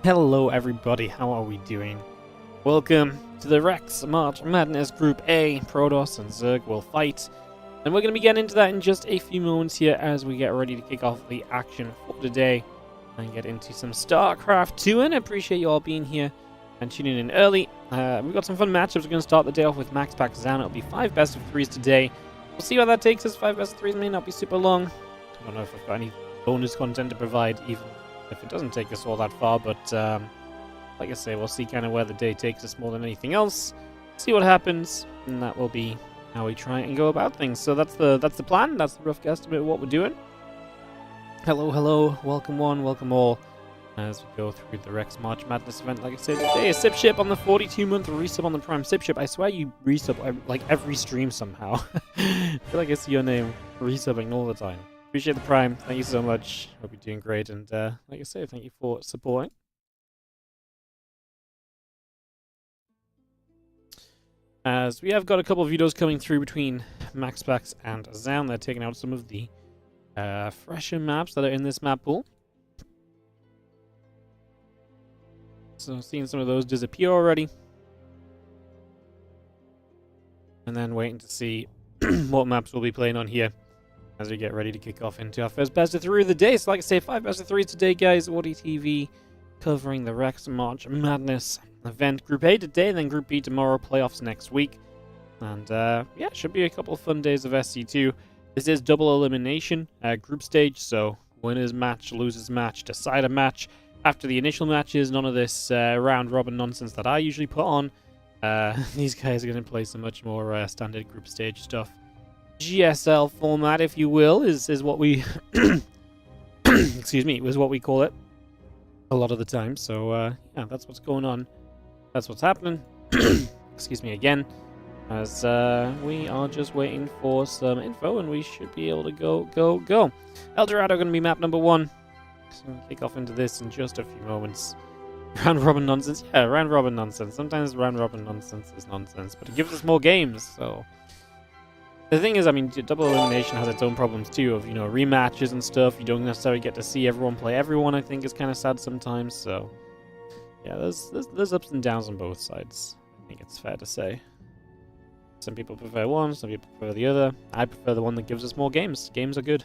Hello everybody, how are we doing? Welcome to the Rex March Madness Group A. Protoss and Zerg will fight. And we're going to be getting into that in just a few moments here as we get ready to kick off the action for today. And get into some StarCraft 2. And I appreciate you all being here and tuning in early. We've got some fun matchups. We're going to start the day off with MaxPax Zoun. It'll be 5 best of 3s today. We'll see where that takes us. 5 best of 3s may not be super long. I don't know if I've got any bonus content to provide even if it doesn't take us all that far, but like I say, we'll see kind of where the day takes us more than anything else. See what happens, and that will be how we try and go about things. So that's the plan. That's the rough guesstimate of what we're doing. Hello, welcome one, welcome all, as we go through the Rex March Madness event. Like I said, today a sip ship on the 42-month resub on the Prime sip ship. I swear you resub like every stream somehow. I feel like I see your name resubbing all the time. Appreciate the Prime. Thank you so much. Hope you're doing great. And like I say, thank you for supporting. As we have got a couple of videos coming through between MaxPax and Zoun. They're taking out some of the fresher maps that are in this map pool. So seeing some of those disappear already. And then waiting to see what maps we'll be playing on here as we get ready to kick off into our first best of 3 of the day. So like I say, 5 best of 3s today, guys. WardiTV covering the Rex March Madness event. Group A today, then Group B tomorrow. Playoffs next week. And yeah, should be a couple of fun days of SC2. This is double elimination group stage, so winners match, losers match, decider match. After the initial matches, none of this round robin nonsense that I usually put on. These guys are going to play some much more standard group stage stuff. GSL format, if you will, is what we excuse me, is what we call it a lot of the time. So yeah, that's what's going on. That's what's happening. Excuse me again, as we are just waiting for some info, and we should be able to go. Eldorado going to be map number 1. So we'll kick off into this in just a few moments. Round robin nonsense, yeah, round robin nonsense. Sometimes round robin nonsense is nonsense, but it gives us more games. So the thing is, I mean, double elimination has its own problems too, of, you know, rematches and stuff. You don't necessarily get to see everyone play everyone. I think is kind of sad sometimes. So yeah, there's ups and downs on both sides. I think it's fair to say. Some people prefer one, some people prefer the other. I prefer the one that gives us more games. Games are good.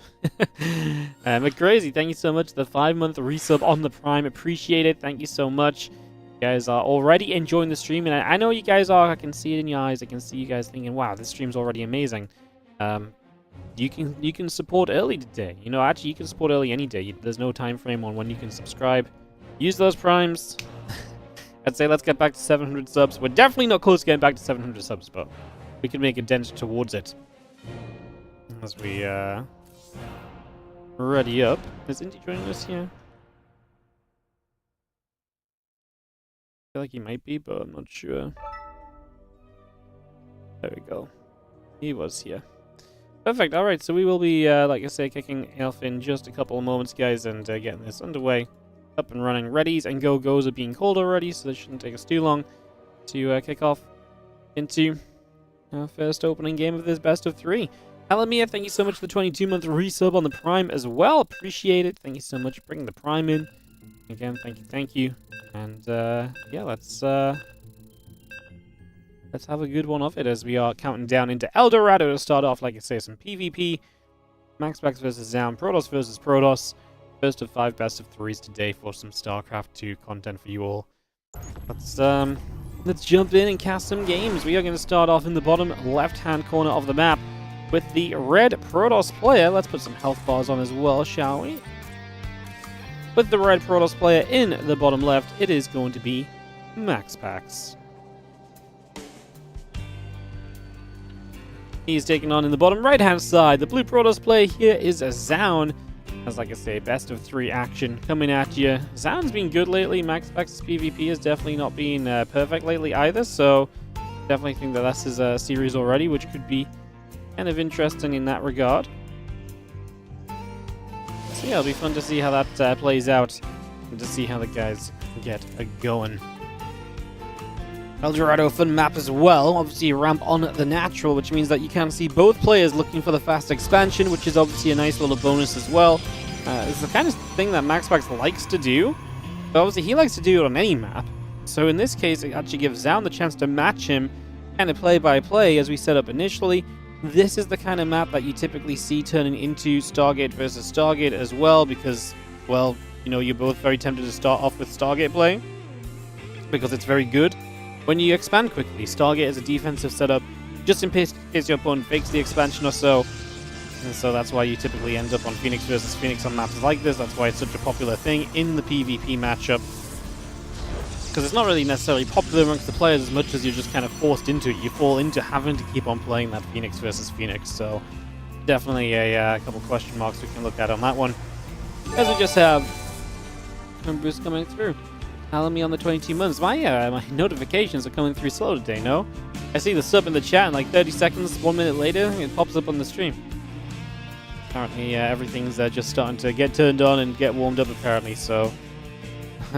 But crazy, thank you so much. The 5-month resub on the Prime, appreciate it. Thank you so much. You guys are already enjoying the stream, and I know you guys are. I can see it in your eyes. I can see you guys thinking, "Wow, this stream's already amazing." You can support early today. You know, actually, you can support early any day. There's no time frame on when you can subscribe. Use those primes. I'd say let's get back to 700 subs. We're definitely not close to getting back to 700 subs, but we can make a dent towards it as we ready up. Is Indy joining us here? I feel like he might be, but I'm not sure. There we go. He was here. Perfect. All right, so we will be, like I say, kicking off in just a couple of moments, guys, and getting this underway. Up and running. Readies and go-go's are being called already, so this shouldn't take us too long to kick off into our first opening game of this best of 3. Alamia, thank you so much for the 22-month resub on the Prime as well. Appreciate it. Thank you so much for bringing the Prime in. Again, thank you. And yeah, let's have a good one of it as we are counting down into Eldorado to start off. Like I say, some PvP. MaxPax versus Zoun, Protoss versus Protoss. First of 5 best of 3s today for some StarCraft 2 content for you all. Let's jump in and cast some games. We are going to start off in the bottom left-hand corner of the map with the red Protoss player. Let's put some health bars on as well, shall we? With the red Protoss player in the bottom left, it is going to be MaxPax. He's taking on in the bottom right-hand side. The blue Protoss player here is Zoun. As like I say, best of 3 action coming at you. Zoun's been good lately. MaxPax's PvP has definitely not been perfect lately either, so definitely think that that's his series already, which could be kind of interesting in that regard. So yeah, it'll be fun to see how that plays out and to see how the guys get going. Eldorado fun map as well. Obviously a ramp on the natural, which means that you can see both players looking for the fast expansion, which is obviously a nice little bonus as well. It's the kind of thing that MaxPax likes to do. But obviously he likes to do it on any map. So in this case, it actually gives Zoun the chance to match him kind of play by play as we set up initially. This is the kind of map that you typically see turning into Stargate versus Stargate as well, because, well, you know, you're both very tempted to start off with Stargate play because it's very good. When you expand quickly, Stargate is a defensive setup just in case your opponent fakes the expansion or so. And so that's why you typically end up on Phoenix versus Phoenix on maps like this. That's why it's such a popular thing in the PvP matchup. Because it's not really necessarily popular amongst the players as much as you're just kind of forced into it. You fall into having to keep on playing that Phoenix versus Phoenix. So definitely a couple question marks we can look at on that one. As we just have Bruce coming through. Telling me on the 22 months. My notifications are coming through slow today, no? I see the sub in the chat in like 30 seconds, 1 minute later, it pops up on the stream. Apparently everything's just starting to get turned on and get warmed up apparently, so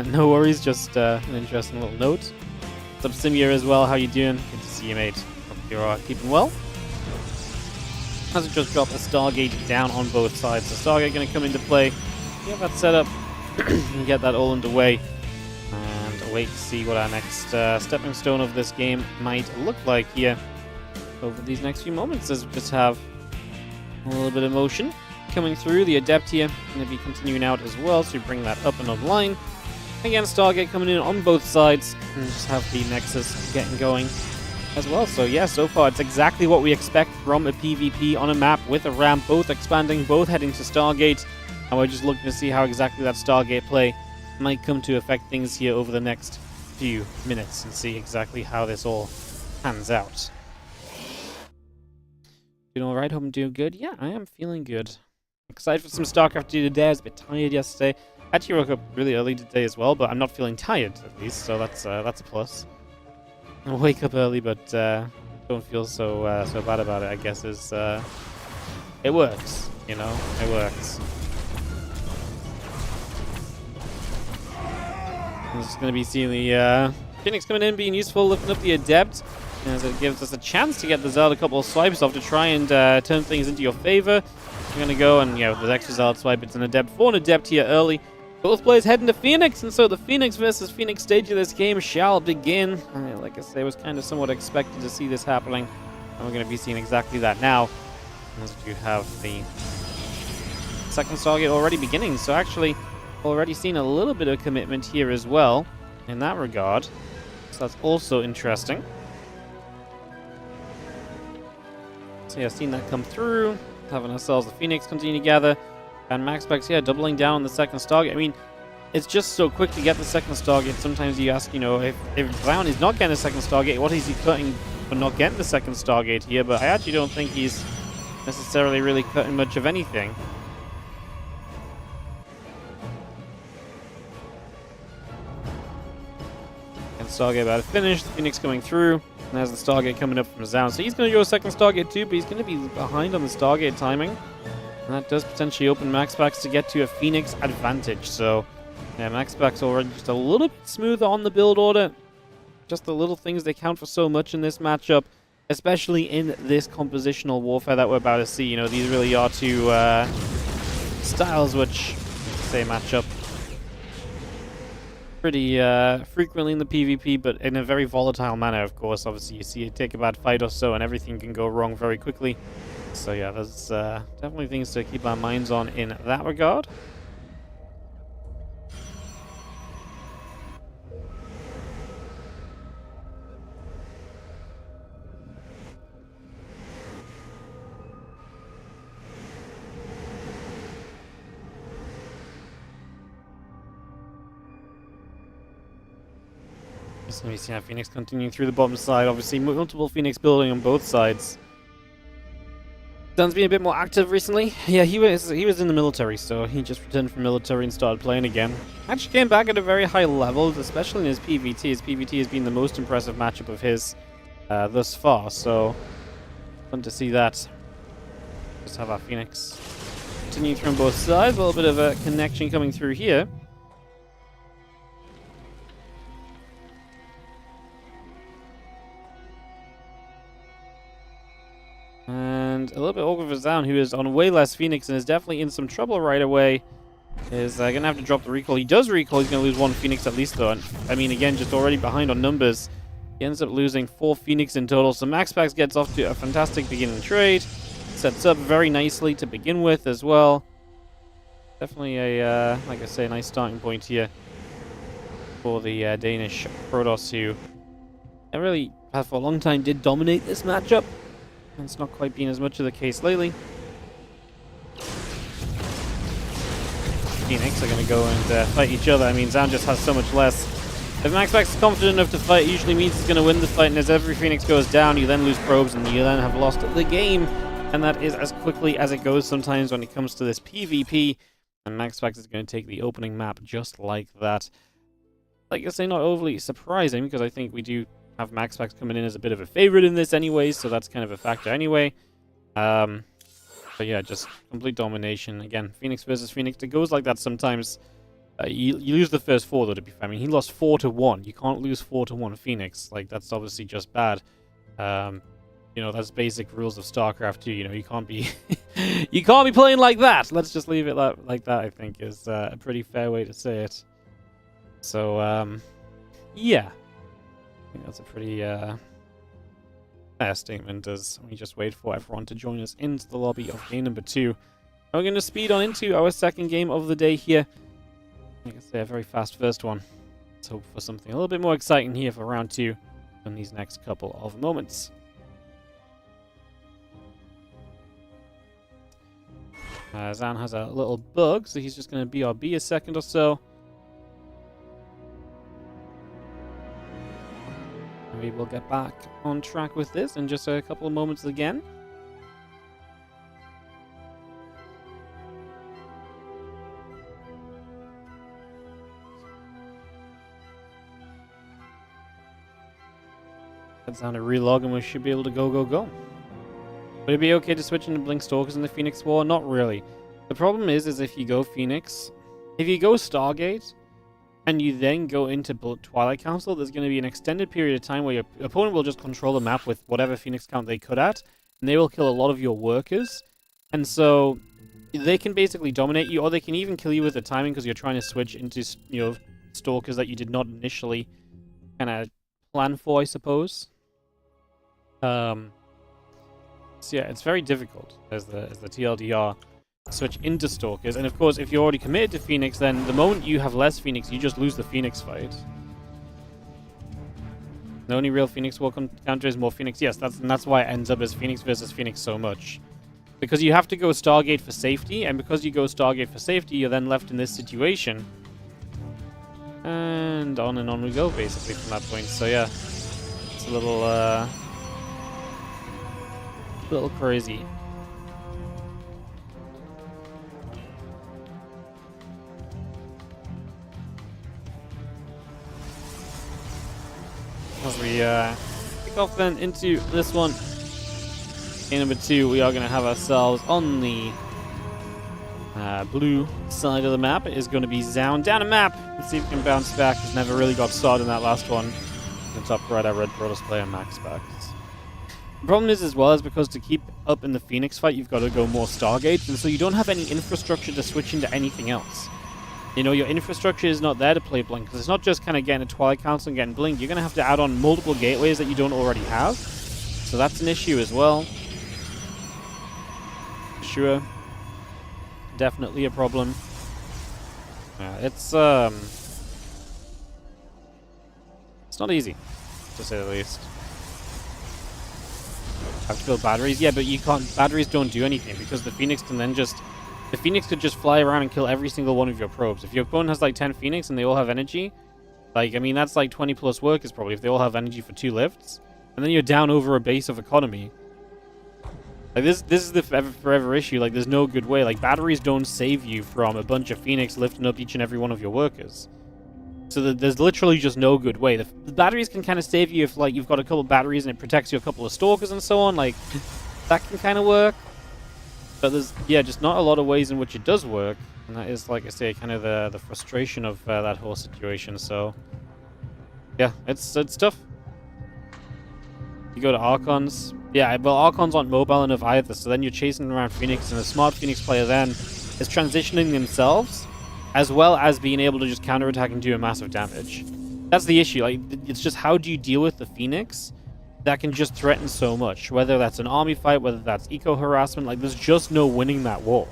no worries, just an interesting little note. What's up, Simia, as well? How you doing? Good to see you, mate. Hope you're keeping well. As we just dropped the Stargate down on both sides. The Stargate going to come into play. Get that set up and get that all underway. And wait to see what our next stepping stone of this game might look like here over these next few moments, as we just have a little bit of motion coming through. The Adept here going to be continuing out as well, so we bring that up and online. Again, Stargate coming in on both sides, and just have the Nexus getting going as well. So yeah, so far it's exactly what we expect from a PvP on a map with a ramp, both expanding, both heading to Stargate, and we're just looking to see how exactly that Stargate play might come to affect things here over the next few minutes and see exactly how this all pans out. Doing alright? Hope I'm doing good. Yeah, I am feeling good. Excited for some StarCraft to do today. I was a bit tired yesterday. Actually woke up really early today as well, but I'm not feeling tired at least, so that's a plus. I wake up early, but don't feel so bad about it. I guess is it works, you know, it works. I'm just going to be seeing the Phoenix coming in, being useful, lifting up the Adept, as it gives us a chance to get the Zeld a couple of swipes off to try and turn things into your favor. We're going to go and, yeah, with the extra Zeld swipe, it's an Adept for an Adept here early. Both players heading to Phoenix, and so the Phoenix versus Phoenix stage of this game shall begin. Like I say, I was kind of somewhat expected to see this happening, and we're going to be seeing exactly that now. As we have the second Stargate already beginning, so actually already seen a little bit of commitment here as well in that regard. So that's also interesting. So yeah, seen that come through. Having ourselves the Phoenix continue to gather. And MaxPax, yeah, doubling down on the second Stargate. I mean, it's just so quick to get the second Stargate. Sometimes you ask, you know, if Zoun is not getting the second Stargate, what is he cutting for not getting the second Stargate here? But I actually don't think he's necessarily really cutting much of anything. And Stargate about to finish. The Phoenix coming through. And there's the Stargate coming up from Zoun. So he's going to go a second Stargate too, but he's going to be behind on the Stargate timing. And that does potentially open MaxPax to get to a Phoenix advantage. So, yeah, MaxPax already just a little bit smoother on the build order. Just the little things, they count for so much in this matchup, especially in this compositional warfare that we're about to see. You know, these really are two styles which, say, match up pretty frequently in the PvP, but in a very volatile manner, of course. Obviously, you see it take a bad fight or so, and everything can go wrong very quickly. So yeah, there's definitely things to keep our minds on in that regard. So we see Phoenix continuing through the bottom side. Obviously, multiple Phoenix building on both sides. Zoun's been a bit more active recently. Yeah, he was in the military, so he just returned from military and started playing again. Actually came back at a very high level, especially in his PvT. His PvT has been the most impressive matchup of his thus far, so fun to see that. Just have our Phoenix continuing through on both sides. A little bit of a connection coming through here. And a little bit awkward for Zoun, who is on way less Phoenix and is definitely in some trouble right away. is going to have to drop the recall. He does recall. He's going to lose 1 Phoenix at least, though. And, I mean, again, just already behind on numbers. He ends up losing 4 Phoenix in total. So MaxPax gets off to a fantastic beginning trade. Sets up very nicely to begin with as well. Definitely a, like I say, a nice starting point here for the Danish Protoss, who really, for a long time, did dominate this matchup. And it's not quite been as much of the case lately. Phoenix are going to go and fight each other. I mean, Zoun just has so much less. If MaxPax is confident enough to fight, it usually means he's going to win the fight, and as every Phoenix goes down, you then lose probes, and you then have lost the game. And that is as quickly as it goes sometimes when it comes to this PvP. And MaxPax is going to take the opening map just like that. Like I say, not overly surprising, because I think we do have MaxPax coming in as a bit of a favorite in this anyway, so that's kind of a factor anyway. But yeah, just complete domination. Again, Phoenix versus Phoenix. It goes like that sometimes. You lose the first 4, though, to be fair. I mean, he lost 4-1. You can't lose 4-1 Phoenix. Like, that's obviously just bad. You know, that's basic rules of StarCraft too. You know, you can't be you can't be playing like that. Let's just leave it like that, I think, is a pretty fair way to say it. So, yeah. I think that's a pretty fair statement, as we just wait for everyone to join us into the lobby of game number 2. And we're going to speed on into our second game of the day here. Like I say, a very fast first one. Let's hope for something a little bit more exciting here for round 2 in these next couple of moments. Zoun has a little bug, so he's just going to BRB a second or so. Maybe we'll get back on track with this in just a couple of moments again. That's down to relog and we should be able to go. Would it be okay to switch into Blink Stalkers in the Phoenix War? Not really. The problem is if you go Phoenix, if you go Stargate, and you then go into Twilight Council, there's going to be an extended period of time where your opponent will just control the map with whatever Phoenix count they could at, and they will kill a lot of your workers. And so they can basically dominate you, or they can even kill you with the timing because you're trying to switch into, you know, Stalkers that you did not initially kind of plan for, I suppose. So yeah, it's very difficult as the TLDR switch into Stalkers, and of course, if you're already committed to Phoenix, then the moment you have less Phoenix, you just lose the Phoenix fight. The only real Phoenix War counter is more Phoenix. Yes, that's why it ends up as Phoenix versus Phoenix so much, because you have to go Stargate for safety, and because you go Stargate for safety, you're then left in this situation, and on we go basically from that point. So yeah, it's a little crazy. As we kick off then into this one, game number 2, we are going to have ourselves on the blue side of the map. It is going to be Zoun down a map. Let's see if we can bounce back. He's never really got started in that last one. In the top right, our red Protoss player MaxPax. The problem is, as well, is because to keep up in the Phoenix fight, you've got to go more Stargates, and so you don't have any infrastructure to switch into anything else. You know, your infrastructure is not there to play Blink, because it's not just kind of getting a Twilight Council and getting Blink. You're going to have to add on multiple gateways that you don't already have. So that's an issue as well. Sure. Definitely a problem. It's not easy, to say the least. Have to build batteries? Yeah, but you can't. Batteries don't do anything because the Phoenix can then just... The Phoenix could just fly around and kill every single one of your probes. If your opponent has like 10 Phoenix and they all have energy, like, I mean, that's like 20 plus workers probably if they all have energy for 2 lifts. And then you're down over a base of economy. Like, this is the forever issue. Like, there's no good way. Like, batteries don't save you from a bunch of Phoenix lifting up each and every one of your workers. So there's literally just no good way. The batteries can kind of save you if, like, you've got a couple of batteries and it protects you a couple of Stalkers and so on. Like, that can kind of work. But there's, yeah, just not a lot of ways in which it does work. And that is, like I say, kind of the frustration of that whole situation. So, yeah, it's tough. You go to Archons. Yeah, well, Archons aren't mobile enough either. So then you're chasing around Phoenix. And a smart Phoenix player then is transitioning themselves as well as being able to just counterattack and do a massive damage. That's the issue. Like, it's just how do you deal with the Phoenix that can just threaten so much? Whether that's an army fight, whether that's eco-harassment, like, there's just no winning that war.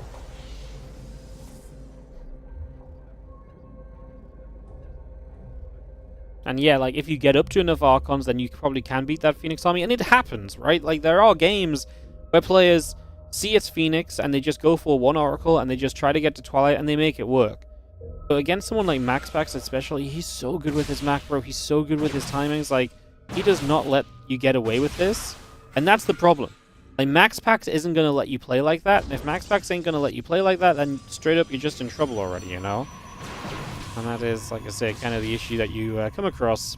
And yeah, like, if you get up to enough Archons, then you probably can beat that Phoenix army. And it happens, right? Like, there are games where players see it's Phoenix and they just go for one Oracle and they just try to get to Twilight and they make it work. But against someone like MaxPax especially, he's so good with his macro, he's so good with his timings, like, he does not let you get away with this. And that's the problem. Like, MaxPax isn't going to let you play like that, and if MaxPax ain't going to let you play like that, then straight up you're just in trouble already, you know? And that is, like I say, kind of the issue that you come across.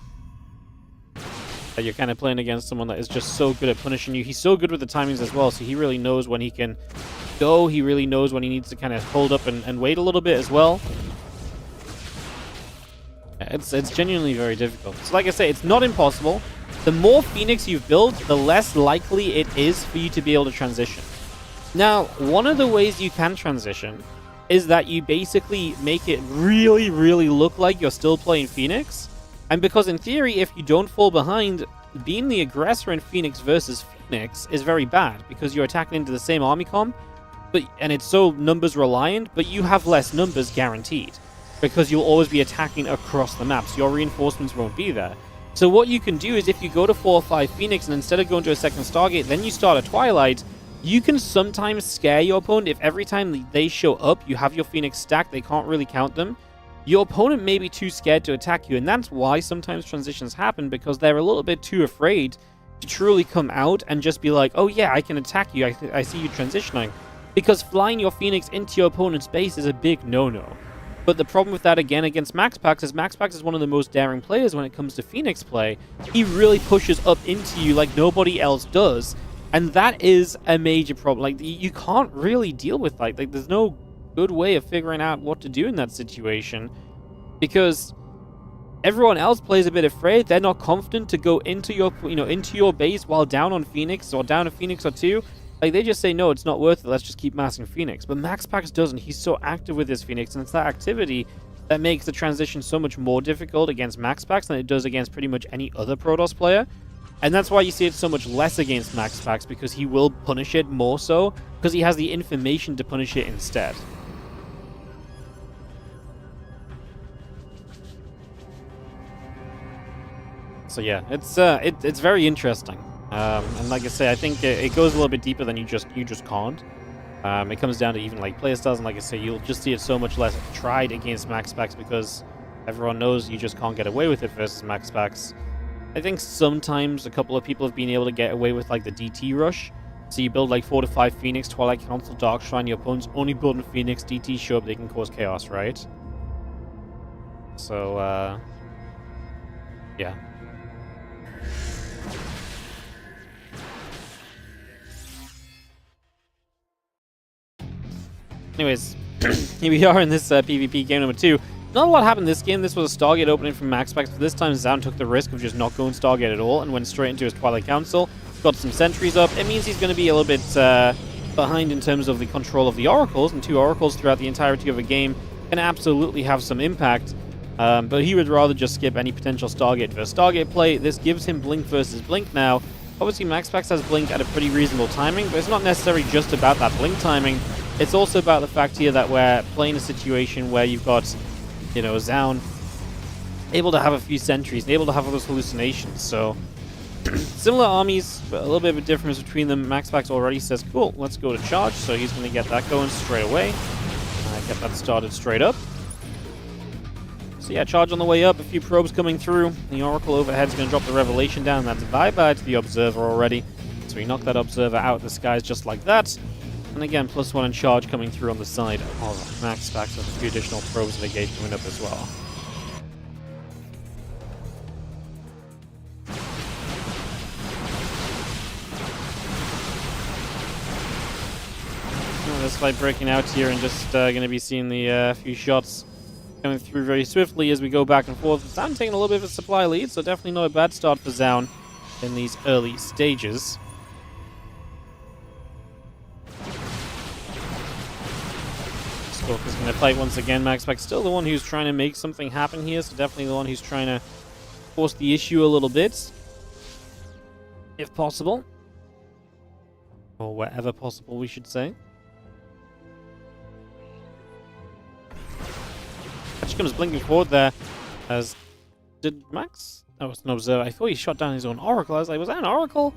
That you're kind of playing against someone that is just so good at punishing you. He's so good with the timings as well, so he really knows when he can go. He really knows when he needs to kind of hold up and wait a little bit as well. It's genuinely very difficult. So like I say, it's not impossible. The more Phoenix you've built, the less likely it is for you to be able to transition. Now, one of the ways you can transition is that you basically make it really, really look like you're still playing Phoenix. And because in theory, if you don't fall behind, being the aggressor in Phoenix versus Phoenix is very bad because you're attacking into the same army comp, and it's so numbers reliant, but you have less numbers guaranteed because you'll always be attacking across the map, so your reinforcements won't be there. So what you can do is if you go to 4 or 5 Phoenix and instead of going to a second Stargate, then you start a Twilight, you can sometimes scare your opponent. If every time they show up, you have your Phoenix stacked, they can't really count them. Your opponent may be too scared to attack you, and that's why sometimes transitions happen, because they're a little bit too afraid to truly come out and just be like, oh yeah, I can attack you, I see you transitioning. Because flying your Phoenix into your opponent's base is a big no-no. But the problem with that, again, against MaxPax is one of the most daring players when it comes to Phoenix play. He really pushes up into you like nobody else does. And that is a major problem. Like, you can't really deal with like there's no good way of figuring out what to do in that situation. Because everyone else plays a bit afraid. They're not confident to go into your, into your base while down on Phoenix or down a Phoenix or two. Like, they just say, no, it's not worth it, let's just keep massing Phoenix. But MaxPax doesn't. He's so active with his Phoenix, and it's that activity that makes the transition so much more difficult against MaxPax than it does against pretty much any other Protoss player. And that's why you see it so much less against MaxPax, because he will punish it more so, because he has the information to punish it instead. So yeah, it's very interesting. And like I say, I think it goes a little bit deeper than you just can't. It comes down to even like playstyles, and like I say, you'll just see it so much less tried against MaxPax because everyone knows you just can't get away with it versus MaxPax. I think sometimes a couple of people have been able to get away with like the DT rush. So you build like 4 to 5 Phoenix, Twilight Council, Dark Shrine, your opponent's only building Phoenix, DT show up, they can cause chaos, right? So, yeah. Anyways, here we are in this PvP game number 2. Not a lot happened this game. This was a Stargate opening from MaxPax, but this time Zoun took the risk of just not going Stargate at all and went straight into his Twilight Council. Got some sentries up. It means he's going to be a little bit behind in terms of the control of the Oracles, and 2 Oracles throughout the entirety of a game can absolutely have some impact. But he would rather just skip any potential Stargate versus Stargate play. This gives him Blink versus Blink now. Obviously, MaxPax has Blink at a pretty reasonable timing, but it's not necessarily just about that Blink timing. It's also about the fact here that we're playing a situation where you've got, Zoun able to have a few sentries and able to have all those hallucinations. So, similar armies, but a little bit of a difference between them. MaxPax already says, cool, let's go to charge. So he's going to get that going straight away. Get that started straight up. So yeah, charge on the way up, a few probes coming through. The Oracle overhead's going to drop the Revelation down. That's bye-bye to the Observer already. So we knock that Observer out of the skies just like that. And again, +1 in charge coming through on the side of MaxPax with a few additional probes of the gate coming up as well. This fight breaking out here and just going to be seeing the few shots coming through very swiftly as we go back and forth. Zoun taking a little bit of a supply lead, so definitely not a bad start for Zoun in these early stages. Stalker's in the fight once again. MaxPax still the one who's trying to make something happen here, so definitely the one who's trying to force the issue a little bit, if possible. Or wherever possible, we should say. Actually comes blinking forward there, as... Did Max? Oh, it's an observer. I thought he shot down his own Oracle. I was like, was that an Oracle?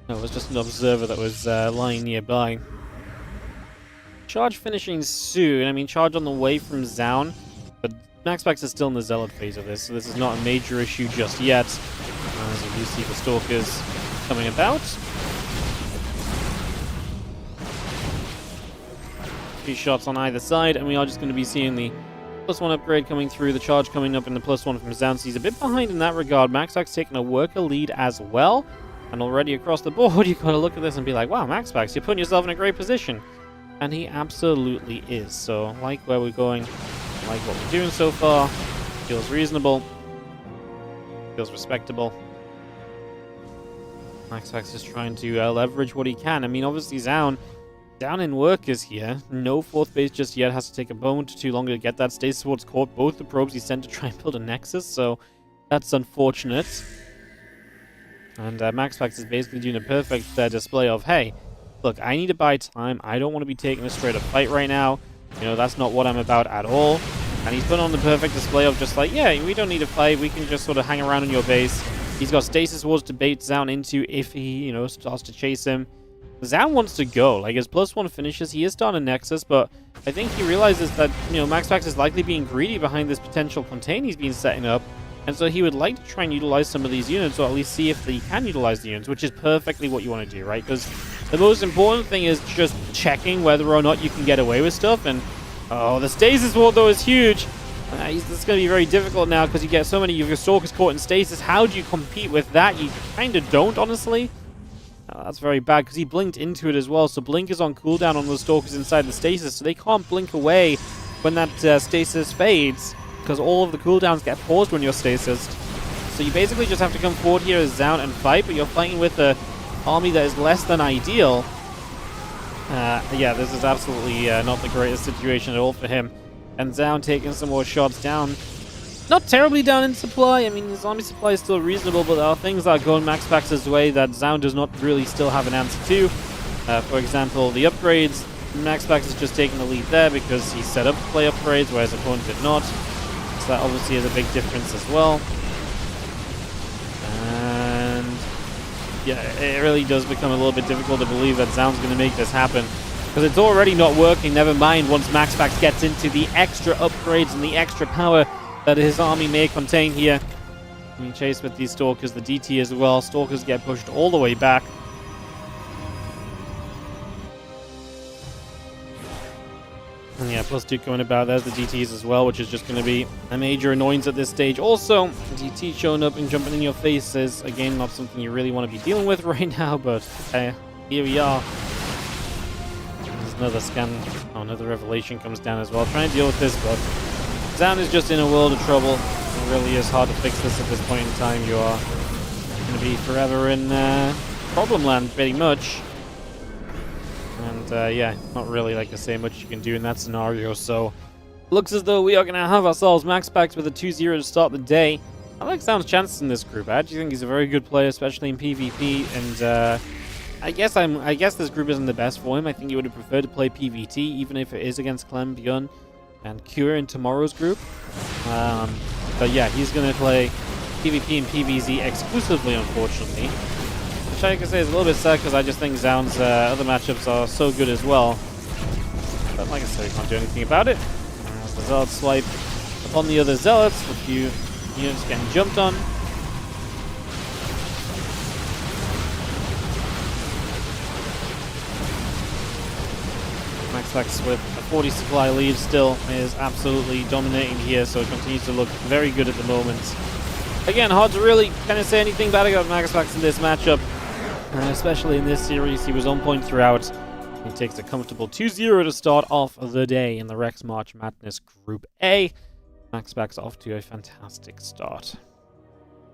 No, it was just an observer that was lying nearby. Charge finishing soon. I mean, charge on the way from Zoun, but MaxPax is still in the Zealot phase of this, so this is not a major issue just yet. As you do see the Stalkers coming about. Few shots on either side, and we are just going to be seeing the +1 upgrade coming through, the charge coming up in the +1 from Zoun. So he's a bit behind in that regard. MaxPax taking a worker lead as well, and already across the board, you've got to look at this and be like, wow, MaxPax, you're putting yourself in a great position. And he absolutely is. So, like where we're going, like what we're doing so far, feels reasonable, feels respectable. MaxPax is trying to leverage what he can. I mean, obviously Zoun down in workers here. No 4th base just yet. Has to take a moment or two longer to get that. Stays towards court. Both the probes he sent to try and build a nexus, so that's unfortunate. And MaxPax is basically doing a perfect display of, hey, look, I need to buy time. I don't want to be taking a straight up fight right now. You know, that's not what I'm about at all. And he's put on the perfect display of just like, yeah, we don't need to fight. We can just sort of hang around on your base. He's got stasis wards to bait Zoun into if he, you know, starts to chase him. Zoun wants to go. Like, his +1 finishes, he is starting a Nexus, but I think he realizes that, you know, MaxPax is likely being greedy behind this potential contain he's been setting up, and so he would like to try and utilize some of these units, or at least see if he can utilize the units, which is perfectly what you want to do, right? Because the most important thing is just checking whether or not you can get away with stuff, and, oh, the stasis ward, though, is huge. It's going to be very difficult now, because you get so many of your Stalkers caught in stasis. How do you compete with that? You kind of don't, honestly. That's very bad, because he blinked into it as well, so blink is on cooldown on those Stalkers inside the stasis, so they can't blink away when that stasis fades, because all of the cooldowns get paused when you're stasis. So you basically just have to come forward here as Zoun and fight, but you're fighting with an army that is less than ideal. Yeah, this is absolutely not the greatest situation at all for him. And Zoun taking some more shots down. Not terribly down in supply. I mean, his army supply is still reasonable, but there are things that are going MaxPax's way that Zoun does not really still have an answer to. For example, the upgrades. MaxPax is just taking the lead there because he set up to play upgrades, whereas his opponent did not. So that obviously is a big difference as well. And yeah, it really does become a little bit difficult to believe that Zoun's going to make this happen, because it's already not working, never mind once MaxPax gets into the extra upgrades and the extra power that his army may contain here. Being chased with these Stalkers, the DT as well. Stalkers get pushed all the way back. And yeah, +2 coming about. There's the DTs as well, which is just going to be a major annoyance at this stage. Also, DT showing up and jumping in your face is, again, not something you really want to be dealing with right now, but here we are. There's another scan. Oh, another revelation comes down as well. Trying to deal with this, but Zoun is just in a world of trouble. It really is hard to fix this at this point in time. You are going to be forever in problem land, pretty much. And yeah, not really, like I say, much you can do in that scenario. So, looks as though we are going to have ourselves MaxPax with a 2-0 to start the day. I like Zoun's chances in this group. I actually think he's a very good player, especially in PvP. And I guess this group isn't the best for him. I think he would have preferred to play PvT, even if it is against Clem, Bjorn, and Cure in tomorrow's group. But yeah, he's going to play PvP and PvZ exclusively, unfortunately. Which I can say is a little bit sad, because I just think Zoun's other matchups are so good as well. But like I said, we can't do anything about it. The Zealots swipe upon the other Zealots, a few units getting jumped on. MaxPax with a 40 supply lead still is absolutely dominating here, so it continues to look very good at the moment. Again, hard to really kind of say anything bad about MaxPax in this matchup, especially in this series. He was on point throughout. He takes a comfortable 2-0 to start off the day in the Rex March Madness Group A. MaxPax off to a fantastic start.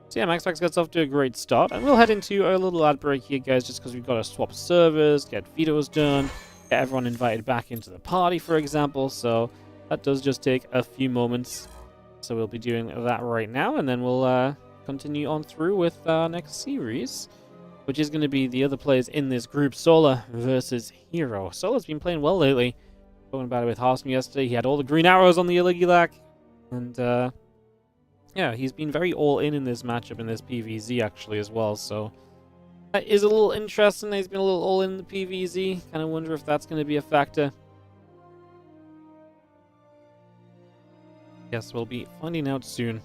So yeah, MaxPax gets off to a great start, and we'll head into a little ad break here, guys, just because we've got to swap servers, get vetoes done, get everyone invited back into the party, for example. So That does just take a few moments. So we'll be doing that right now, and then we'll continue on through with our next series, which is going to be the other players in this group, Solar versus Hero. Solar's been playing well lately. Talking about it with Harsm yesterday. He had all the green arrows on the Illigulac, and yeah, he's been very all in this matchup in this PvZ actually as well. So that is a little interesting. He's been a little all in the PvZ. Kind of wonder if that's going to be a factor. Guess we'll be finding out soon,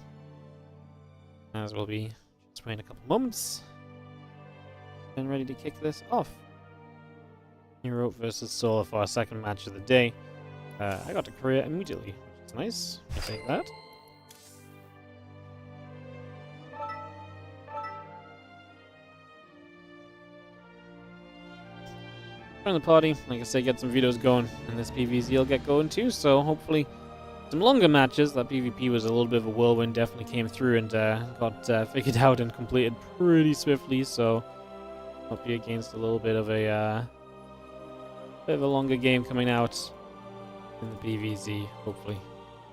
as we'll be just waiting a couple moments and ready to kick this off. Hero versus Solar for our second match of the day. I got to career immediately, which is nice. I'll take that. Join the party, like I say, get some videos going, and this PvZ will get going too. So hopefully some longer matches. That PvP was a little bit of a whirlwind, definitely came through and got figured out and completed pretty swiftly. So I'll be against a little bit of a longer game coming out in the PvZ. Hopefully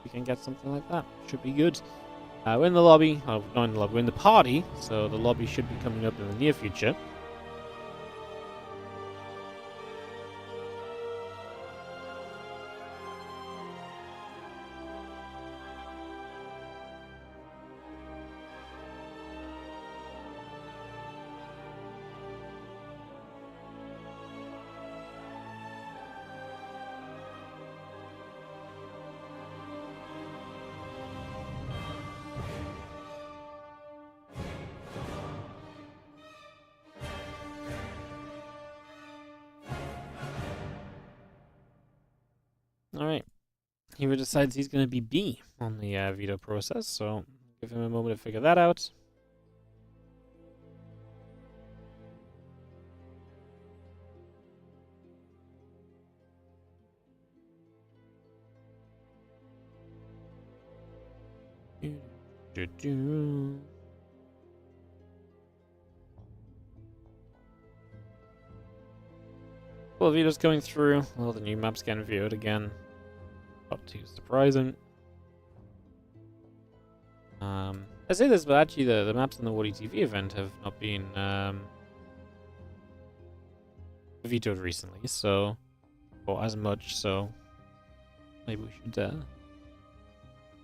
we can get something like that. Should be good. We're in the lobby. Oh, not in the lobby. We're in the party, so the lobby should be coming up in the near future. Alright. Hero decides he's going to be B on the veto process, so give him a moment to figure that out. Well, veto's going through. Well, the new map's getting viewed again. Not too surprising. I say this, but actually the maps in the WardiTV event have not been vetoed recently, so, or as much, so maybe we should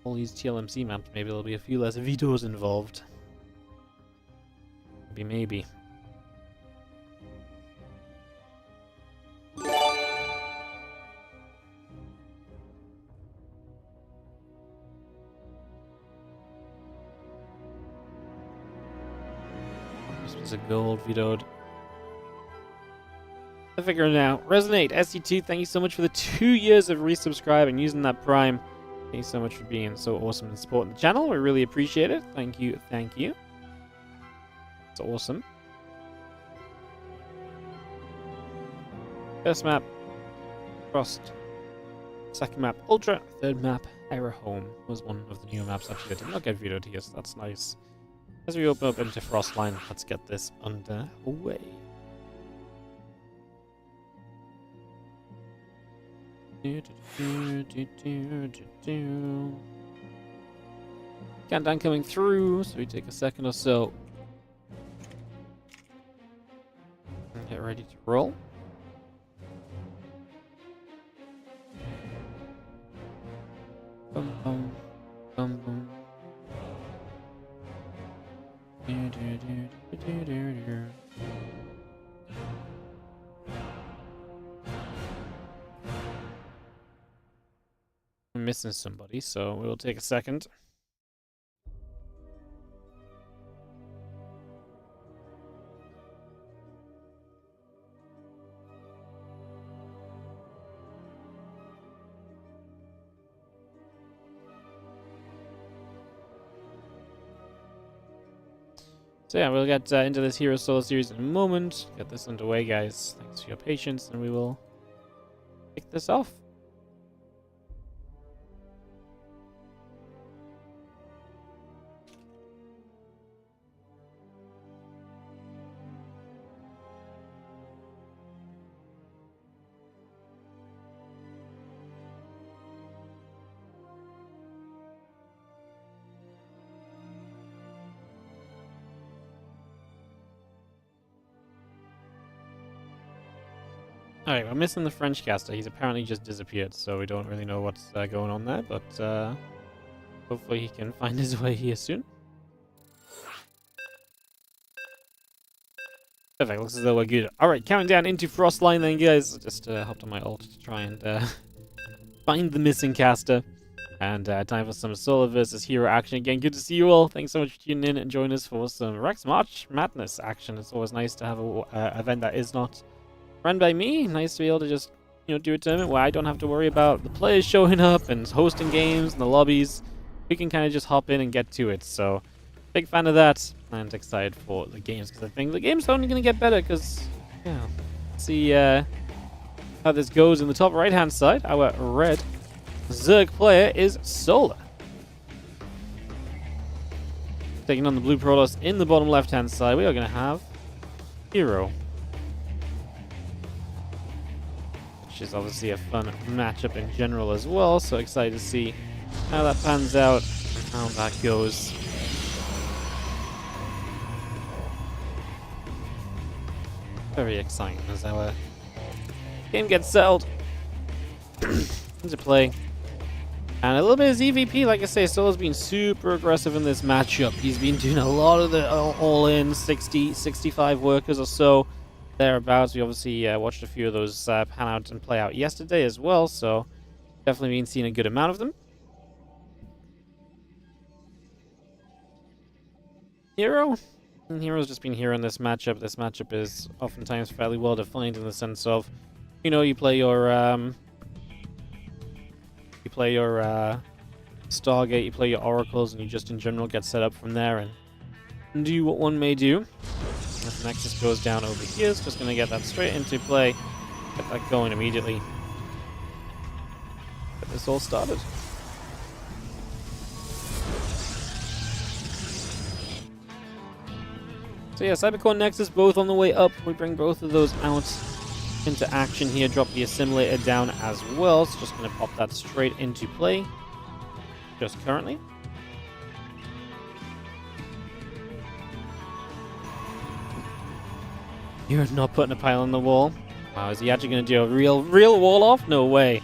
all these TLMC maps, maybe there'll be a few less vetoes involved. Maybe. This was a gold vetoed. I figure now. Resonate, SC2, thank you so much for the 2 years of resubscribing, using that Prime. Thank you so much for being so awesome and supporting the channel. We really appreciate it. Thank you, thank you. It's awesome. First map, Frost. Second map, Ultra. Third map, Era Home, was one of the newer maps actually that did not get vetoed here, so that's nice. As we open up into Frostline, let's get this underway. Countdown coming through, so we take a second or so and get ready to roll. Bum, bum, bum, bum. I'm missing somebody, so we will take a second. So yeah, we'll get into this Hero Solo series in a moment. Get this underway, guys. Thanks for your patience, and we will kick this off. Alright, we're missing the French caster. He's apparently just disappeared, so we don't really know what's going on there, but hopefully he can find his way here soon. Perfect, looks as though we're good. Alright, counting down into Frostline then, guys. Just hopped on my ult to try and find the missing caster. And time for some solo versus hero action again. Good to see you all. Thanks so much for tuning in and joining us for some Rex March Madness action. It's always nice to have an event that is not run by me. Nice to be able to just, you know, do a tournament where I don't have to worry about the players showing up and hosting games and the lobbies. We can kind of just hop in and get to it. So, big fan of that and excited for the games because I think the game's only going to get better because, yeah, see how this goes in the top right hand side. Our red Zerg player is Solar. Taking on the blue Protoss in the bottom left hand side, we are going to have Hero. Which is obviously a fun matchup in general as well, so excited to see how that pans out and how that goes. Very exciting as our game gets settled into play. And a little bit of EVP, like I say, Solar's been super aggressive in this matchup. He's been doing a lot of the all-in 60, 65 workers or so, thereabouts. We obviously watched a few of those pan out and play out yesterday as well, so definitely been seeing a good amount of them. Hero? Hero's just been here in this matchup. This matchup is oftentimes fairly well defined in the sense of, you know, you play your Stargate, you play your Oracles, and you just in general get set up from there and do what one may do. As Nexus goes down over here, it's just going to get that straight into play, get that going immediately. Get this all started. So yeah, Cybercore Nexus both on the way up. We bring both of those out into action here. Drop the assimilator down as well. So just going to pop that straight into play. Just currently. You're not putting a pile on the wall. Wow, is he actually going to do a real wall off? No way.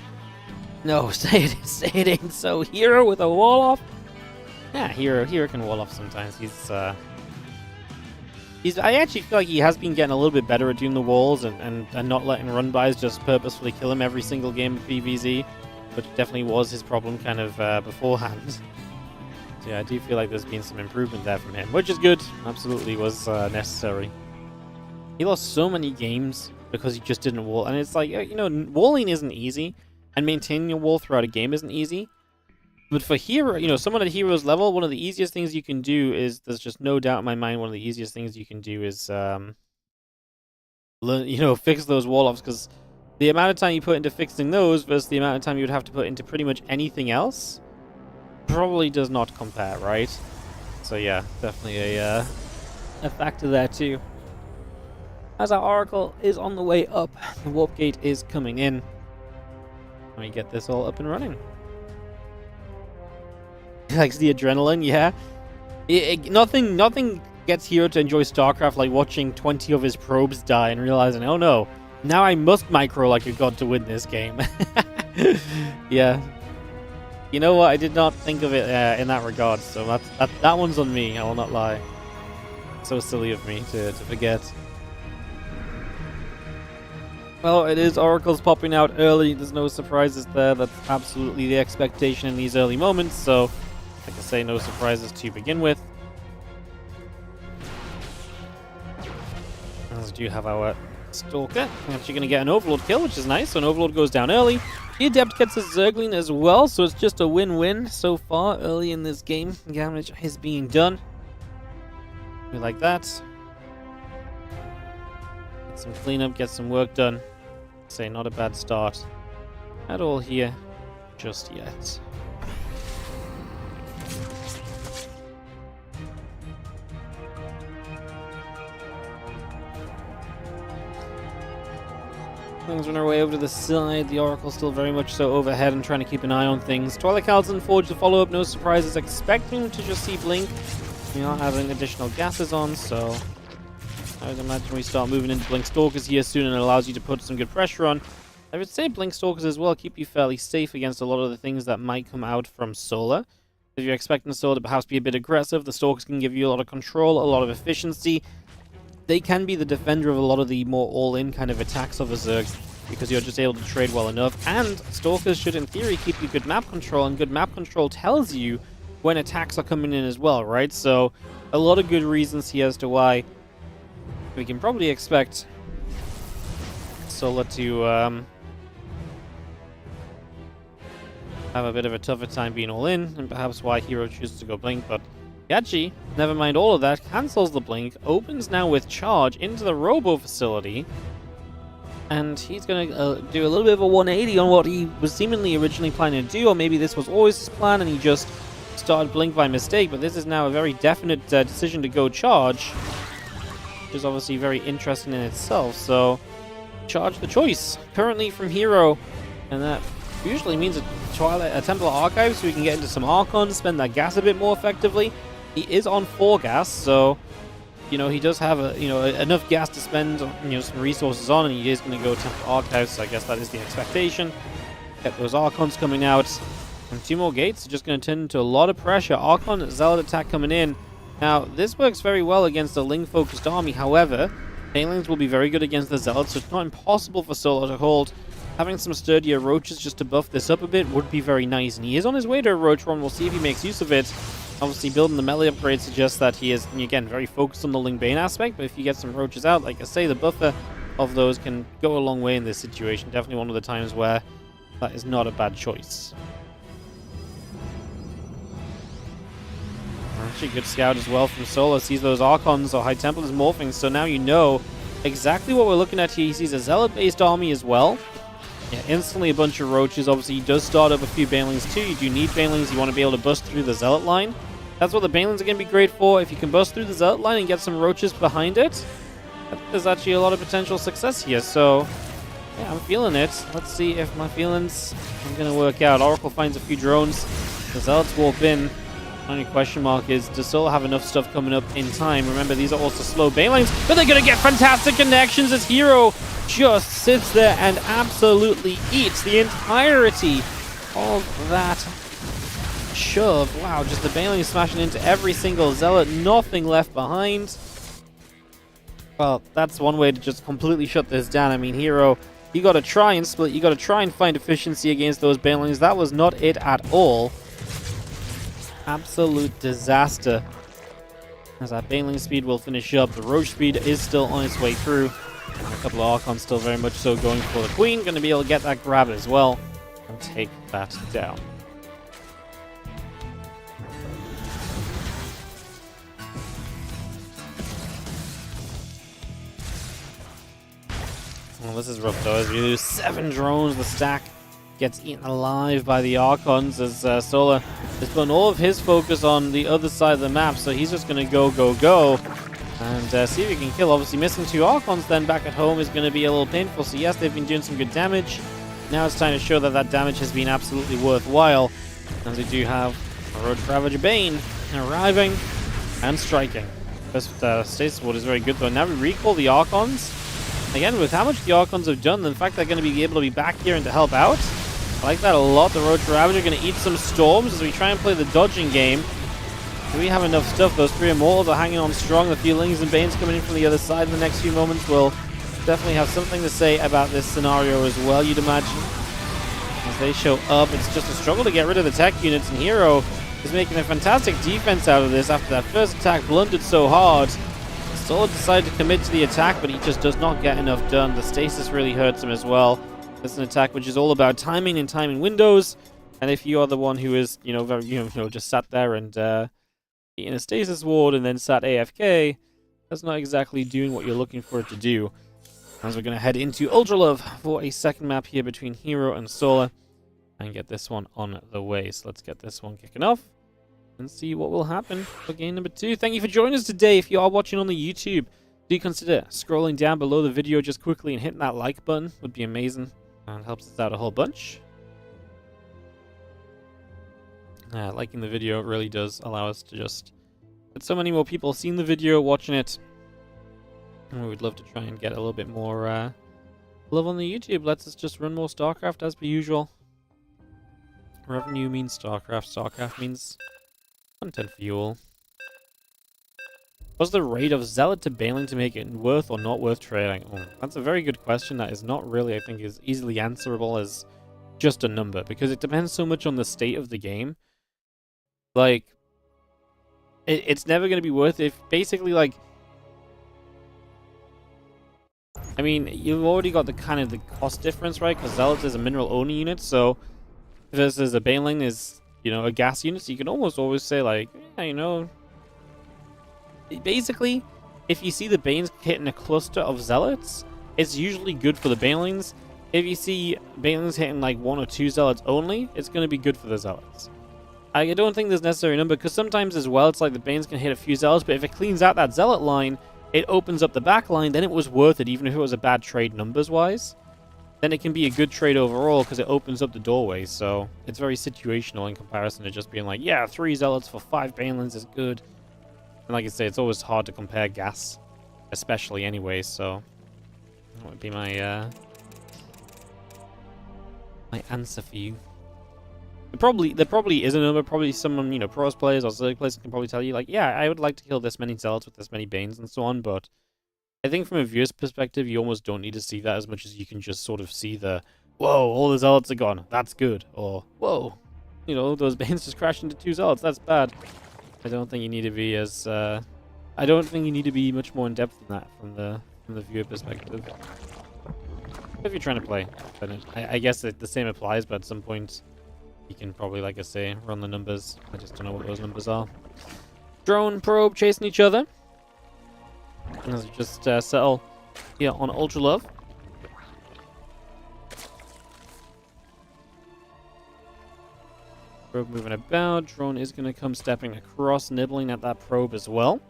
No, say it ain't so. Hero with a wall off? Yeah, Hero can wall off sometimes. I actually feel like he has been getting a little bit better at doing the walls and not letting run-bys just purposefully kill him every single game of PvZ, but definitely was his problem kind of beforehand. So yeah, I do feel like there's been some improvement there from him, which is good. Absolutely was necessary. He lost so many games because he just didn't wall, and it's like, you know, walling isn't easy, and maintaining your wall throughout a game isn't easy. But for Hero, you know, someone at Hero's level, one of the easiest things you can do is, there's just no doubt in my mind, one of the easiest things you can do is, learn, you know, fix those wall-offs, because the amount of time you put into fixing those versus the amount of time you would have to put into pretty much anything else probably does not compare, right? So yeah, definitely a factor there too. As our Oracle is on the way up, the Warp Gate is coming in. Let me get this all up and running. He likes the adrenaline, yeah. Nothing gets Hero to enjoy StarCraft like watching 20 of his probes die and realizing, oh no, now I must micro like a god to win this game. Yeah. You know what? I did not think of it in that regard, so that one's on me. I will not lie. So silly of me to forget. Well, it is Oracles popping out early. There's no surprises there. That's absolutely the expectation in these early moments. So, like I say, no surprises to begin with. As we do have our Stalker. We're actually going to get an Overlord kill, which is nice. So an Overlord goes down early. The Adept gets a Zergling as well. So it's just a win-win so far early in this game. Damage is being done. We like that. Get some cleanup, get some work done. Say not a bad start at all here just yet. Things on our way over to the side. The Oracle still very much so overhead and trying to keep an eye on things. Twilight Calzon forged the follow-up, no surprises. Expecting to just see Blink. We are having additional gases on, so I would imagine we start moving into Blink Stalkers here soon, and it allows you to put some good pressure on. I would say Blink Stalkers as well keep you fairly safe against a lot of the things that might come out from Solar. If you're expecting Solar to perhaps be a bit aggressive, the Stalkers can give you a lot of control, a lot of efficiency. They can be the defender of a lot of the more all-in kind of attacks of the Zergs, because you're just able to trade well enough. And Stalkers should, in theory, keep you good map control, and good map control tells you when attacks are coming in as well, right? So, a lot of good reasons here as to why we can probably expect Solar to have a bit of a tougher time being all in, and perhaps why Hero chooses to go Blink. But Yachi, never mind all of that, cancels the Blink, opens now with Charge into the Robo facility, and he's going to do a little bit of a 180 on what he was seemingly originally planning to do, or maybe this was always his plan and he just started Blink by mistake. But this is now a very definite decision to go Charge, which is obviously very interesting in itself. So, Charge the choice currently from Hero, and that usually means a Templar Archive, so we can get into some Archons, spend that gas a bit more effectively. He is on 4 gas, so you know he does have enough gas to spend some resources on, and he is going to go Templar Archives. So I guess that is the expectation. Get those Archons coming out, and 2 more gates are just going to turn into a lot of pressure. Archon Zealot attack coming in. Now this works very well against a Ling-focused army. However, Banelings will be very good against the Zealots, so it's not impossible for Solar to hold. Having some sturdier Roaches just to buff this up a bit would be very nice, and he is on his way to a Roach run. We'll see if he makes use of it. Obviously, building the melee upgrade suggests that he is, again, very focused on the Ling Bane aspect, but if you get some Roaches out, like I say, the buffer of those can go a long way in this situation. Definitely one of the times where that is not a bad choice. Actually, good scout as well from Solar. Sees those Archons or High Templars morphing, so now you know exactly what we're looking at here. He sees a Zealot-based army as well. Yeah, instantly a bunch of Roaches. Obviously, he does start up a few Banelings too. You do need Banelings. You want to be able to bust through the Zealot line. That's what the Banelings are going to be great for. If you can bust through the Zealot line and get some Roaches behind it, there's actually a lot of potential success here. So, yeah, I'm feeling it. Let's see if my feelings are going to work out. Oracle finds a few drones. The Zealots warp in. Only question mark is, does Solar have enough stuff coming up in time? Remember, these are also slow Banelings, but they're going to get fantastic connections as Hero just sits there and absolutely eats the entirety of that shove. Wow, just the Banelings smashing into every single Zealot, nothing left behind. Well, that's one way to just completely shut this down. I mean, Hero, you got to try and split, you got to try and find efficiency against those Banelings. That was not it at all. Absolute disaster. As that Baneling speed will finish up, the Roach speed is still on its way through. And a couple of Archons still very much so going for the Queen. Going to be able to get that grab as well and take that down. Well, this is rough though, as we lose 7 drones. The stack gets eaten alive by the Archons as Solar is putting all of his focus on the other side of the map, so he's just going to go, and see if he can kill. Obviously, missing 2 Archons then back at home is going to be a little painful, so yes, they've been doing some good damage. Now it's time to show that that damage has been absolutely worthwhile, as we do have a Roach Ravager Bane arriving and striking. First Stasis Ward is very good though. Now we recall the Archons. Again, with how much the Archons have done, the fact they're going to be able to be back here and to help out, I like that a lot. The Roach Ravager are going to eat some Storms as we try and play the dodging game. Do we have enough stuff? Those 3 Immortals are hanging on strong. The few Lings and Banes coming in from the other side in the next few moments will definitely have something to say about this scenario as well, you'd imagine. As they show up, it's just a struggle to get rid of the tech units, and Hero is making a fantastic defense out of this after that first attack blundered so hard. Solar decided to commit to the attack, but he just does not get enough done. The stasis really hurts him as well. It's an attack which is all about timing and timing windows. And if you are the one who is, just sat there and in a stasis ward and then sat AFK, that's not exactly doing what you're looking for it to do. As we're going to head into Ultra Love for a second map here between Hero and Solar and get this one on the way. So let's get this one kicking off and see what will happen for game number 2. Thank you for joining us today. If you are watching on the YouTube, do consider scrolling down below the video just quickly and hitting that like button. Would be amazing and helps us out a whole bunch. Liking the video really does allow us to just get so many more people seeing the video, watching it, And we'd love to try and get a little bit more love on the YouTube. Let's just run more StarCraft as per usual. Revenue means StarCraft. StarCraft means content for you all. What's the rate of Zealot to Baneling to make it worth or not worth trading? Oh, that's a very good question that is not really, I think, as easily answerable as just a number, because it depends so much on the state of the game. Like, it's never going to be worth it. Basically, like, I mean, you've already got the kind of the cost difference, right? Because Zealot is a mineral-only unit, so versus a Baneling is, you know, a gas unit, so you can almost always say, like, yeah, you know, basically, if you see the Banes hitting a cluster of Zealots, it's usually good for the Banelings. If you see Banelings hitting like 1 or 2 Zealots only, it's going to be good for the Zealots. I don't think there's necessary a number, because sometimes as well, it's like the Banes can hit a few Zealots, but if it cleans out that Zealot line, it opens up the back line, then it was worth it, even if it was a bad trade numbers-wise. Then it can be a good trade overall, because it opens up the doorway, so it's very situational in comparison to just being like, yeah, 3 Zealots for 5 Banelings is good. And like I say, it's always hard to compare gas, especially anyway, so that would be my my answer for you. There probably is a number, probably someone, you know, pros players or Zerg players can probably tell you, like, yeah, I would like to kill this many Zealots with this many Banes and so on, but I think from a viewer's perspective, you almost don't need to see that as much as you can just sort of see the, whoa, all the Zealots are gone, that's good, or, whoa, you know, those Banes just crashed into 2 Zealots, that's bad. I don't think you need to be as, I don't think you need to be much more in depth than that from the viewer perspective. If you're trying to play, but I guess the same applies, but at some point you can probably, like I say, run the numbers. I just don't know what those numbers are. Drone, probe, chasing each other. And as we just settle here on Ultra Love. Probe moving about. Drone is going to come stepping across, nibbling at that probe as well.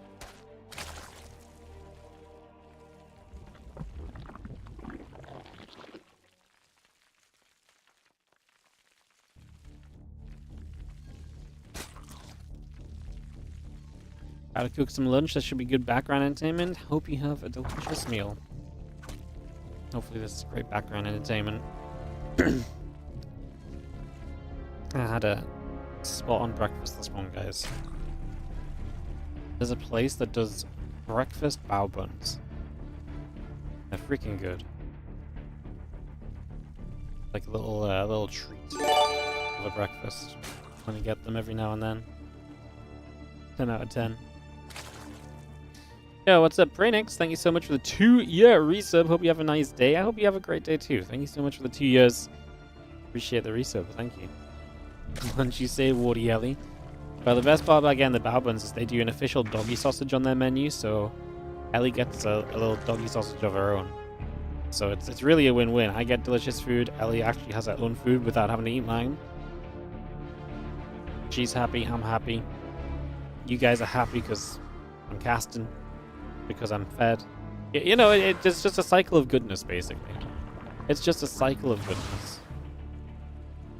How to cook some lunch. That should be good background entertainment. Hope you have a delicious meal. Hopefully this is great background entertainment. I had a spot on breakfast this morning, guys. There's a place that does breakfast bao buns. They're freaking good. Like a little treat for breakfast. I'm gonna get them every now and then. 10 out of 10. Yo, what's up, Brainix? Thank you so much for the 2-year resub. Hope you have a nice day. I hope you have a great day too. Thank you so much for the 2 years. Appreciate the resub. Thank you. Once you say Wardy Ellie. Well, the best part about getting the bao buns is they do an official doggy sausage on their menu, so Ellie gets a little doggy sausage of her own. So it's really a win-win. I get delicious food. Ellie actually has her own food without having to eat mine. She's happy. I'm happy. You guys are happy because I'm casting. Because I'm fed. You know, it's just a cycle of goodness, basically. It's just a cycle of goodness.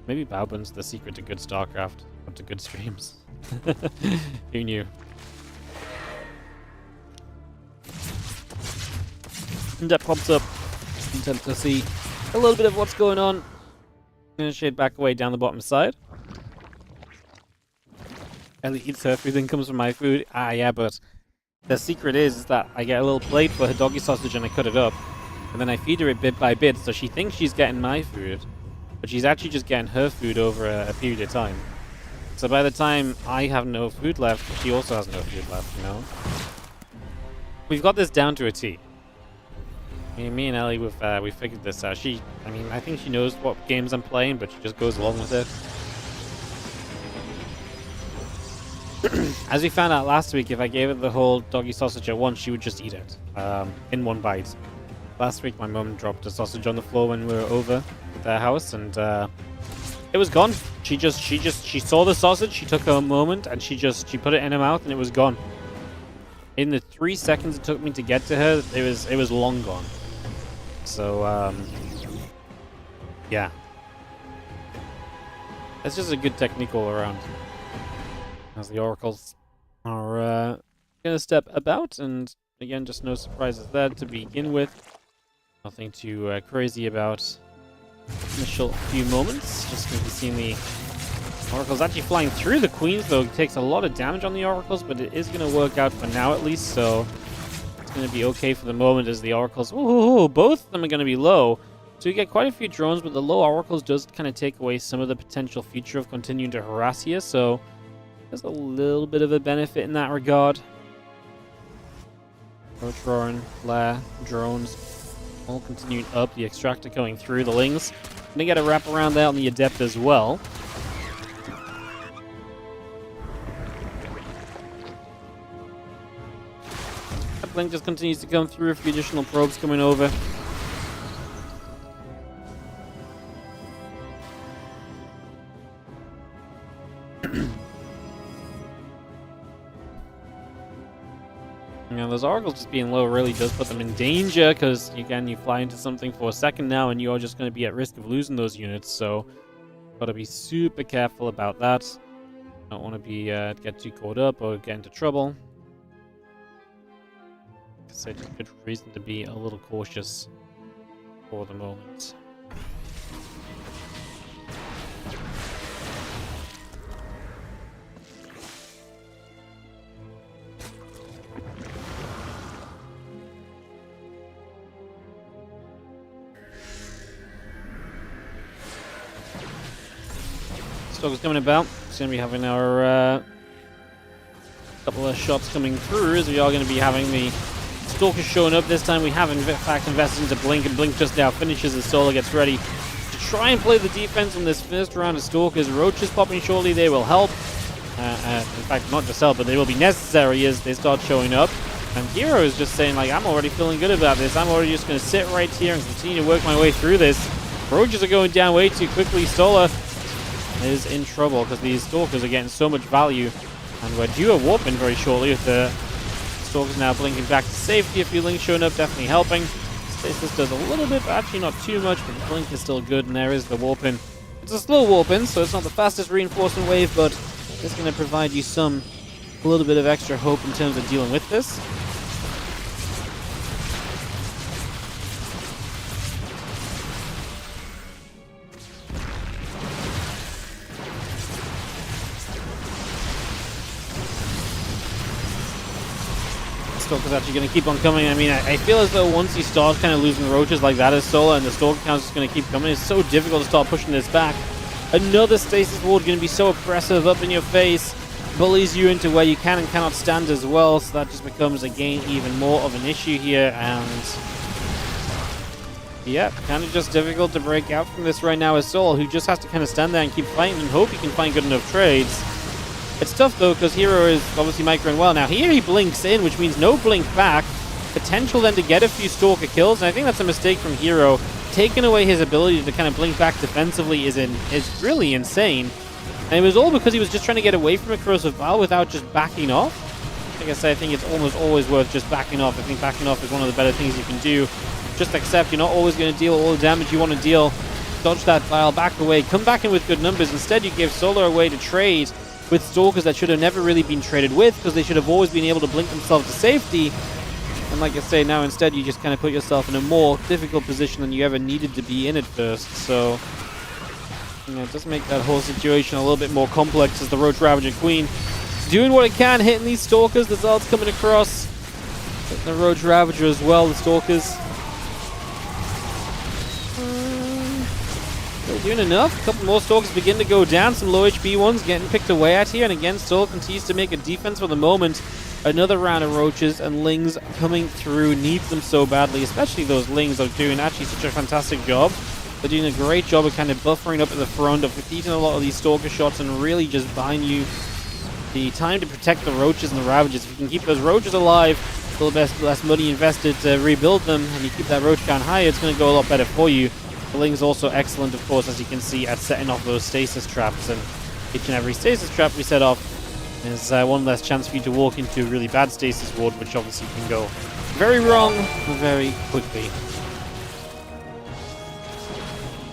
Maybe bao bun's the secret to good StarCraft. Or to good streams. Who knew? And that pops up. Intent to see a little bit of what's going on. I'm going to shade back away down the bottom side. Ellie eats her food, then comes from my food. Ah, yeah, but the secret is that I get a little plate for her doggy sausage and I cut it up. And then I feed her it bit by bit, so she thinks she's getting my food. But she's actually just getting her food over a period of time. So by the time I have no food left, she also has no food left, you know? We've got this down to a T. Me and Ellie, we've figured this out. I think she knows what games I'm playing, but she just goes along with it. As we found out last week, if I gave it the whole doggy sausage at once, she would just eat it in one bite. Last week, my mum dropped a sausage on the floor when we were over at their house, and it was gone. She saw the sausage, she took a moment, and she put it in her mouth, and it was gone. In the 3 seconds it took me to get to her, it was long gone. So yeah, it's just a good technique all around. As the oracles are going to step about, and again, just no surprises there to begin with. Nothing too crazy about initial few moments. Just going to be seeing the Oracles actually flying through the Queens, though. It takes a lot of damage on the Oracles, but it is going to work out for now at least, so it's going to be okay for the moment as the Oracles... Ooh, both of them are going to be low. So you get quite a few drones, but the low Oracles does kind of take away some of the potential feature of continuing to harass here, so there's a little bit of a benefit in that regard. Roach, Flare, drones, all continuing up. The Extractor going through the Lings. Gonna get a wrap around there on the Adept as well. That Link just continues to come through. A few additional probes coming over. Those Oracles just being low really does put them in danger, because, again, you fly into something for a second now, and you're just going to be at risk of losing those units, so got to be super careful about that. Don't want to be get too caught up or get into trouble. So just good reason to be a little cautious for the moment. Stalker's coming about. It's going to be having our couple of shots coming through, as we are going to be having the Stalker showing up. This time we have in fact invested into Blink, and Blink just now finishes as Solar gets ready to try and play the defense on this first round of Stalkers. Roaches popping shortly, they will help. In fact, not just help, but they will be necessary as they start showing up. And Hero is just saying, like, I'm already feeling good about this. I'm already just going to sit right here and continue to work my way through this. Roaches are going down way too quickly. Solar is in trouble because these Stalkers are getting so much value, and we're due a warp in very shortly with the Stalkers now blinking back to safety. A few Links showing up, definitely helping. Stasis does a little bit, but actually not too much, but the Blink is still good, and there is the warp in. It's a slow warp in, so it's not the fastest reinforcement wave, but it's going to provide you a little bit of extra hope in terms of dealing with this. Stalker's actually going to keep on coming. I mean, I feel as though once you start kind of losing Roaches like that as Solar, and the Stalker count is just going to keep coming, it's so difficult to start pushing this back. Another Stasis Ward going to be so oppressive, up in your face, bullies you into where you can and cannot stand as well, so that just becomes, again, even more of an issue here, and yeah, kind of just difficult to break out from this right now as Solar, who just has to kind of stand there and keep fighting and hope he can find good enough trades. It's tough, though, because Hero is obviously microing well. Now, here he blinks in, which means no blink back. Potential then to get a few Stalker kills, and I think that's a mistake from Hero. Taking away his ability to kind of blink back defensively is really insane. And it was all because he was just trying to get away from a Corrosive Vial without just backing off. Like I said, I think it's almost always worth just backing off. I think backing off is one of the better things you can do. Just accept you're not always going to deal all the damage you want to deal. Dodge that Vial, back away, come back in with good numbers. Instead, you give Solar away to trade with Stalkers that should have never really been traded with, because they should have always been able to blink themselves to safety. And like I say, now instead you just kind of put yourself in a more difficult position than you ever needed to be in at first. So, you know, it does make that whole situation a little bit more complex as the Roach Ravager Queen doing what it can, hitting these Stalkers. The Zald's coming across. Hitting the Roach Ravager as well, the Stalkers. Still doing enough. A couple more Stalkers begin to go down. Some low HP ones getting picked away at here. And again, still continues to make a defense for the moment. Another round of Roaches and Lings coming through. Needs them so badly. Especially those Lings are doing actually such a fantastic job. They're doing a great job of kind of buffering up at the front, of defeating a lot of these Stalker shots, and really just buying you the time to protect the Roaches and the Ravagers. If you can keep those Roaches alive, a little bit less money invested to rebuild them, and you keep that Roach count higher, it's going to go a lot better for you. The Ling's also excellent, of course, as you can see, at setting off those stasis traps, and each and every stasis trap we set off is one less chance for you to walk into a really bad stasis ward, which obviously can go very wrong very quickly.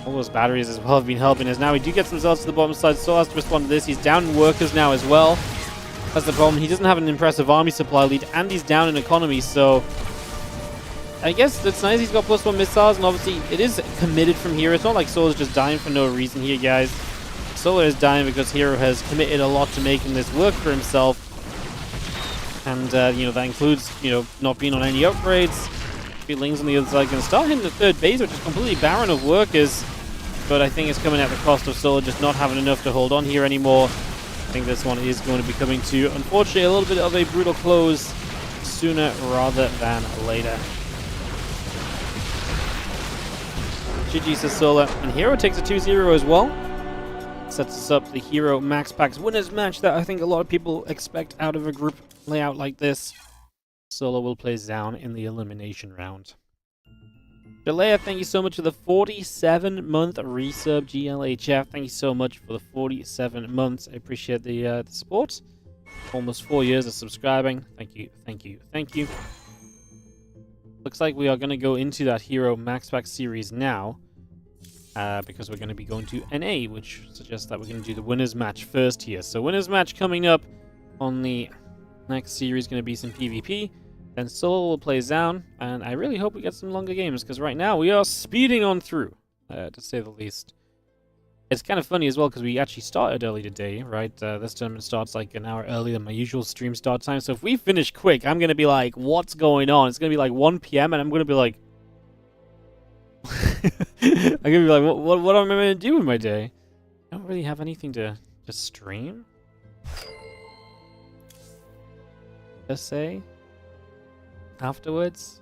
All those batteries as well have been helping us. Now we do get some Zelds to the bottom side. Soul has to respond to this. He's down in workers now as well. That's the problem. He doesn't have an impressive army supply lead, and he's down in economy, so I guess that's nice. He's got +1 missiles, and obviously it is committed from here. It's not like Solar's just dying for no reason here, guys. Solar is dying because Hero has committed a lot to making this work for himself. And, you know, that includes, you know, not being on any upgrades. Lings on the other side can start hitting the third base, which is completely barren of workers. But I think it's coming at the cost of Solar just not having enough to hold on here anymore. I think this one is going to be coming to, unfortunately, a little bit of a brutal close sooner rather than later. GG says Solar. And Hero takes a 2-0 as well. Sets us up the Hero MaxPax winners match that I think a lot of people expect out of a group layout like this. Solar will play Zoun in the elimination round. Jalea, thank you so much for the 47-month resub. GLHF, thank you so much for the 47 months. I appreciate the support. Almost 4 years of subscribing. Thank you, thank you, thank you. Looks like we are going to go into that Hero MaxPax series now. Because we're going to be going to NA, which suggests that we're going to do the winners match first here. So winners match coming up on the next series, going to be some PvP. Then Solar will play Zoun, and I really hope we get some longer games, because right now we are speeding on through, to say the least. It's kind of funny as well, because we actually started early today, right? This tournament starts like an hour earlier than my usual stream start time, so if we finish quick, I'm going to be like, what's going on? It's going to be like 1 PM, and I'm going to be like... I'm going to be like, what am I going to do with my day? I don't really have anything to stream, per se. Afterwards,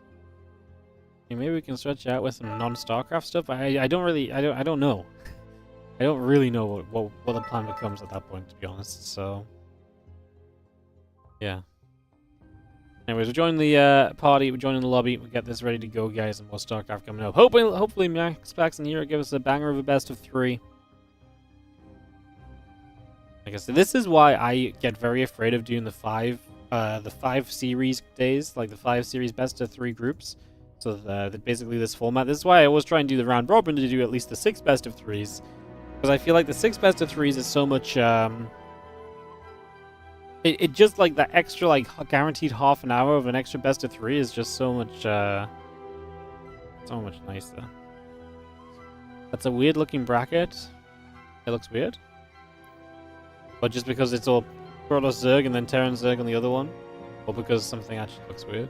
maybe we can stretch out with some non-StarCraft stuff. I don't know. I don't really know what the plan becomes at that point, to be honest. So, yeah. Anyways, we're joining the party. We're joining the lobby. We get this ready to go, guys, and more StarCraft coming up. Hopefully, MaxPax and Hero give us a banger of a best of 3. Like I said, this is why I get very afraid of doing the 5 series days, like the 5 series best of 3 groups. So basically this format. This is why I always try and do the round robin to do at least the 6 best of 3s, because I feel like the 6 best of 3s is so much. It just like that extra like guaranteed half an hour of an extra best of 3 is just so much nicer. That's a weird looking bracket. It looks weird, but just because it's all Protoss Zerg and then Terran Zerg on the other one, or because something actually looks weird.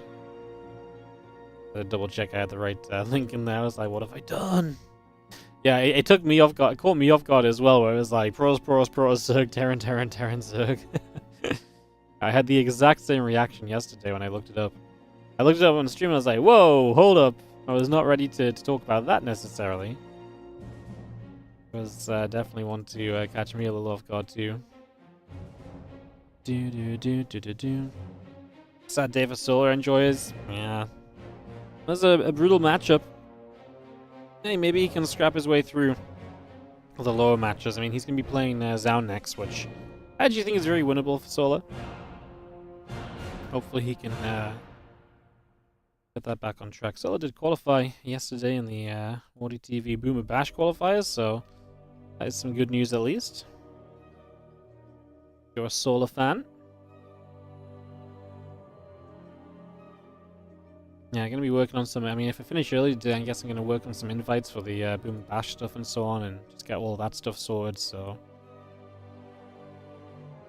I double check I had the right link in there. I was like, what have I done? Yeah, it took me off guard. It caught me off guard as well, where it was like Protoss Zerg, Terran Zerg. I had the exact same reaction yesterday when I looked it up. I looked it up on stream and I was like, whoa, hold up. I was not ready to talk about that necessarily. It was definitely one to catch me a little off guard too. Sad day for Solar enjoyers. Yeah. That's a brutal matchup. Hey, maybe he can scrap his way through the lower matches. I mean, he's going to be playing Zoun next, which I actually think is very winnable for Solar. Hopefully he can get that back on track. Solar did qualify yesterday in the WardiTV Boomer Bash qualifiers, so that is some good news at least. If you're a Solar fan. Yeah, I'm going to be working on some... I mean, if I finish early today, I guess I'm going to work on some invites for the Boomer Bash stuff and so on, and just get all that stuff sorted, so...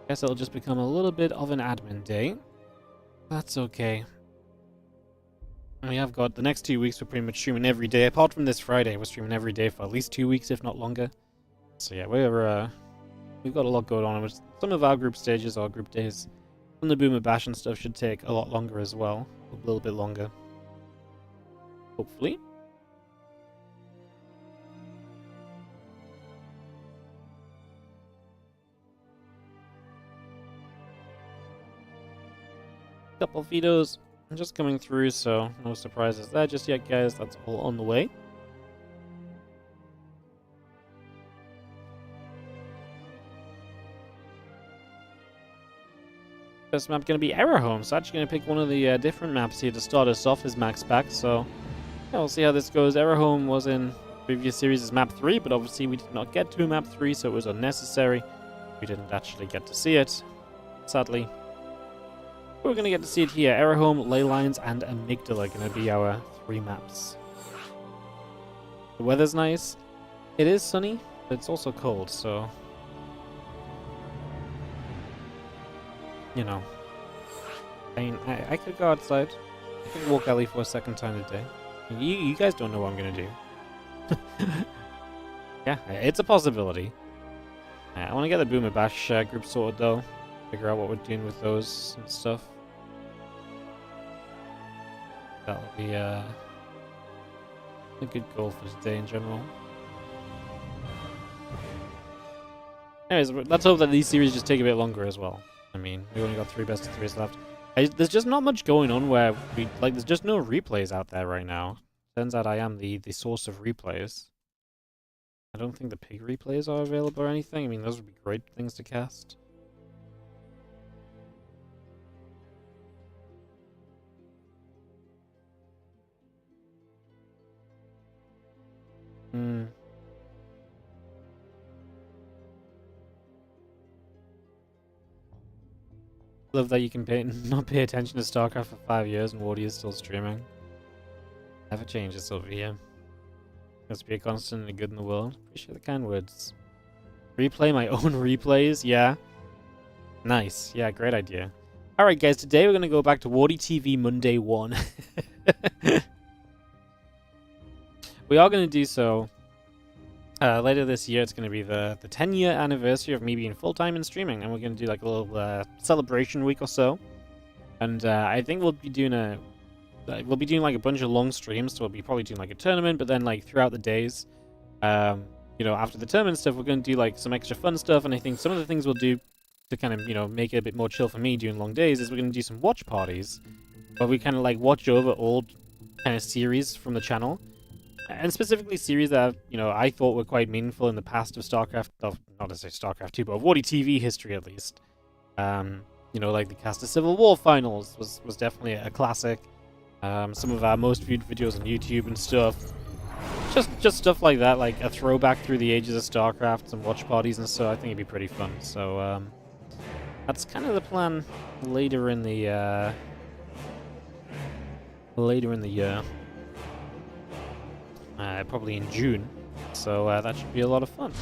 I guess it'll just become a little bit of an admin day. That's okay. And we have got the next 2 weeks, we're pretty much streaming every day. Apart from this Friday, we're streaming every day for at least 2 weeks, if not longer. So yeah, we've got a lot going on. Some of our group stages, or group days, on the Boomer Bash and stuff should take a lot longer as well. A little bit longer. Hopefully. Couple Vetoes just coming through, so no surprises there just yet, guys. That's all on the way. First map going to be Error Home, so actually going to pick one of the different maps here to start us off as MaxPax, so yeah, we'll see how this goes. Error Home was in previous series as map 3, but obviously we did not get to map 3, so it was unnecessary. We didn't actually get to see it, sadly. We're going to get to see it here. Aerohome, Ley Lines, and Amygdala are going to be our 3 maps. The weather's nice. It is sunny, but it's also cold, so... You know. I mean, I could go outside. I could walk Ellie for a second time today. You guys don't know what I'm going to do. Yeah, it's a possibility. I want to get the Boomer Bash group sorted, though. Figure out what we're doing with those and stuff. That'll be a good goal for today in general. Anyways, let's hope that these series just take a bit longer as well. I mean, we only got 3 best of 3s left. There's just not much going on where there's just no replays out there right now. Turns out I am the source of replays. I don't think the pig replays are available or anything. I mean, those would be great things to cast. Love that you can not pay attention to StarCraft for 5 years and Wardy is still streaming. Never changes over here. Must be a constant and a good in the world. Appreciate the kind words. Replay my own replays? Yeah. Nice. Yeah, great idea. Alright guys, today we're going to go back to WardiTV Monday 1. We are going to do so later this year. It's going to be the 10-year anniversary of me being full-time in streaming, and we're going to do like a little celebration week or so. And I think we'll be doing like a bunch of long streams, so we'll be probably doing like a tournament, but then like throughout the days, you know, after the tournament stuff, we're going to do like some extra fun stuff. And I think some of the things we'll do to kind of, you know, make it a bit more chill for me during long days is we're going to do some watch parties, where we kind of like watch over old kind of series from the channel. And specifically series that, you know, I thought were quite meaningful in the past of StarCraft, of, not necessarily StarCraft 2, but of WardiTV history at least. You know, like the Cast of Civil War finals was definitely a classic. Some of our most viewed videos on YouTube and stuff. Just stuff like that, like a throwback through the ages of StarCraft, some watch parties and so I think it'd be pretty fun. So, that's kind of the plan later in the year. Probably in June, so that should be a lot of fun.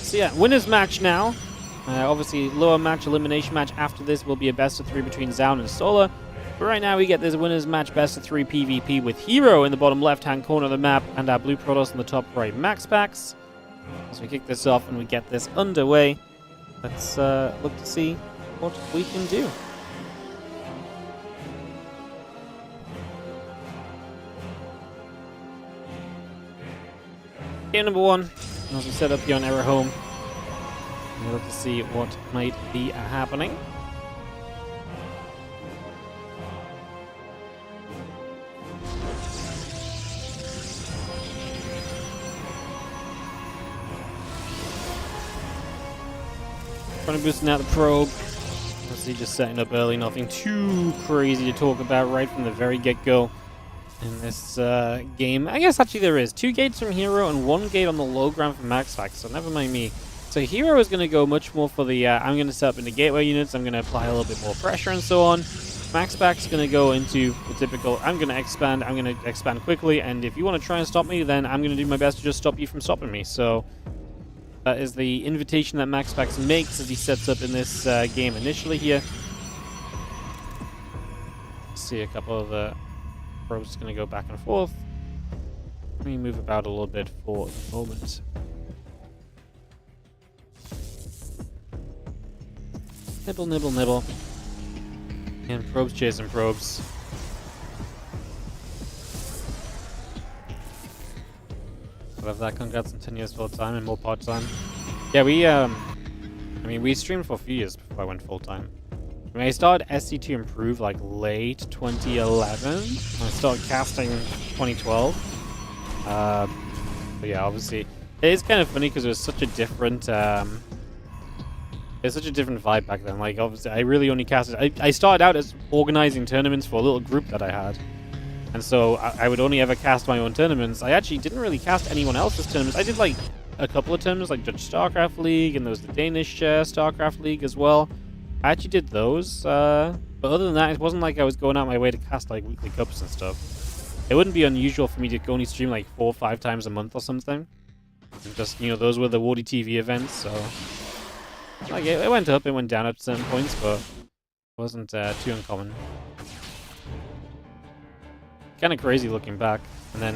So yeah, winners match now. Obviously, lower match, elimination match after this will be a best of 3 between Zoun and Solar. But right now we get this winners match best of 3 PvP with Hero in the bottom left-hand corner of the map and our blue Protoss in the top right MaxPax. As we kick this off and we get this underway, let's look to see what we can do. Game number 1, as we set up here on Aerohome, we'll look to see what might be happening. Trying to boosting out the probe. Obviously just setting up early, nothing too crazy to talk about right from the very get-go. In this game, I guess actually there is 2 gates from Hero and 1 gate on the low ground from MaxPax, so never mind me. So Hero is going to go much more for the, I'm going to set up into gateway units, I'm going to apply a little bit more pressure and so on. MaxPax is going to go into the typical, I'm going to expand quickly, and if you want to try and stop me, then I'm going to do my best to just stop you from stopping me. So that is the invitation that MaxPax makes as he sets up in this game initially here. See a couple of probes going to go back and forth. Let me move about a little bit for the moment. Nibble, nibble, nibble. And probes chasing probes. I love that. Congrats on 10 years full time and more part time. Yeah, I mean, we streamed for a few years before I went full time. I mean, I started SC to improve like late 2011. I started casting 2012. But yeah, obviously, it is kind of funny because it was such a different, vibe back then. Like, obviously, I really only casted. I started out as organizing tournaments for a little group that I had, and so I would only ever cast my own tournaments. I actually didn't really cast anyone else's tournaments. I did like a couple of tournaments, like Dutch StarCraft League, and there was the Danish StarCraft League as well. I actually did those, but other than that, it wasn't like I was going out my way to cast like weekly cups and stuff. It wouldn't be unusual for me to only stream like 4 or 5 times a month or something. And just, you know, those were the WardiTV events, so like it went up, it went down at certain points, but it wasn't too uncommon. Kind of crazy looking back, and then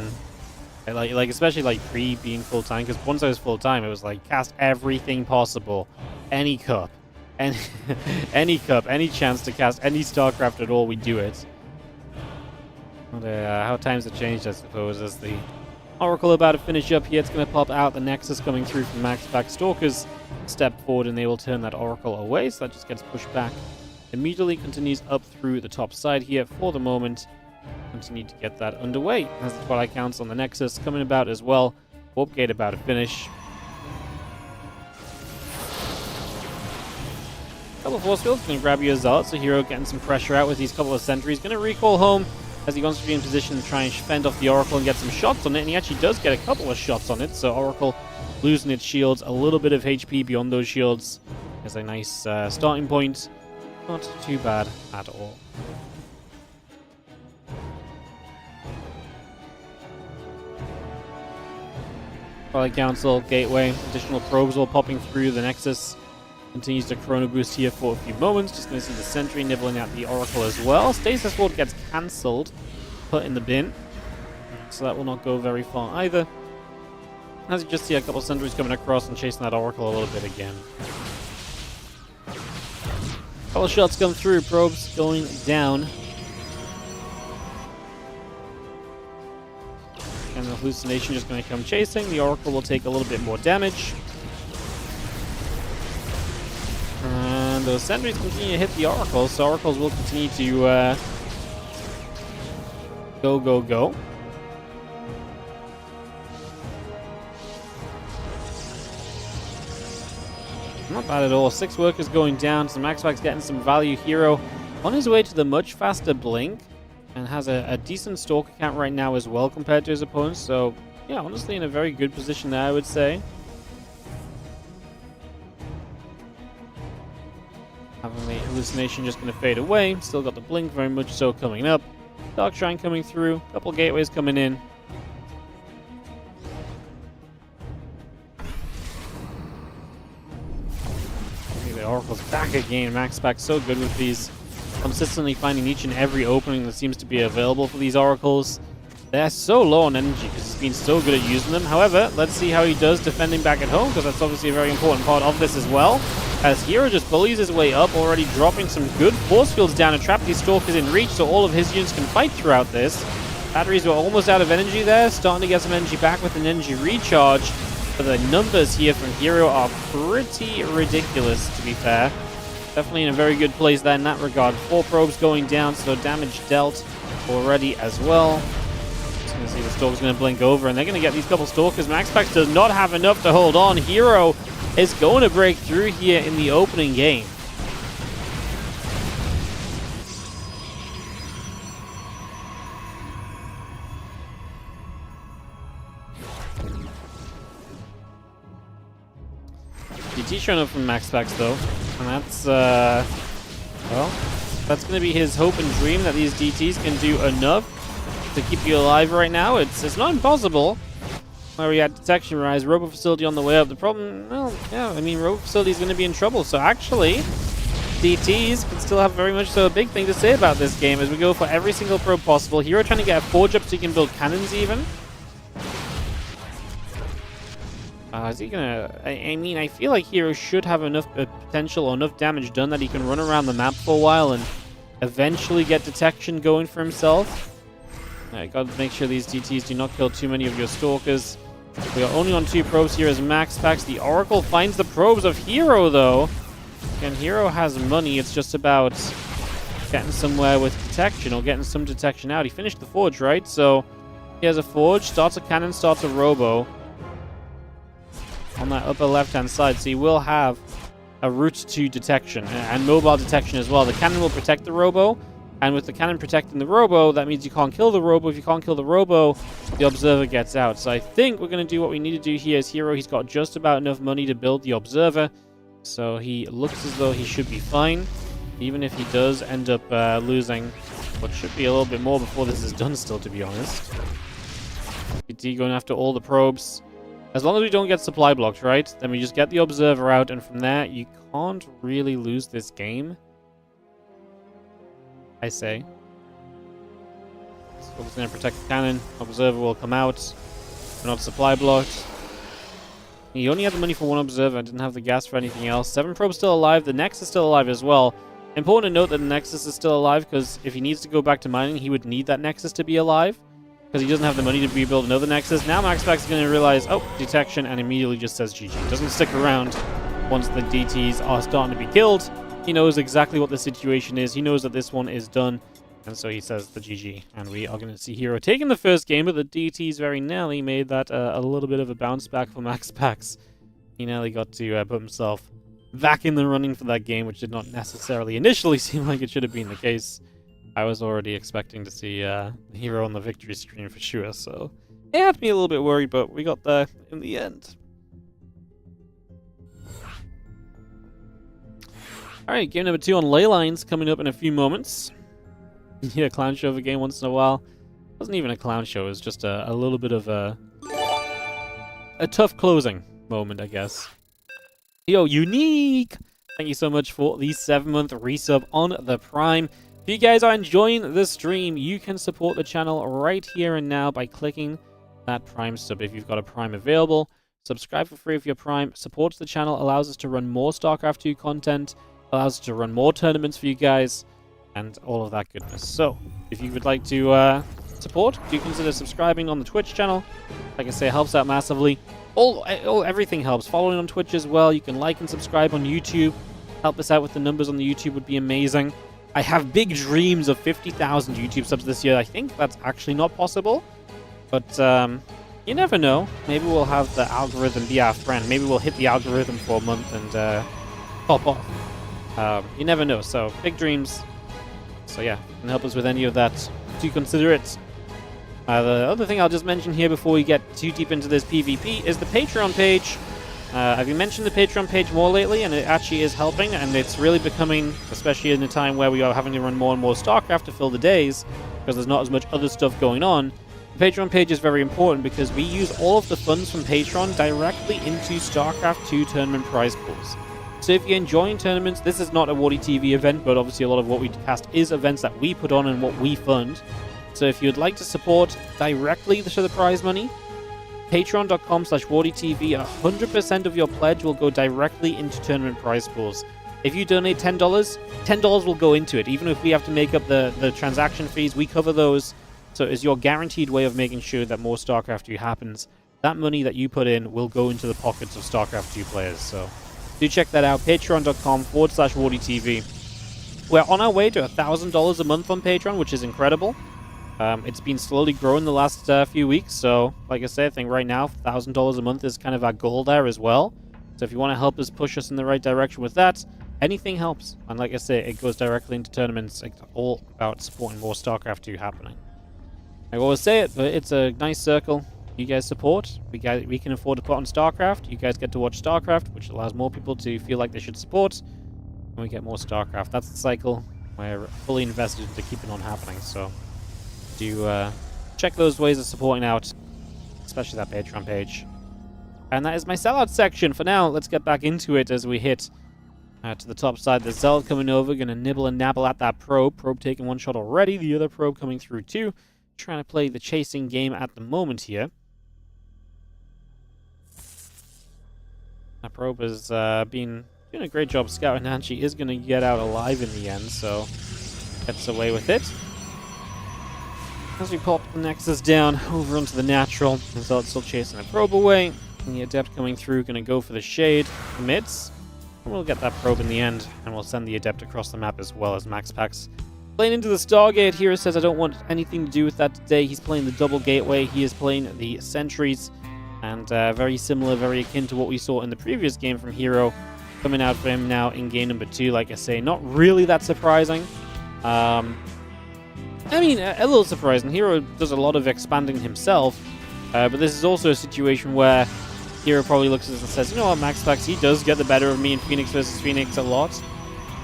like especially like pre being full time, because once I was full time, it was like cast everything possible, any cup, any any cup, any chance to cast any StarCraft at all, we do it. But, how times have changed, I suppose, as the Oracle about to finish up here. It's going to pop out the Nexus coming through from MaxPax. Stalkers step forward and they will turn that Oracle away, so that just gets pushed back. Immediately continues up through the top side here for the moment. Continue to get that underway as the Twilight Council on the Nexus coming about as well. Warp Gate about to finish. Couple of force fields, going to grab you a Zealot, so Hero getting some pressure out with these couple of sentries. Going to recall home as he wants to be in position to try and fend off the Oracle and get some shots on it, and he actually does get a couple of shots on it, so Oracle losing its shields, a little bit of HP beyond those shields. There's a nice starting point. Not too bad at all. Twilight Council, Gateway, additional probes all popping through the Nexus. Continues to chrono boost here for a few moments. Just going to see the sentry nibbling at the Oracle as well. Stasis Ward gets cancelled, put in the bin. So that will not go very far either. As you just see a couple of sentries coming across and chasing that Oracle a little bit again. Couple of shots come through, probes going down. And the hallucination is going to come chasing. The Oracle will take a little bit more damage. And those sentries continue to hit the Oracles, so Oracles will continue to go. Not bad at all. 6 workers going down, so MaxPax getting some value. Hero on his way to the much faster blink, and has a decent Stalker count right now as well compared to his opponents, so yeah, honestly in a very good position there, I would say. Having the hallucination just going to fade away. Still got the blink very much so coming up. Dark Shrine coming through. Couple gateways coming in. The Oracle's back again. MaxPax so good with these. Consistently finding each and every opening that seems to be available for these Oracles. They're so low on energy because he's been so good at using them. However, let's see how he does defending back at home, because that's obviously a very important part of this as well. As Hero just bullies his way up, already dropping some good force fields down to trap these Stalkers in reach so all of his units can fight throughout this. Batteries were almost out of energy there, starting to get some energy back with an energy recharge. But the numbers here from Hero are pretty ridiculous, to be fair. Definitely in a very good place there in that regard. 4 probes going down, so damage dealt already as well. Just going to see the Stalker's going to blink over, and they're going to get these couple Stalkers. MaxPax does not have enough to hold on. Hero is going to break through here in the opening game. DT showing up from MaxPax though, and that's well, that's going to be his hope and dream, that these DTs can do enough to keep you alive right now. It's not impossible. Where we had Detection Rise, Robo Facility on the way up. The problem, well, yeah, I mean, Robo Facility is going to be in trouble. So actually, DTs can still have very much so a big thing to say about this game as we go for every single probe possible. Hero trying to get a forge up so he can build cannons even. Is he gonna... I mean, I feel like Hero should have enough potential or enough damage done that he can run around the map for a while and eventually get Detection going for himself. Got to make sure these DTs do not kill too many of your Stalkers. We are only on 2 probes here as MaxPax. The Oracle finds the probes of Hero, though. Again, Hero has money. It's just about getting somewhere with Detection or getting some Detection out. He finished the Forge, right? So he has a Forge, starts a Cannon, starts a Robo on that upper left-hand side. So he will have a route to Detection and mobile Detection as well. The Cannon will protect the Robo. And with the Cannon protecting the Robo, that means you can't kill the Robo. If you can't kill the Robo, the Observer gets out. So I think we're going to do what we need to do here as Hero. He's got just about enough money to build the Observer. So he looks as though he should be fine, even if he does end up losing what should be a little bit more before this is done still, to be honest. PT going after all the probes. As long as we don't get supply blocked, right? Then we just get the observer out, and from there, you can't really lose this game, I say. So we're just going to protect the cannon. Observer will come out. We're not supply blocked. He only had the money for one observer and didn't have the gas for anything else. 7 probes still alive. The Nexus is still alive as well. Important to note that the Nexus is still alive, because if he needs to go back to mining, he would need that Nexus to be alive, because he doesn't have the money to rebuild another Nexus. Now MaxPax is going to realize, oh, detection, and immediately just says GG. Doesn't stick around once the DTs are starting to be killed. He knows exactly what the situation is. He knows that this one is done, and so he says the GG. And we are going to see Hero taking the first game, but the DTs very nearly made that a little bit of a bounce back for MaxPax. He nearly got to put himself back in the running for that game, which did not necessarily initially seem like it should have been the case. I was already expecting to see Hero on the victory screen for sure, so it had me a little bit worried, but we got there in the end. Alright, game number 2 on ley lines coming up in a few moments. Yeah, clown show of a game once in a while. It wasn't even a clown show, it was just a little bit of a tough closing moment, I guess. Yo, Unique! Thank you so much for the 7-month resub on the Prime. If you guys are enjoying the stream, you can support the channel right here and now by clicking that Prime sub. If you've got a Prime available, subscribe for free if you're Prime. Supports the channel, allows us to run more StarCraft 2 content, allows us to run more tournaments for you guys, and all of that goodness. So, if you would like to support, do consider subscribing on the Twitch channel. Like I say, it helps out massively. Everything helps. Following on Twitch as well. You can like and subscribe on YouTube. Help us out with the numbers on the YouTube would be amazing. I have big dreams of 50,000 YouTube subs this year. I think that's actually not possible. But you never know. Maybe we'll have the algorithm be our friend. Maybe we'll hit the algorithm for a month and pop off. You never know. So, big dreams. So yeah, if you can help us with any of that, do consider it. The other thing I'll just mention here before we get too deep into this PvP is the Patreon page. I've been mentioning the Patreon page more lately, and it actually is helping, and it's really becoming, especially in a time where we are having to run more and more StarCraft to fill the days, because there's not as much other stuff going on. The Patreon page is very important because we use all of the funds from Patreon directly into StarCraft 2 tournament prize pools. So if you're enjoying tournaments, this is not a WardiTV event, but obviously a lot of what we cast is events that we put on and what we fund. So if you'd like to support directly to the prize money, patreon.com/WardiTV, 100% of your pledge will go directly into tournament prize pools. If you donate $10, $10 will go into it. Even if we have to make up the transaction fees, we cover those. So it's your guaranteed way of making sure that more StarCraft 2 happens. That money that you put in will go into the pockets of StarCraft 2 players. So do check that out, patreon.com/WardiTV. We're on our way to $1,000 a month on Patreon, which is incredible. It's been slowly growing the last few weeks, so like I said, I think right now $1,000 a month is kind of our goal there as well. So if you want to help us push us in the right direction with that, anything helps. And like I say, it goes directly into tournaments. It's all about supporting more StarCraft 2 happening. I always say it, but it's a nice circle. You guys support, we can afford to put on StarCraft. You guys get to watch StarCraft, which allows more people to feel like they should support, and we get more StarCraft. That's the cycle. We're fully invested into keeping on happening, so do check those ways of supporting out, especially that Patreon page. And that is my sellout section. For now, let's get back into it as we hit to the top side. The Zeld coming over, going to nibble and nabble at that probe. Probe taking one shot already, the other probe coming through too. Trying to play the chasing game at the moment here. That probe has been doing a great job scouting, and she is going to get out alive in the end, so gets away with it. As we pop the Nexus down over onto the natural, the Zealot's still chasing the probe away. And the Adept coming through, going to go for the shade, commits. And we'll get that probe in the end, and we'll send the Adept across the map as well as MaxPax. Playing into the Stargate here, says I don't want anything to do with that today. He's playing the double gateway, he is playing the sentries, and very similar, very akin to what we saw in the previous game from Hero. Coming out for him now in game number 2, like I say, not really that surprising. I mean, a little surprising. Hero does a lot of expanding himself, but this is also a situation where Hero probably looks at this and says, you know what, MaxPax, he does get the better of me in Phoenix versus Phoenix a lot.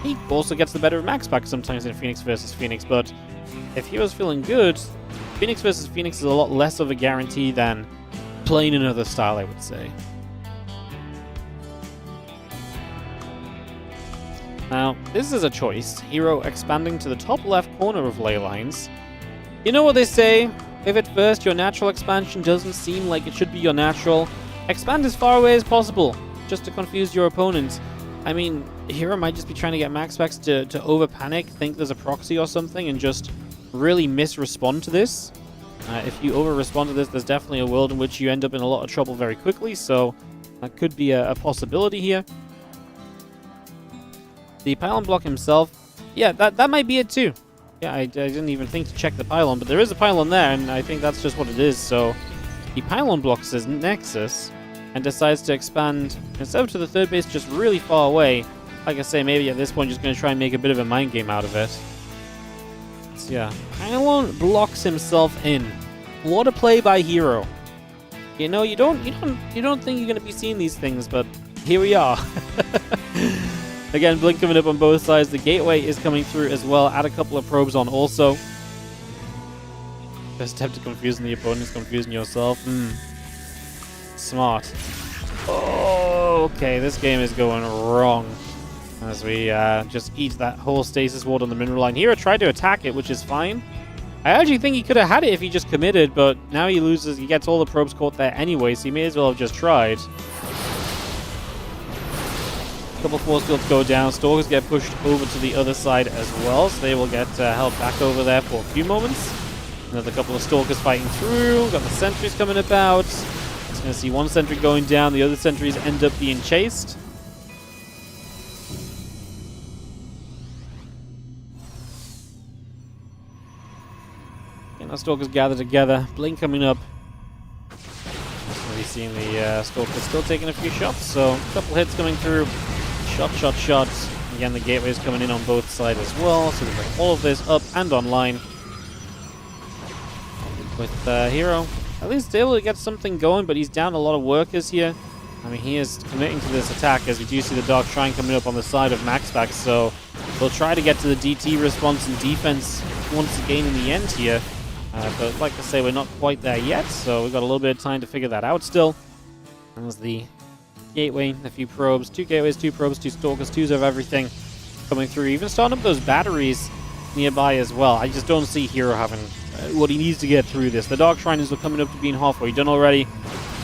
He also gets the better of MaxPax sometimes in Phoenix versus Phoenix, but if Hero's feeling good, Phoenix versus Phoenix is a lot less of a guarantee than playing another style, I would say. Now, this is a choice. Hero expanding to the top left corner of ley lines. You know what they say? If at first your natural expansion doesn't seem like it should be your natural, expand as far away as possible, just to confuse your opponent. I mean, Hero might just be trying to get MaxPax to over-panic, think there's a proxy or something, and just really misrespond to this. If you over-respond to this, there's definitely a world in which you end up in a lot of trouble very quickly, so that could be a possibility here. The pylon block himself, yeah, that might be it too. Yeah, I didn't even think to check the pylon, but there is a pylon there, and I think that's just what it is. So the pylon blocks his nexus and decides to expand instead of to the third base, just really far away. Like I say, maybe at this point, just going to try and make a bit of a mind game out of it. So yeah, pylon blocks himself in. What a play by Hero. You know, you don't think you're going to be seeing these things, but here we are. Again, Blink coming up on both sides. The gateway is coming through as well. Add a couple of probes on also. First step to confusing the opponent is confusing yourself. Smart. Oh, okay, this game is going wrong. As we just eat that whole stasis ward on the mineral line. Hero tried to attack it, which is fine. I actually think he could have had it if he just committed, but now he loses. He gets all the probes caught there anyway, so he may as well have just tried. Couple force fields go down. Stalkers get pushed over to the other side as well, so they will get held back over there for a few moments. Another couple of Stalkers fighting through. Got the sentries coming about. Just going to see one sentry going down. The other sentries end up being chased. Getting our Stalkers gathered together. Blink coming up. We're seeing the Stalkers still taking a few shots, so a couple hits coming through. Shot. Again, the gateway is coming in on both sides as well, so we bring all of this up and online. With Hero at least able to get something going, but he's down a lot of workers here. I mean, he is committing to this attack, as we do see the Dark Shrine coming up on the side of MaxPax, so we'll try to get to the DT response and defense once again in the end here. But like I say, we're not quite there yet, so we've got a little bit of time to figure that out still. And there's the gateway, a few probes, 2 gateways, 2 probes, 2 Stalkers, 2s of everything coming through. Even starting up those batteries nearby as well. I just don't see Hero having what he needs to get through this. The Dark Shrine is coming up to being halfway done already.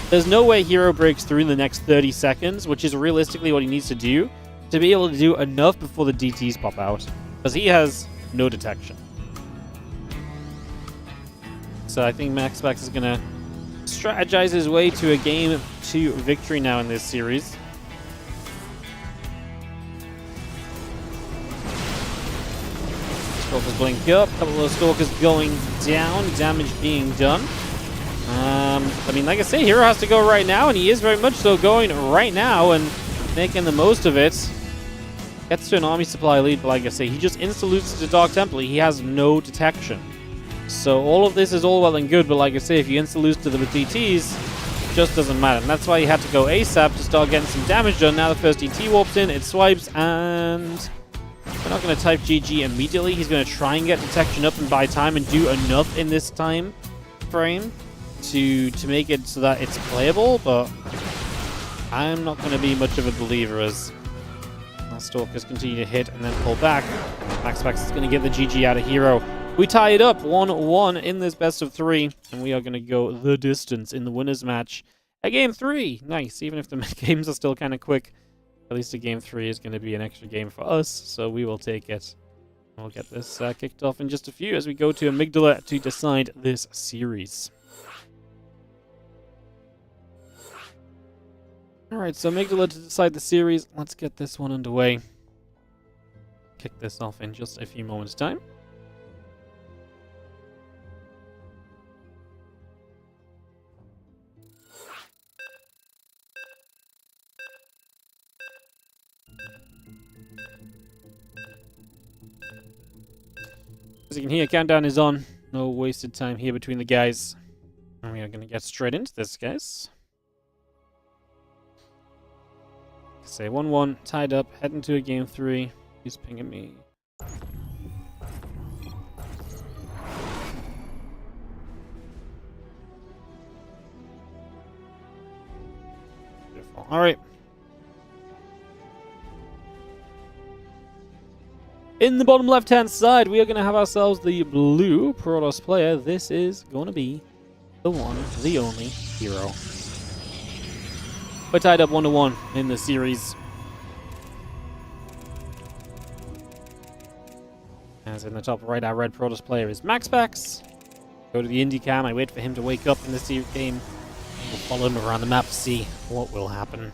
There's no way Hero breaks through in the next 30 seconds, which is realistically what he needs to do to be able to do enough before the DTs pop out, because he has no detection. So I think MaxPax is going to strategize his way to a Game 2 victory now in this series. Stalkers blink up, a couple of Stalkers going down, damage being done. I mean, like I say, Hero has to go right now, and he is very much so going right now and making the most of it. Gets to an army supply lead, but like I say, he just insta-loses to Dark Temple. He has no detection. So all of this is all well and good, but like I say, if you insta-lose to the DTs, it just doesn't matter. And that's why he had to go ASAP to start getting some damage done. Now the first DT warps in, it swipes, and we're not going to type GG immediately. He's going to try and get detection up and buy time and do enough in this time frame to make it so that it's playable, but I'm not going to be much of a believer as Stalkers continue to hit and then pull back. MaxPax is going to get the GG out of Hero. We tie it up 1-1 in this best of 3, and we are going to go the distance in the winners match at Game 3. Nice, even if the games are still kind of quick, at least a Game 3 is going to be an extra game for us, so we will take it. We'll get this kicked off in just a few as we go to Amygdala to decide this series. Alright, so Amygdala to decide the series. Let's get this one underway. Kick this off in just a few moments' time. As you can hear, countdown is on. No wasted time here between the guys. And we are going to get straight into this, guys. to say 1-1, tied up, heading to a game 3. He's pinging me. Beautiful. All right. In the bottom left-hand side, we are going to have ourselves the blue Protoss player. This is going to be the one, the only hero. We're tied up 1-1 in the series. As in the top right, our red Protoss player is MaxPax. Go to the indie cam. I wait for him to wake up in this game. We'll follow him around the map to see what will happen.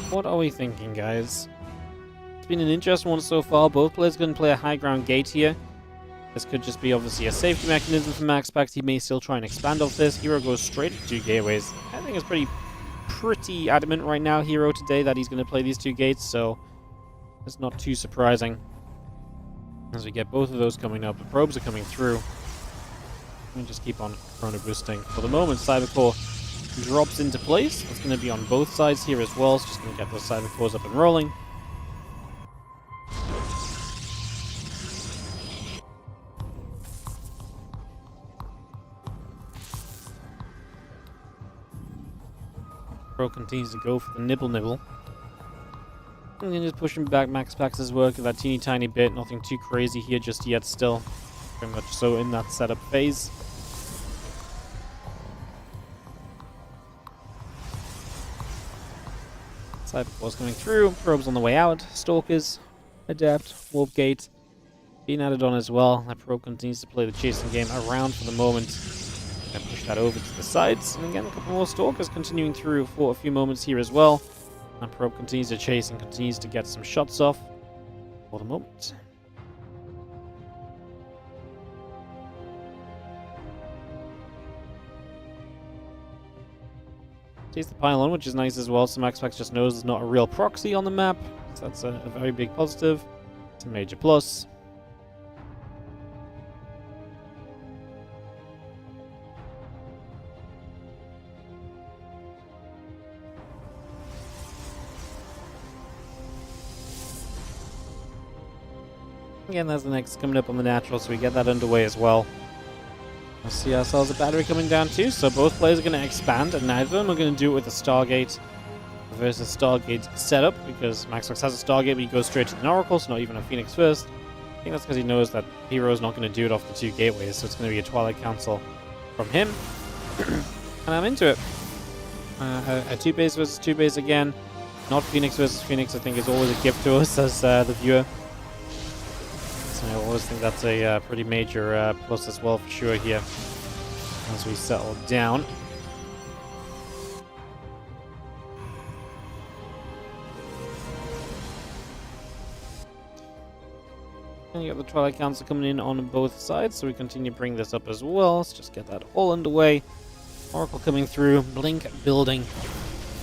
What are we thinking, guys? It's been an interesting one so far. Both players going to play a high ground gate here. This could just be obviously a safety mechanism for MaxPax. He may still try and expand off this. Hero goes straight to 2 gateways. I think it's pretty adamant right now, Hero, today, that he's going to play these 2 gates, so it's not too surprising. As we get both of those coming up, the probes are coming through. We just keep on chrono boosting. For the moment, Cybercore drops into place. It's going to be on both sides here as well, so just going to get those Cybercores up and rolling. Pro continues to go for the nibble. And then just pushing back MaxPax's work that teeny tiny bit. Nothing too crazy here just yet still. Very much so in that setup phase. Cybercore's coming through, probes on the way out, Stalkers, Adept, Warp Gate, being added on as well. That probe continues to play the chasing game around for the moment. Gonna push that over to the sides, and again a couple more Stalkers continuing through for a few moments here as well. That probe continues to chase and continues to get some shots off for the moment. Takes the pylon, which is nice as well, so MaxPax just knows there's not a real proxy on the map, so that's a very big positive. It's a major plus. Again, that's the next coming up on the natural, so we get that underway as well. We'll see ourselves a battery coming down too, so both players are going to expand, and neither of them are going to do it with a Stargate versus Stargate setup, because MaxPax has a Stargate, but he goes straight to the Oracle, so not even a Phoenix first. I think that's because he knows that Hero is not going to do it off the 2 gateways, so it's going to be a Twilight Council from him. And I'm into it. A 2 base versus 2 base again. Not Phoenix versus Phoenix, I think is always a gift to us as the viewer. I always think that's a pretty major plus as well for sure here as we settle down. And you got the Twilight Council coming in on both sides, so we continue to bring this up as well. Let's just get that all underway. Oracle coming through, Blink building.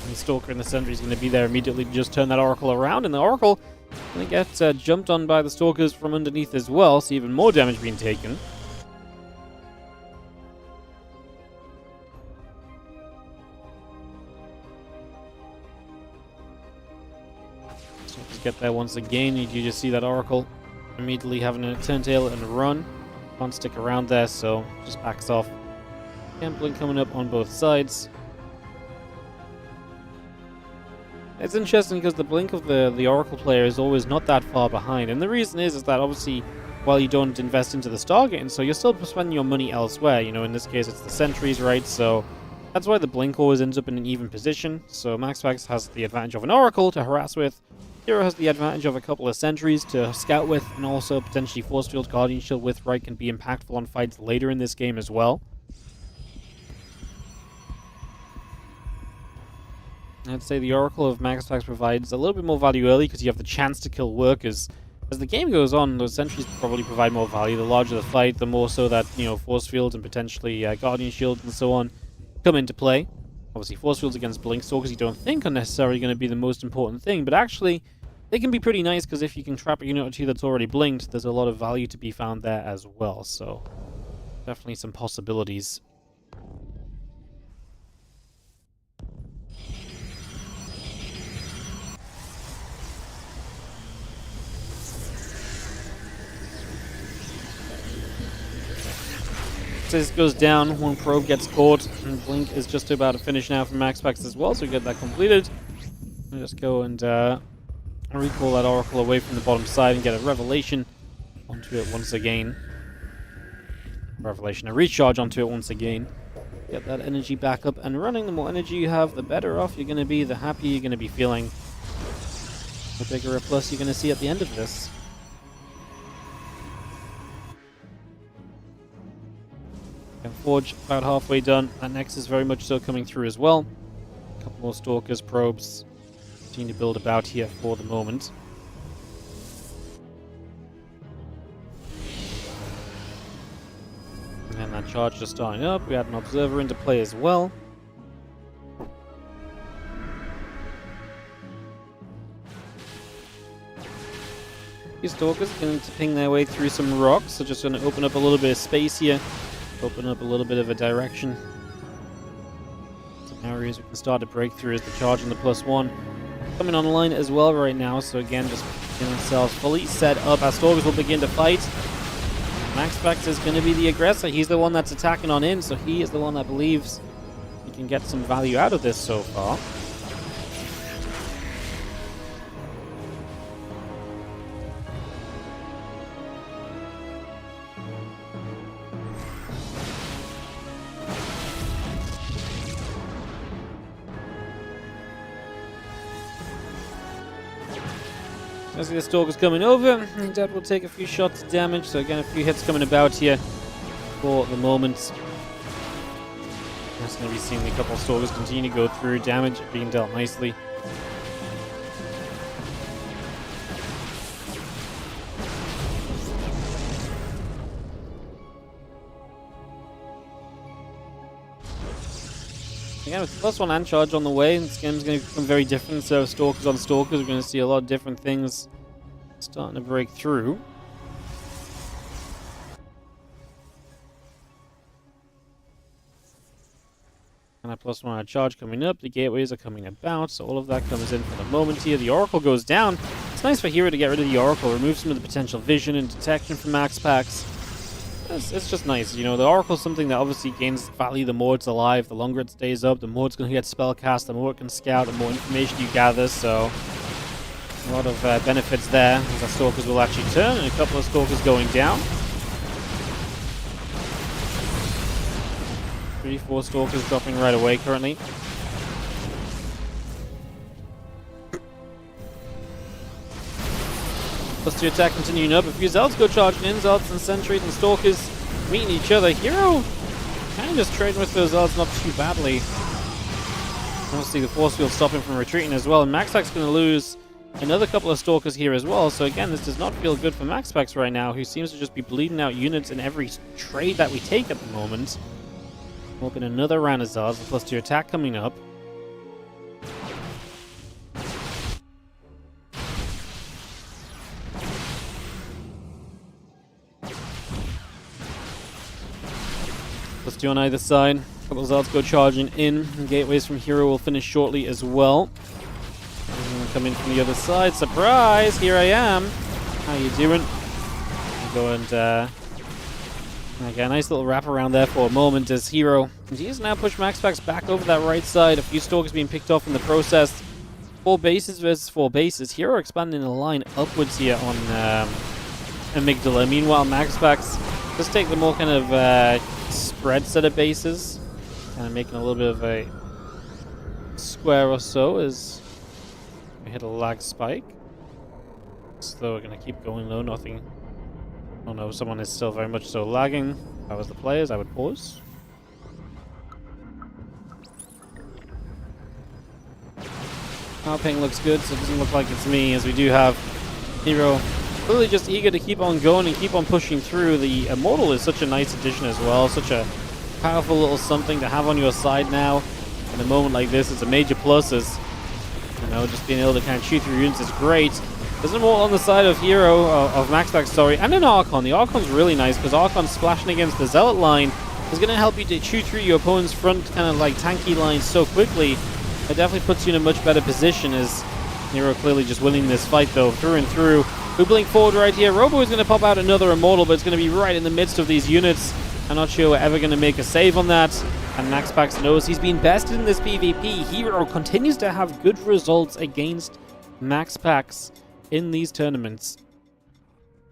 And the Stalker in the center is going to be there immediately to just turn that Oracle around, and the Oracle going to get jumped on by the Stalkers from underneath as well, so even more damage being taken. So just get there once again. You just see that Oracle immediately having a turn tail and run. Can't stick around there, so just backs off. Blink coming up on both sides. It's interesting because the blink of the Oracle player is always not that far behind, and the reason is that obviously while you don't invest into the Stargate, and so you're still spending your money elsewhere. You know, in this case it's the sentries, right? So that's why the blink always ends up in an even position. So MaxPax has the advantage of an Oracle to harass with. Hero has the advantage of a couple of sentries to scout with, and also potentially Force Field Guardian Shield with, right? Can be impactful on fights later in this game as well. I'd say the Oracle of MaxPax provides a little bit more value early because you have the chance to kill workers as the game goes on, those sentries probably provide more value. The larger the fight, the more so that, you know, force fields and potentially guardian shields and so on come into play. Obviously, force fields against blink stalkers you don't think are necessarily going to be the most important thing, but actually they can be pretty nice because if you can trap a unit or two that's already blinked, there's a lot of value to be found there as well. So definitely some possibilities. This goes down, one probe gets caught, and blink is just about to finish now from MaxPax as well, so we get that completed. We'll just go and recall that Oracle away from the bottom side and get a revelation onto it once again. A recharge onto it once again. Get that energy back up and running. The more energy you have, the better off you're going to be, the happier you're going to be feeling. The bigger a plus you're going to see at the end of this. And Forge about halfway done. That next is very much so coming through as well. A couple more stalkers, probes. Continue to build about here for the moment. And that charge just starting up. We had an observer into play as well. These stalkers are going to ping their way through some rocks, so just going to open up a little bit of space here. Open up a little bit of a direction. Some areas we can start to break through as the charge and the +1 coming online as well right now. So again, just getting ourselves fully set up. Our stalkers will begin to fight. MaxPax is going to be the aggressor. He's the one that's attacking on in, so he is the one that believes he can get some value out of this so far. As the stalker's coming over, and that will take a few shots of damage, so again a few hits coming about here for the moment. Just going to be seeing a couple of stalkers continue to go through, damage being dealt nicely. Again, with +1 and charge on the way, this game is going to become very different. So stalkers on stalkers, we're going to see a lot of different things starting to break through. And a +1 charge coming up, the gateways are coming about, so all of that comes in for the moment here. The Oracle goes down. It's nice for Hero to get rid of the Oracle, remove some of the potential vision and detection from MaxPax. It's just nice, you know, the Oracle is something that obviously gains value the more it's alive, the longer it stays up, the more it's going to get spellcast, the more it can scout, the more information you gather, so a lot of benefits there, as our stalkers will actually turn, and a couple of stalkers going down. 3-4 stalkers dropping right away currently. +2 attack continuing up. A few Zelds go charging in. Zelds and Sentries and Stalkers meeting each other. Hero kind of just trading with those Zelds not too badly. Obviously the force field stopping from retreating as well. And MaxPax going to lose another couple of Stalkers here as well. So again, this does not feel good for MaxPax right now, who seems to just be bleeding out units in every trade that we take at the moment. Open another round of Zelds. +2 attack coming up. +2 on either side. A couple of Zelds go charging in. And gateways from Hero will finish shortly as well. And come in from the other side. Surprise! Here I am. How you doing? Go and okay, a nice little wrap around there for a moment as Hero continues to now push MaxPax back over that right side. A few stalkers being picked off in the process. 4 bases versus 4 bases. Hero expanding the line upwards here on Amygdala. Meanwhile, MaxPax just take the more kind of spread set of bases, kind of making a little bit of a square or so as we hit a lag spike. So we're going to keep going low, nothing. Oh no, someone is still very much so lagging. If I was the players, I would pause. Our ping looks good, so it doesn't look like it's me, as we do have Hero Clearly just eager to keep on going and keep on pushing through. The Immortal is such a nice addition as well. Such a powerful little something to have on your side now. In a moment like this, it's a major plus. As you know, just being able to kind of shoot through units is great. There's an Immortal on the side of Hero, of MaxPax, sorry, and an Archon. The Archon's really nice because Archon splashing against the Zealot line is going to help you to shoot through your opponent's front kind of like tanky lines so quickly. It definitely puts you in a much better position, as Hero clearly just winning this fight though, through and through. Hoobling forward right here. Robo is going to pop out another Immortal, but it's going to be right in the midst of these units. I'm not sure we're ever going to make a save on that. And MaxPax knows he's been bested in this PvP. Hero continues to have good results against MaxPax in these tournaments.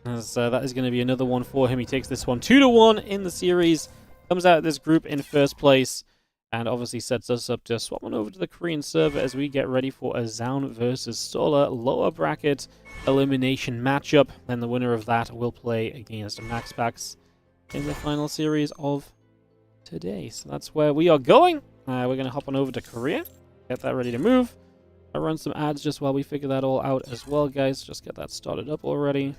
As that is going to be another one for him. He takes this one 2-1 in the series. Comes out of this group in first place. And obviously sets us up to swap on over to the Korean server as we get ready for a Zoun versus Solar lower bracket elimination matchup. Then the winner of that will play against MaxPax in the final series of today. So that's where we are going. We're going to hop on over to Korea. Get that ready to move. I'll run some ads just while we figure that all out as well, guys. Just get that started up already.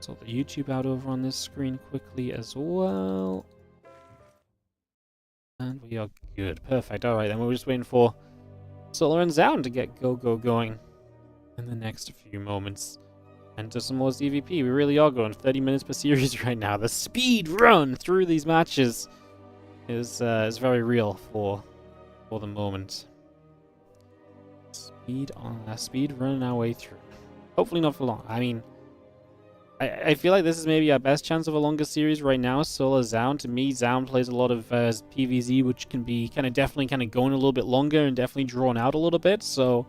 Sort the YouTube out over on this screen quickly as well. And we are good. Perfect. Alright, then we're just waiting for Solar and Zoun to get going in the next few moments. And to some more ZVP. We really are going 30 minutes per series right now. The speed run through these matches is very real for the moment. Speed running our way through. Hopefully not for long. I mean, I feel like this is maybe our best chance of a longer series right now. Solar Zoun. To me, Zoun plays a lot of PvZ, which can be definitely going a little bit longer and definitely drawn out a little bit. So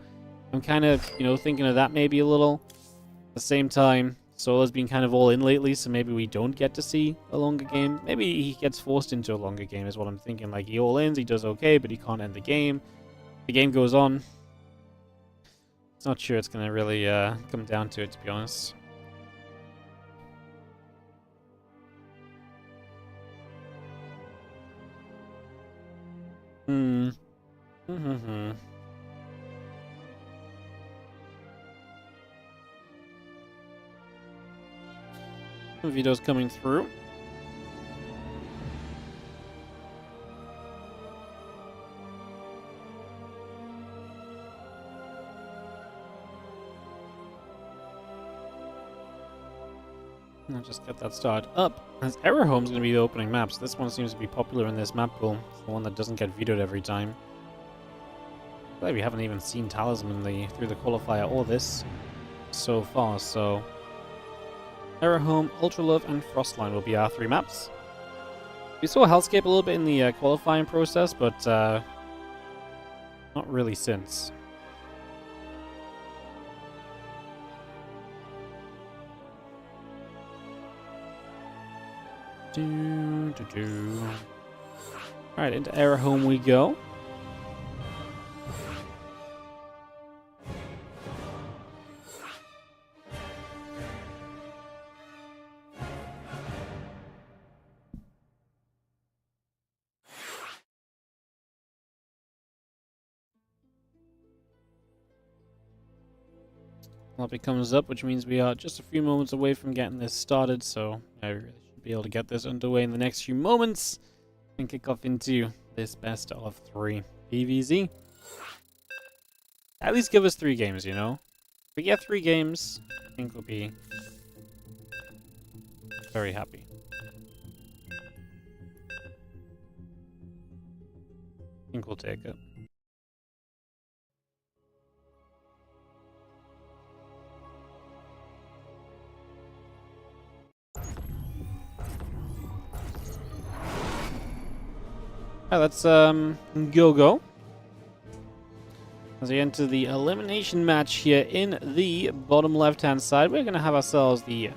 I'm kind of, thinking of that maybe a little. At the same time, Solar's been kind of all in lately, so maybe we don't get to see a longer game. Maybe he gets forced into a longer game is what I'm thinking. Like, he all ins, he does okay, but he can't end the game. The game goes on. It's not sure it's going to really come down to it, to be honest. Some videos coming through. I'll just get that started up. As Error Home's going to be the opening map, so this one seems to be popular in this map pool. It's the one that doesn't get vetoed every time. I feel like we haven't even seen Talisman through the qualifier or this so far, so Error Home, Ultra Love, and Frostline will be our three maps. We saw Hellscape a little bit in the qualifying process, but not really since. Alright, into Error Home we go. Lobby comes up, which means we are just a few moments away from getting this started, so I really should be able to get this underway in the next few moments and kick off into this best of 3 PvZ. At least give us 3 games, If we get 3 games, I think we'll be very happy. I think we'll take it. Alright, let's go. As we enter the elimination match here in the bottom left-hand side, we're going to have ourselves the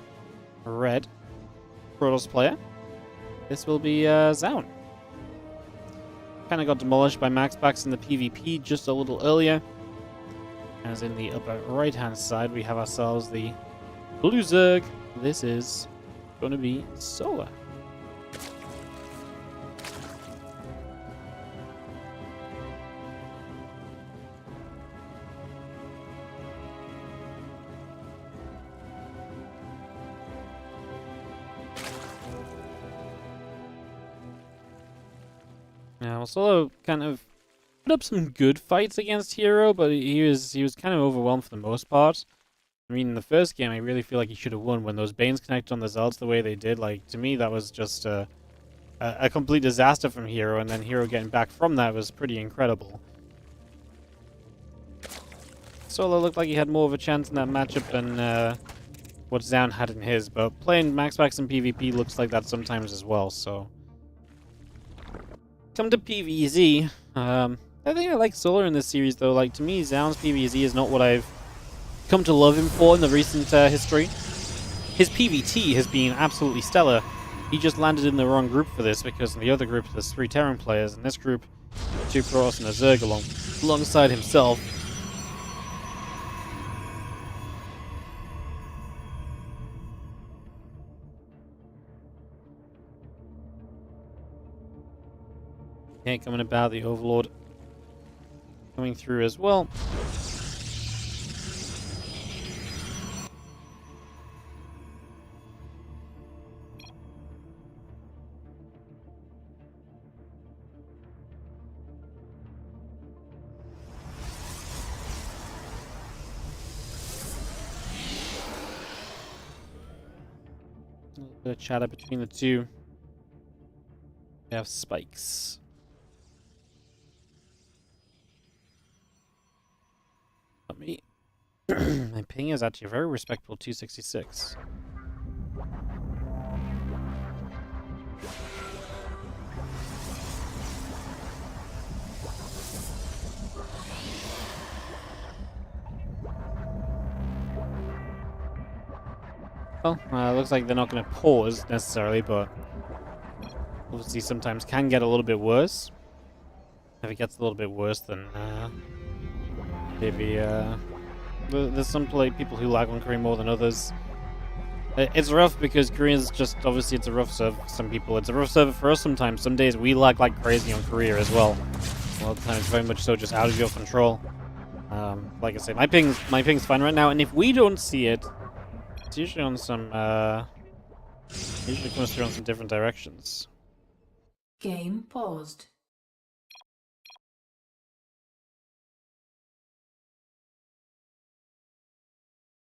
red Protoss player. This will be Zoun. Kind of got demolished by MaxPax in the PvP just a little earlier. As in the upper right-hand side, we have ourselves the blue Zerg. This is going to be Solar. Solo kind of put up some good fights against Hero, but he was kind of overwhelmed for the most part. I mean, in the first game, I really feel like he should have won when those Banes connected on the Zelds the way they did. Like, to me, that was just a complete disaster from Hero, and then Hero getting back from that was pretty incredible. Solo looked like he had more of a chance in that matchup than what Zoun had in his, but playing MaxPax in PvP looks like that sometimes as well, so... Come to PvZ. I think I like Solar in this series, though. Like, to me, Zoun's PvZ is not what I've come to love him for in the recent history. His PvT has been absolutely stellar. He just landed in the wrong group for this, because in the other group there's 3 Terran players, and this group, 2 Protoss and a Zerg alongside himself. Okay, coming about, the Overlord coming through as well. A little bit of chatter between the two. We have spikes. Not me. My ping is actually a very respectable 266. Well, looks like they're not going to pause necessarily, but obviously sometimes can get a little bit worse. If it gets a little bit worse, then maybe there's some people who lag on Korea more than others. It's rough because Korea's just, obviously it's a rough server for some people. It's a rough server for us sometimes. Some days we lag like crazy on Korea as well. A lot of the time it's very much so just out of your control. Like I say, my ping's fine right now, and if we don't see it, it's usually on some, usually comes through on some different directions. Game paused.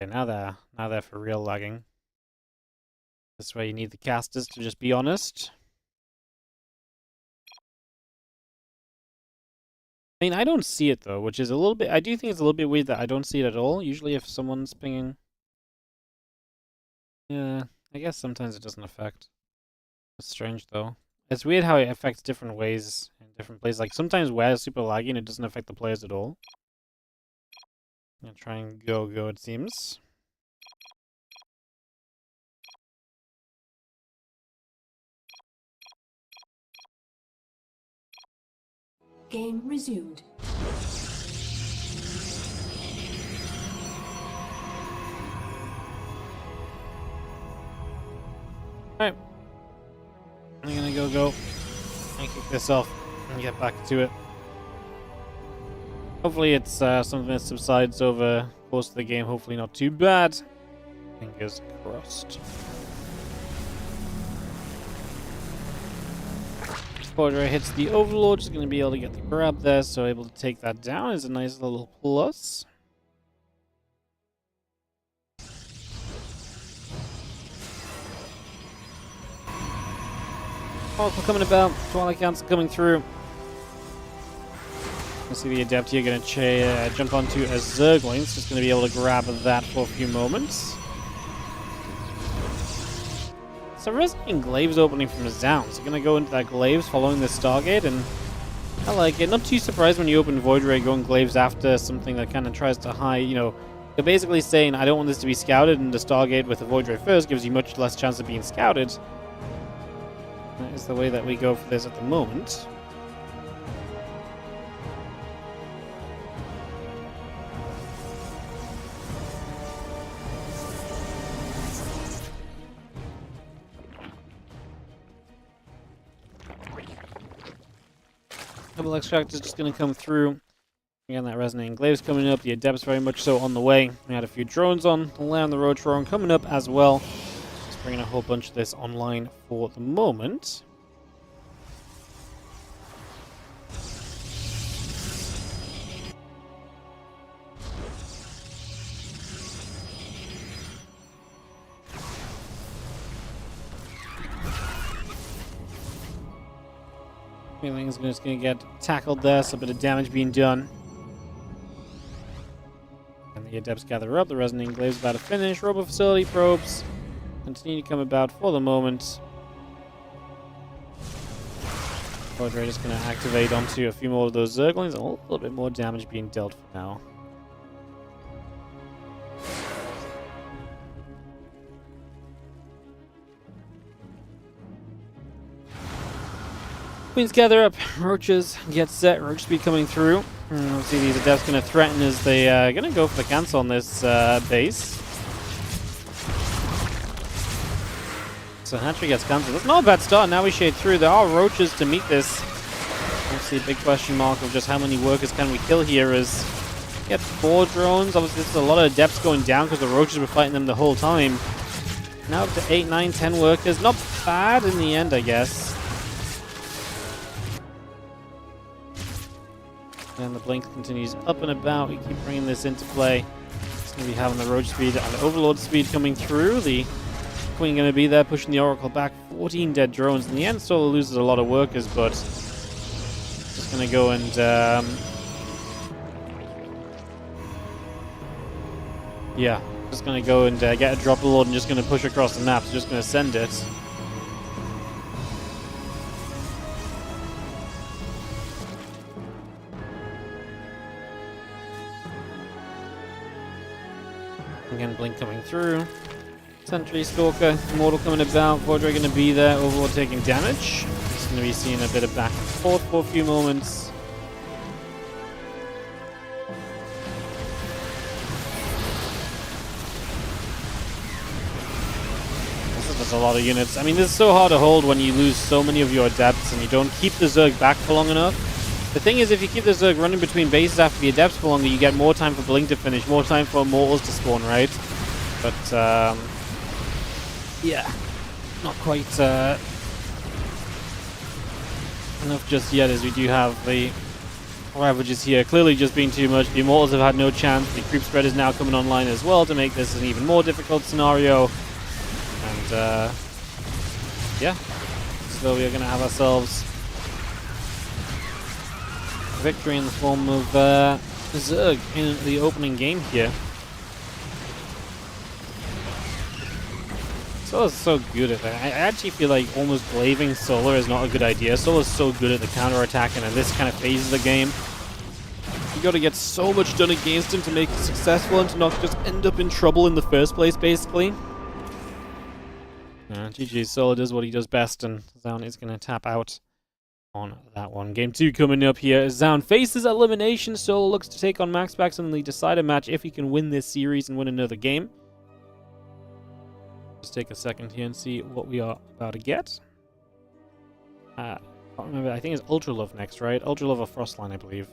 Okay, now they're for real lagging. This way you need the casters to just be honest. I mean, I don't see it though, which is a little bit, I do think it's a little bit weird that I don't see it at all. Usually if someone's pinging... Yeah, I guess sometimes it doesn't affect. It's strange though. It's weird how it affects different ways in different places. Like sometimes we're super laggy and it doesn't affect the players at all. I'm gonna try and go, it seems. Game resumed. Alright. I'm gonna go and kick this off and get back to it. Hopefully it's something that subsides over the course of the game. Hopefully not too bad. Fingers crossed. Before it hits the Overlord, just going to be able to get the grab there, so able to take that down is a nice little plus. Oracle coming about, Twilight Council coming through. I see the Adept here going to jump onto a Zergling. It's just going to be able to grab that for a few moments. So resonating Glaives opening from the Zoun. So going to go into that Glaives following the Stargate, and I like it. Not too surprised when you open Void Ray going Glaives after something that kind of tries to hide, you know. They're basically saying, I don't want this to be scouted, and the Stargate with the Void Ray first gives you much less chance of being scouted. That is the way that we go for this at the moment. Double Extract is just going to come through. Again, that Resonating Glaives coming up. The Adept's very much so on the way. We had a few drones on the land, the Rotron coming up as well. Just bringing a whole bunch of this online for the moment. Feeling is just going to get tackled there, so a bit of damage being done. And the Adepts gather up. The Resonant Glaive is about to finish. Robo Facility probes continue to come about for the moment. Vordre just going to activate onto a few more of those Zerglings. A little bit more damage being dealt for now. Queens gather up. Roaches get set. Roach speed coming through. Obviously, these Adepts going to threaten as they going to go for the cancel on this base. So Hatchery gets cancelled. That's not a bad start. Now we shade through. There are Roaches to meet this. Obviously, a big question mark of just how many workers can we kill here is get 4 drones. Obviously, this is a lot of Adepts going down because the Roaches were fighting them the whole time. Now up to 8, 9, 10 workers. Not bad in the end, I guess. And the blink continues up and about. We keep bringing this into play. It's going to be having the Roach speed and Overlord speed coming through. The Queen going to be there pushing the Oracle back. 14 dead drones. In the end, Solar loses a lot of workers, but just going to go and yeah, just going to go and get a drop lord and just going to push across the map. So just going to send it. Again, Blink coming through. Sentry, Stalker, Immortal coming about. Vordre going to be there. Overlord taking damage. Just going to be seeing a bit of back and forth for a few moments. There's a lot of units. I mean, this is so hard to hold when you lose so many of your Adepts and you don't keep the Zerg back for long enough. The thing is, if you keep the Zerg running between bases after the Adepts for longer, you get more time for Blink to finish, more time for Immortals to spawn, right? But, yeah. Not quite enough just yet, as we do have the Ravages here. Clearly just being too much. The Immortals have had no chance. The Creep Spread is now coming online as well to make this an even more difficult scenario. And, yeah. So we are going to have ourselves victory in the form of Zerg in the opening game here. Solar's so good at that. I actually feel like almost glaving Solar is not a good idea. Solar's so good at the counter-attack and in this kind of phase of the game. You gotta get so much done against him to make it successful and to not just end up in trouble in the first place, basically. GG, Solar does what he does best, and Zoun is gonna tap out on that one. Game 2 coming up here. Zoun faces Elimination. Solar looks to take on MaxPax in the decider match if he can win this series and win another game. Just take a second here and see what we are about to get. I can't remember. I think it's Ultra Love next, right? Ultra Love or Frostline, I believe.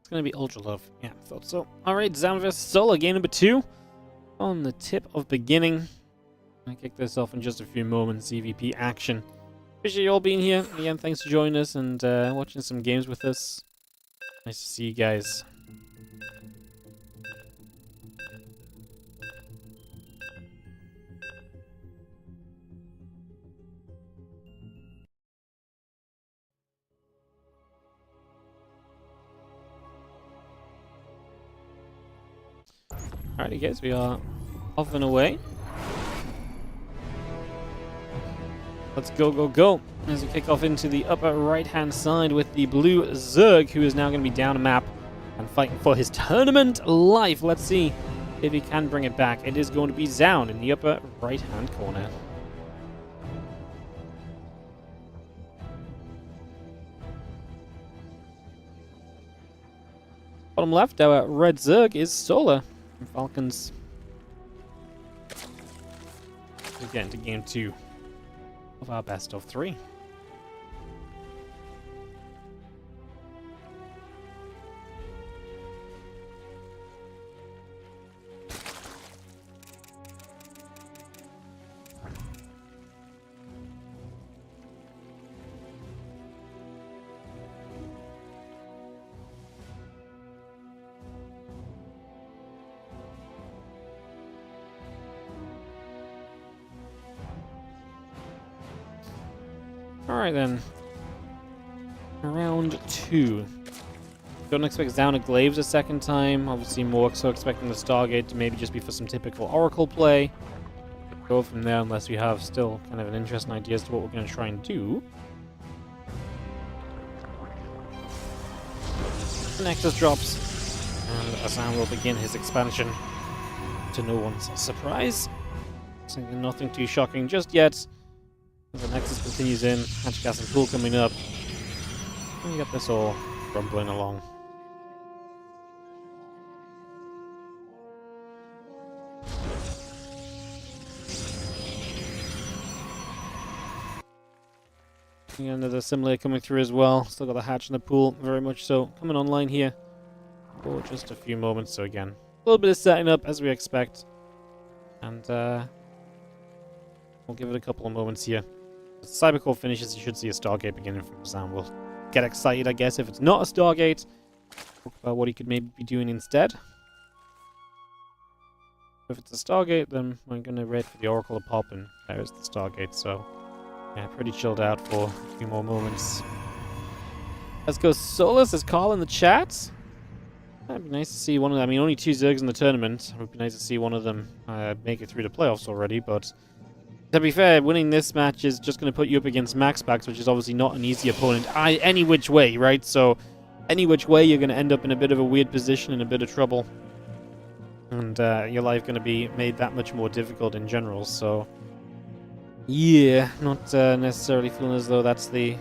It's going to be Ultra Love. Yeah, thought so. Alright, Zoun vs Solar, game number 2. On the tip of beginning. I'll kick this off in just a few moments. EVP action. Appreciate you all being here. Again, thanks for joining us and watching some games with us. Nice to see you guys. Alrighty guys, we are off and away. Let's go, go, go. As we kick off into the upper right-hand side with the blue Zerg, who is now going to be down a map and fighting for his tournament life. Let's see if he can bring it back. It is going to be Zoun in the upper right-hand corner. Bottom left, our red Zerg is Solar from Falcons. We get into game 2 of our best of 3. Alright then. Round 2. Don't expect Zoun to Glaives a second time. Obviously more so expecting the Stargate to maybe just be for some typical Oracle play. Go from there unless we have still kind of an interesting idea as to what we're going to try and do. Nexus drops. And Zoun will begin his expansion to no one's surprise. So nothing too shocking just yet. The Nexus continues in, Hatch Gas and Pool coming up. And you got this all rumbling along. Another simulator coming through as well. Still got the Hatch and the Pool, very much so. Coming online here for just a few moments. So again, a little bit of setting up as we expect. And we'll give it a couple of moments here. As Cybercore finishes, you should see a Stargate beginning from Zoun. We'll get excited, I guess, if it's not a Stargate. Talk about what he could maybe be doing instead. If it's a Stargate, then we're going to wait for the Oracle to pop, and there's the Stargate, so yeah, pretty chilled out for a few more moments. Let's go Solus, says Carl in the chat. That'd be nice to see one of them. I mean, only 2 Zergs in the tournament. It would be nice to see one of them make it through the playoffs already, but to be fair, winning this match is just going to put you up against MaxPax, which is obviously not an easy opponent any which way, right? So any which way, you're going to end up in a bit of a weird position and a bit of trouble. And your life going to be made that much more difficult in general, so yeah, not necessarily feeling as though that's the...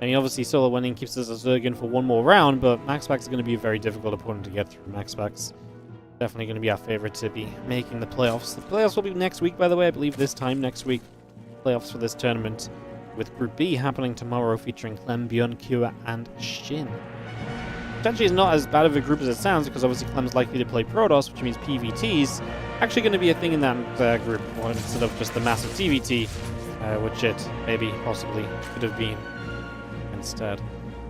I mean, obviously, solo winning keeps us a Zerg in for one more round, but MaxPax is going to be a very difficult opponent to get through. MaxPax definitely going to be our favorite to be making the playoffs. The playoffs will be next week, by the way. I believe this time next week. Playoffs for this tournament, with Group B happening tomorrow, featuring Clem, Bjorn, Kua, and Shin. Potentially is not as bad of a group as it sounds, because obviously Clem's likely to play Protoss, which means PVT's actually going to be a thing in that group, instead of just the massive TVT, which it maybe possibly could have been instead.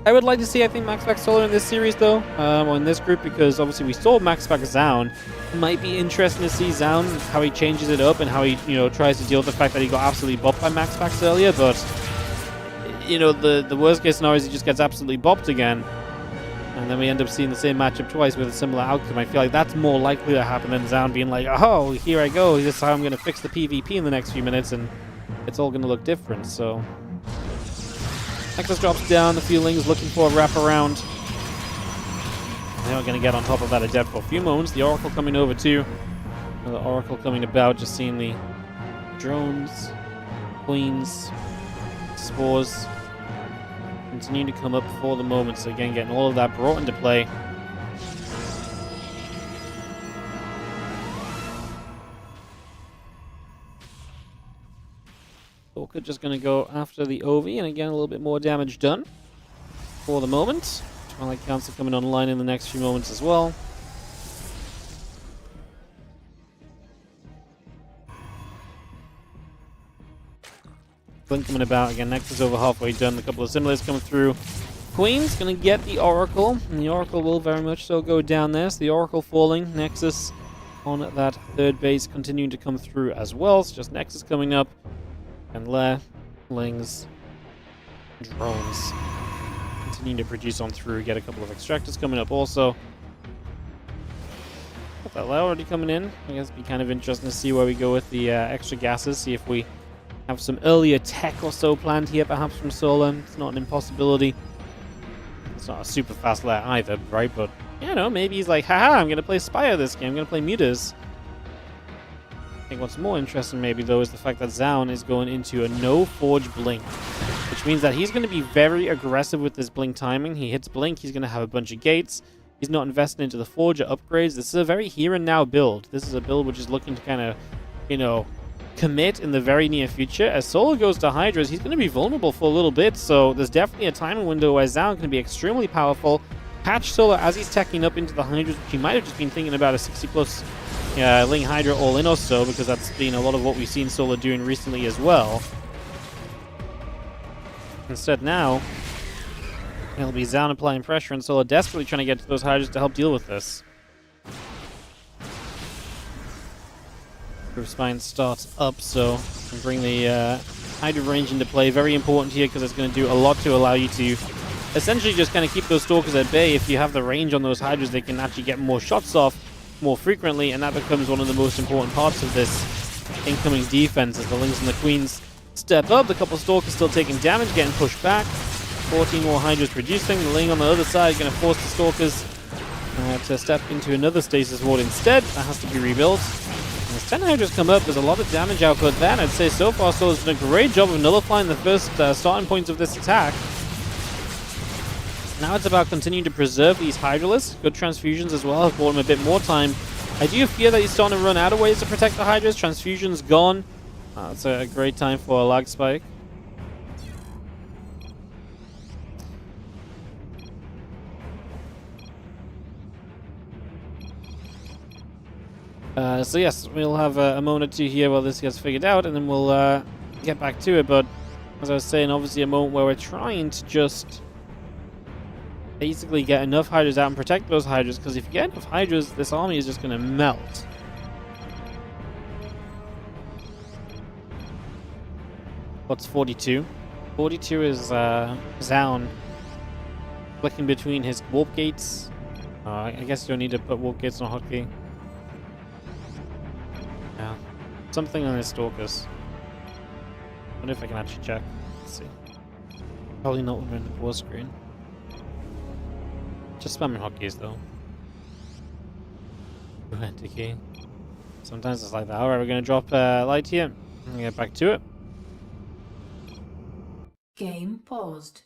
I would like to see, I think, MaxPax solo in this series, though, or in this group, because obviously we saw MaxPax Zoun. It might be interesting to see Zoun, how he changes it up and how he, tries to deal with the fact that he got absolutely bopped by MaxPax earlier, but, the worst case scenario is he just gets absolutely bopped again, and then we end up seeing the same matchup twice with a similar outcome. I feel like that's more likely to happen than Zoun being like, oh, here I go, this is how I'm going to fix the PvP in the next few minutes, and it's all going to look different, so... Nexus drops down, the feelings looking for a wraparound. They're not going to get on top of that Adept for a few moments. The Oracle coming over too. The Oracle coming about, just seeing the drones, queens, spores continuing to come up for the moment. So again, getting all of that brought into play. Orca just going to go after the OV, and again, a little bit more damage done for the moment. Twilight Council coming online in the next few moments as well. Blink coming about, again, Nexus over halfway done, a couple of simulators coming through. Queen's going to get the Oracle, and the Oracle will very much so go down there. So the Oracle falling, Nexus on that third base continuing to come through as well. So just Nexus coming up. And Lair, Lings, drones continuing to produce on through. Get a couple of extractors coming up also. Got that Lair already coming in. I guess it'd be kind of interesting to see where we go with the extra gases. See if we have some earlier tech or so planned here, perhaps from Solar. It's not an impossibility. It's not a super fast Lair either, right? But, maybe he's like, haha, I'm going to play Spire this game. I'm going to play Mutas. I think what's more interesting maybe though is the fact that Zoun is going into a no forge blink, which means that he's going to be very aggressive with this blink timing. He hits blink, he's going to have a bunch of gates. He's not invested into the forge or upgrades. This is a very here and now build. This is a build which is looking to kind of, commit in the very near future. As Solo goes to Hydras, he's going to be vulnerable for a little bit, so there's definitely a timing window where Zoun can be extremely powerful. Patch Solo as he's teching up into the Hydras, which he might have just been thinking about a 60 plus Ling Hydra all in or so, because that's been a lot of what we've seen Solar doing recently as well. Instead now, it'll be Zoun applying pressure and Solar desperately trying to get to those Hydras to help deal with this. Groove Spine starts up, so can bring the Hydra range into play. Very important here because it's going to do a lot to allow you to essentially just kind of keep those Stalkers at bay. If you have the range on those Hydras, they can actually get more shots off more frequently, and that becomes one of the most important parts of this incoming defense as the Lings and the Queens step up. The couple Stalkers still taking damage, getting pushed back. 14 more Hydras producing. The Ling on the other side going to force the Stalkers to step into another Stasis Ward instead. That has to be rebuilt. And as 10 Hydras come up, there's a lot of damage output there, and I'd say so far Solar's done a great job of nullifying the first starting points of this attack. Now it's about continuing to preserve these Hydralisks. Good transfusions as well have bought him a bit more time. I do fear that he's starting to run out of ways to protect the Hydras. Transfusion's gone. It's a great time for a lag spike. So yes, we'll have a moment or two here while this gets figured out, and then we'll get back to it. But as I was saying, obviously a moment where we're trying to just basically get enough Hydras out and protect those Hydras, because if you get enough Hydras, this army is just going to melt. What's 42? 42 is Zoun flicking between his warp gates. I guess you don't need to put warp gates on a hotkey. Yeah, something on his Stalkers. I wonder if I can actually check. Let's see. Probably not when we're in the pause screen. Just spamming hotkeys though. Enter key. Sometimes it's like that. Alright, we're gonna drop light here and get back to it. Game paused.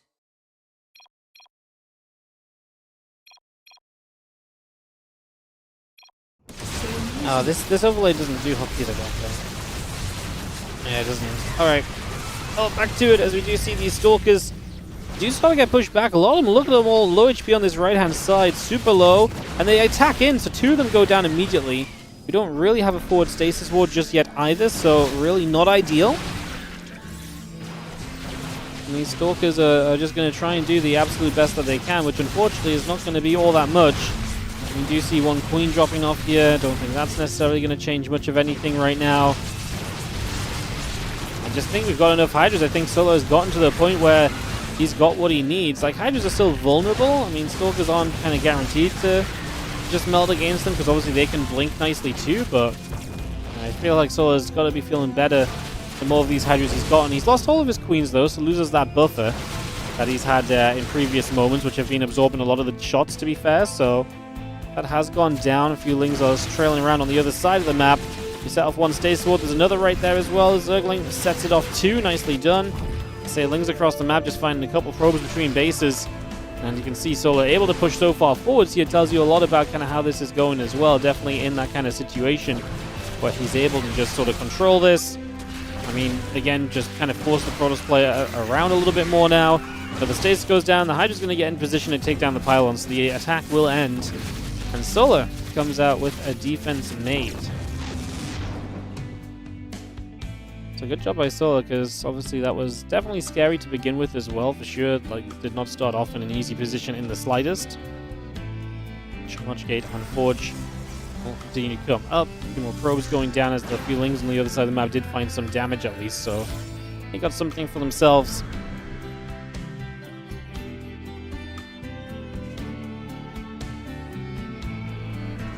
Oh, this overlay doesn't do hotkeys like that though. Yeah, it doesn't. Alright. Oh, back to it as we do see these Stalkers do start to get pushed back. A lot of them, look at them all, low HP on this right-hand side, super low, and they attack in, so 2 of them go down immediately. We don't really have a forward stasis ward just yet either, so really not ideal. And these Stalkers are just going to try and do the absolute best that they can, which unfortunately is not going to be all that much. We do see one Queen dropping off here. Don't think that's necessarily going to change much of anything right now. I just think we've got enough Hydras. I think Solo has gotten to the point where he's got what he needs. Like, Hydras are still vulnerable. I mean, Stalkers aren't kind of guaranteed to just melt against them, because obviously they can blink nicely too, but I feel like Solo's got to be feeling better the more of these Hydras he's got. And he's lost all of his Queens though, so loses that buffer that he's had in previous moments, which have been absorbing a lot of the shots, to be fair, so that has gone down. A few Lings are trailing around on the other side of the map. You set off one Stasis Ward, there's another right there as well. Zergling sets it off 2, nicely done. Say Lings across the map, just finding a couple probes between bases. And you can see Solar able to push so far forwards here. Tells you a lot about kind of how this is going as well. Definitely in that kind of situation where he's able to just sort of control this. I mean, again, just kind of force the Protoss player around a little bit more now. But the stasis goes down, the Hydra's going to get in position to take down the pylons, so the attack will end. And Solar comes out with a defense made. So good job by Solar, because obviously that was definitely scary to begin with as well, for sure. Like, did not start off in an easy position in the slightest. Charge Gate on Forge will continue to come up. A few more probes going down as the few Lings on the other side of the map did find some damage at least, so they got something for themselves.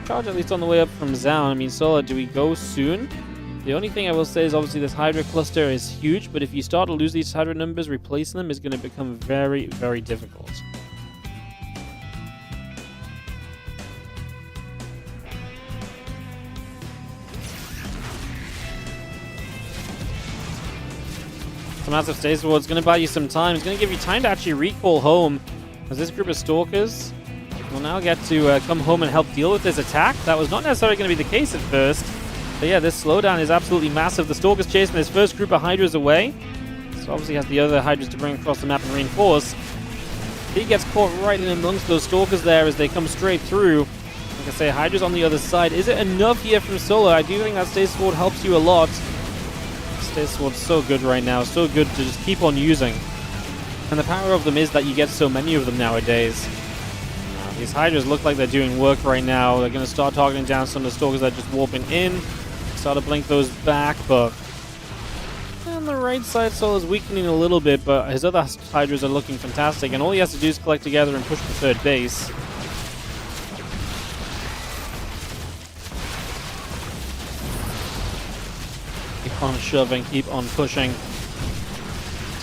Charge at least on the way up from Zoun. I mean, Solar, do we go soon? The only thing I will say is obviously this Hydra cluster is huge, but if you start to lose these Hydra numbers, replacing them is going to become very, very difficult. Some massive stasis ward is going to buy you some time. It's going to give you time to actually recall home, as this group of Stalkers will now get to come home and help deal with this attack. That was not necessarily going to be the case at first. But yeah, this slowdown is absolutely massive. The Stalker's chasing this first group of Hydras away. So obviously has the other Hydras to bring across the map and reinforce. He gets caught right in amongst those Stalkers there as they come straight through. Like I say, Hydra's on the other side. Is it enough here from Solar? I do think that Stasis Ward helps you a lot. Stasis Ward's so good right now. So good to just keep on using. And the power of them is that you get so many of them nowadays. These Hydras look like they're doing work right now. They're going to start targeting down some of the Stalkers that are just warping in. Start to blink those back, but on the right side, Solar's weakening a little bit, but his other Hydras are looking fantastic, and all he has to do is collect together and push the third base. Keep on shoving, keep on pushing.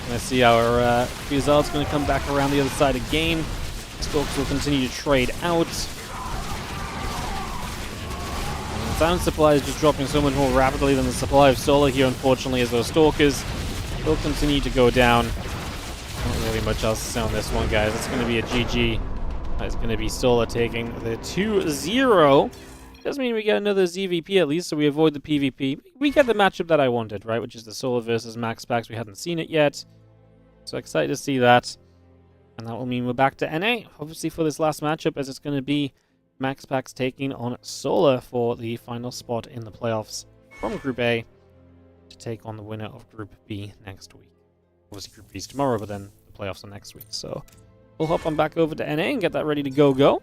Gonna see our Fuzard's gonna come back around the other side again. Stalks will continue to trade out. Sound supply is just dropping so much more rapidly than the supply of Solar here, unfortunately, as those Stalkers will continue to go down. Not really much else to say on this one, guys. It's going to be a GG. It's going to be Solar taking the 2-0. Does mean we get another ZVP at least, so we avoid the PvP. We get the matchup that I wanted, right? Which is the Solar versus MaxPax. We hadn't seen it yet. So excited to see that. And that will mean we're back to NA, obviously, for this last matchup, as it's going to be MaxPax taking on Solar for the final spot in the playoffs from Group A to take on the winner of Group B next week. Obviously, Group B is tomorrow, but then the playoffs are next week. So we'll hop on back over to NA and get that ready to go.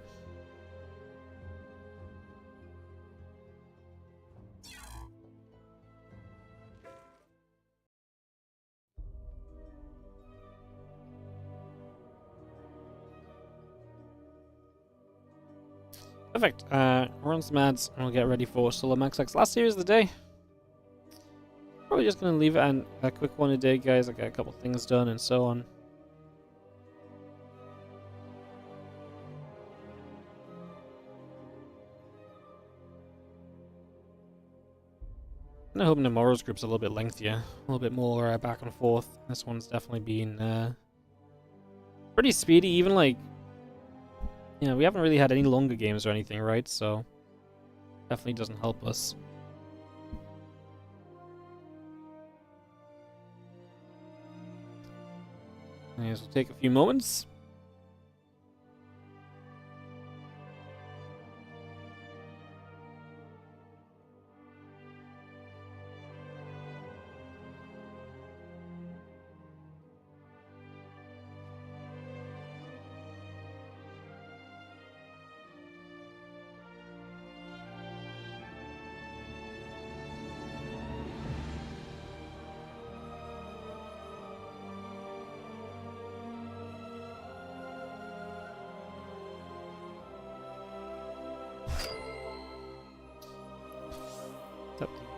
Perfect. We're on some ads, and we'll get ready for Solar MaxPax. Last series of the day. Probably just going to leave it and a quick one a day, guys. I got a couple things done and so on. I'm hoping tomorrow's group's a little bit lengthier, a little bit more back and forth. This one's definitely been pretty speedy, even like, you know, we haven't really had any longer games or anything, right? So definitely doesn't help us. I guess we'll take a few moments.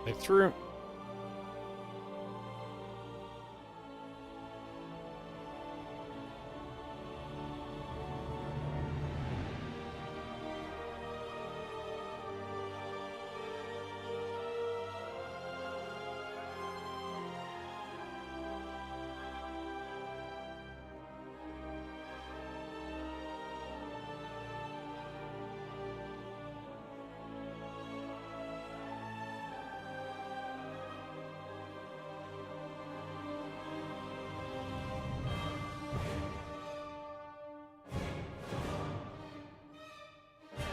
Way through.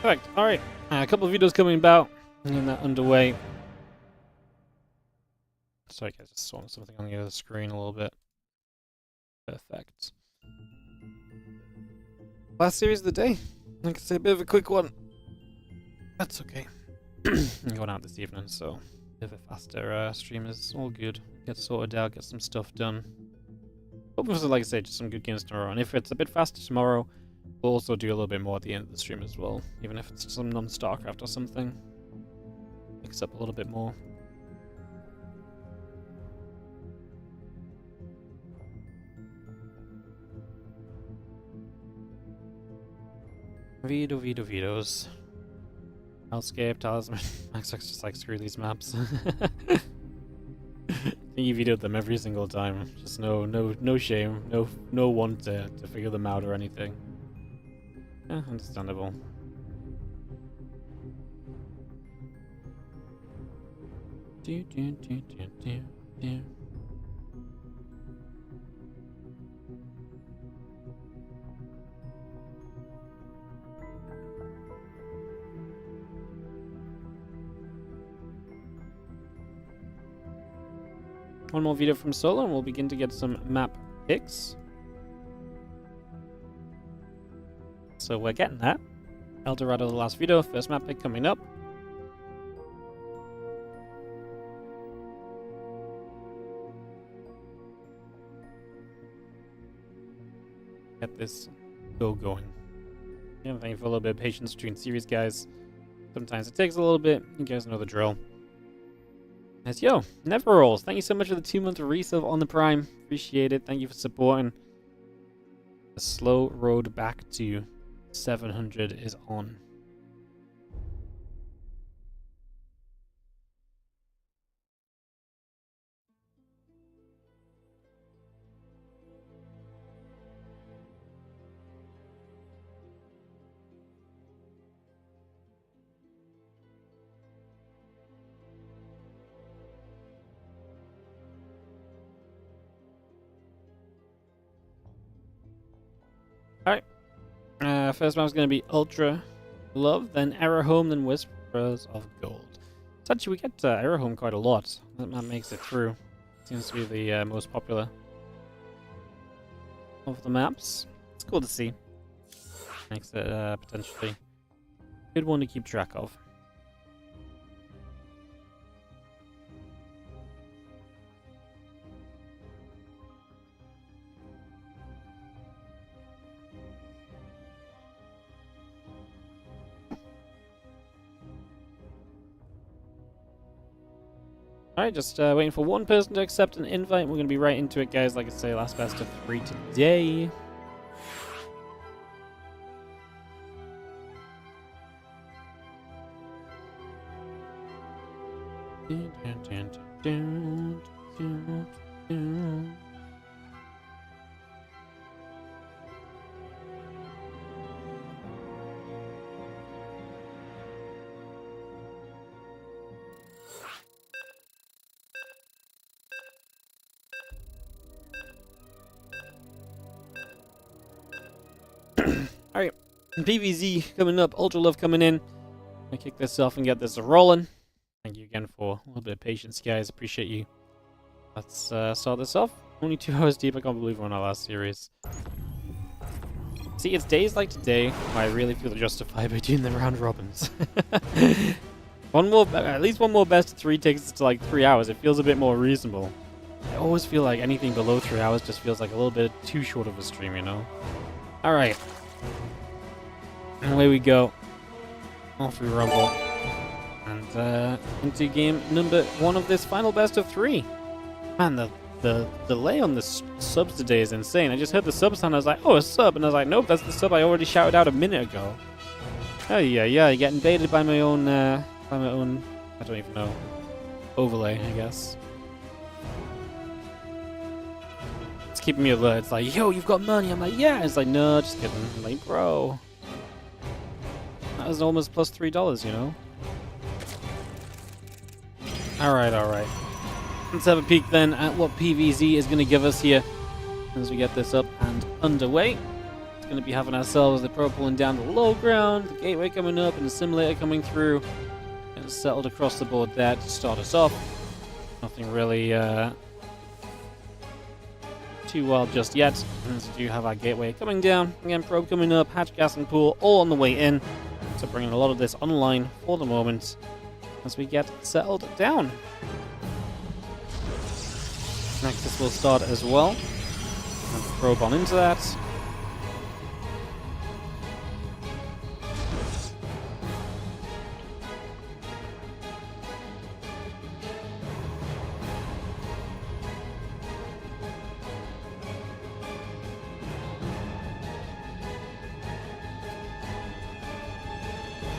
Perfect. Alright. A couple of videos coming about. Getting that underway. Sorry guys, just saw something on the other screen a little bit. Perfect. Last series of the day. Like I say, a bit of a quick one. That's okay. I'm going out this evening, so a bit of a faster stream is all good. Get sorted out, get some stuff done. Hoping for, like I say, just some good games tomorrow. And if it's a bit faster tomorrow, we'll also do a little bit more at the end of the stream as well, even if it's some non-StarCraft or something. Mix up a little bit more. Vetoes. Hellscape, Talisman. MaxPax just like, screw these maps. You vetoed them every single time. Just no shame, no want to figure them out or anything. Yeah, understandable. One more video from Solo and we'll begin to get some map picks. So we're getting that. Eldorado, the last video, first map pick coming up. get this going. Yeah, thank you for a little bit of patience between series, guys. Sometimes it takes a little bit. You guys know the drill. As yo, Never Rolls. Thank you so much for the 2-month resub on the Prime. Appreciate it. Thank you for supporting. The slow road back to 700 is on. Alright. First map's going to be Ultra Love, then Arrow Home, then Whisperers of Gold. So actually, we get Arrow Home quite a lot. That map makes it through. Seems to be the most popular of the maps. It's cool to see. Makes it potentially a good one to keep track of. Alright, just waiting for one person to accept an invite. We're going to be right into it, guys. Like I say, last best of 3 today. Alright, PVZ coming up, Ultra Love coming in. I'm gonna kick this off and get this rolling. Thank you again for a little bit of patience, guys. Appreciate you. Let's start this off. Only 2 hours deep. I can't believe we're on our last series. See, it's days like today where I really feel justified by doing the round robins. At least one more best of 3 takes us to like 3 hours. It feels a bit more reasonable. I always feel like anything below 3 hours just feels like a little bit too short of a stream, you know? Alright. And away we go. Off we rumble. And into game number 1 of this final best of 3. Man, the delay on the subs today is insane. I just heard the sub sound, I was like, oh, a sub. And I was like, nope, that's the sub I already shouted out a minute ago. Oh, yeah, getting baited by my own, I don't even know, overlay, I guess. It's keeping me alert. It's like, yo, you've got money. I'm like, yeah. It's like, no, just kidding. I'm like, bro. That was almost plus $3, you know? Alright. Let's have a peek then at what PVZ is going to give us here as we get this up and underway. It's going to be having ourselves the pro pulling down the low ground, the gateway coming up, and the simulator coming through. And settled across the board there to start us off. Nothing really too wild just yet. As we do have our gateway coming down. Again, probe coming up, hatch, gas, and pool all on the way in. So bringing a lot of this online for the moment as we get settled down. Nexus will start as well. And probe on into that.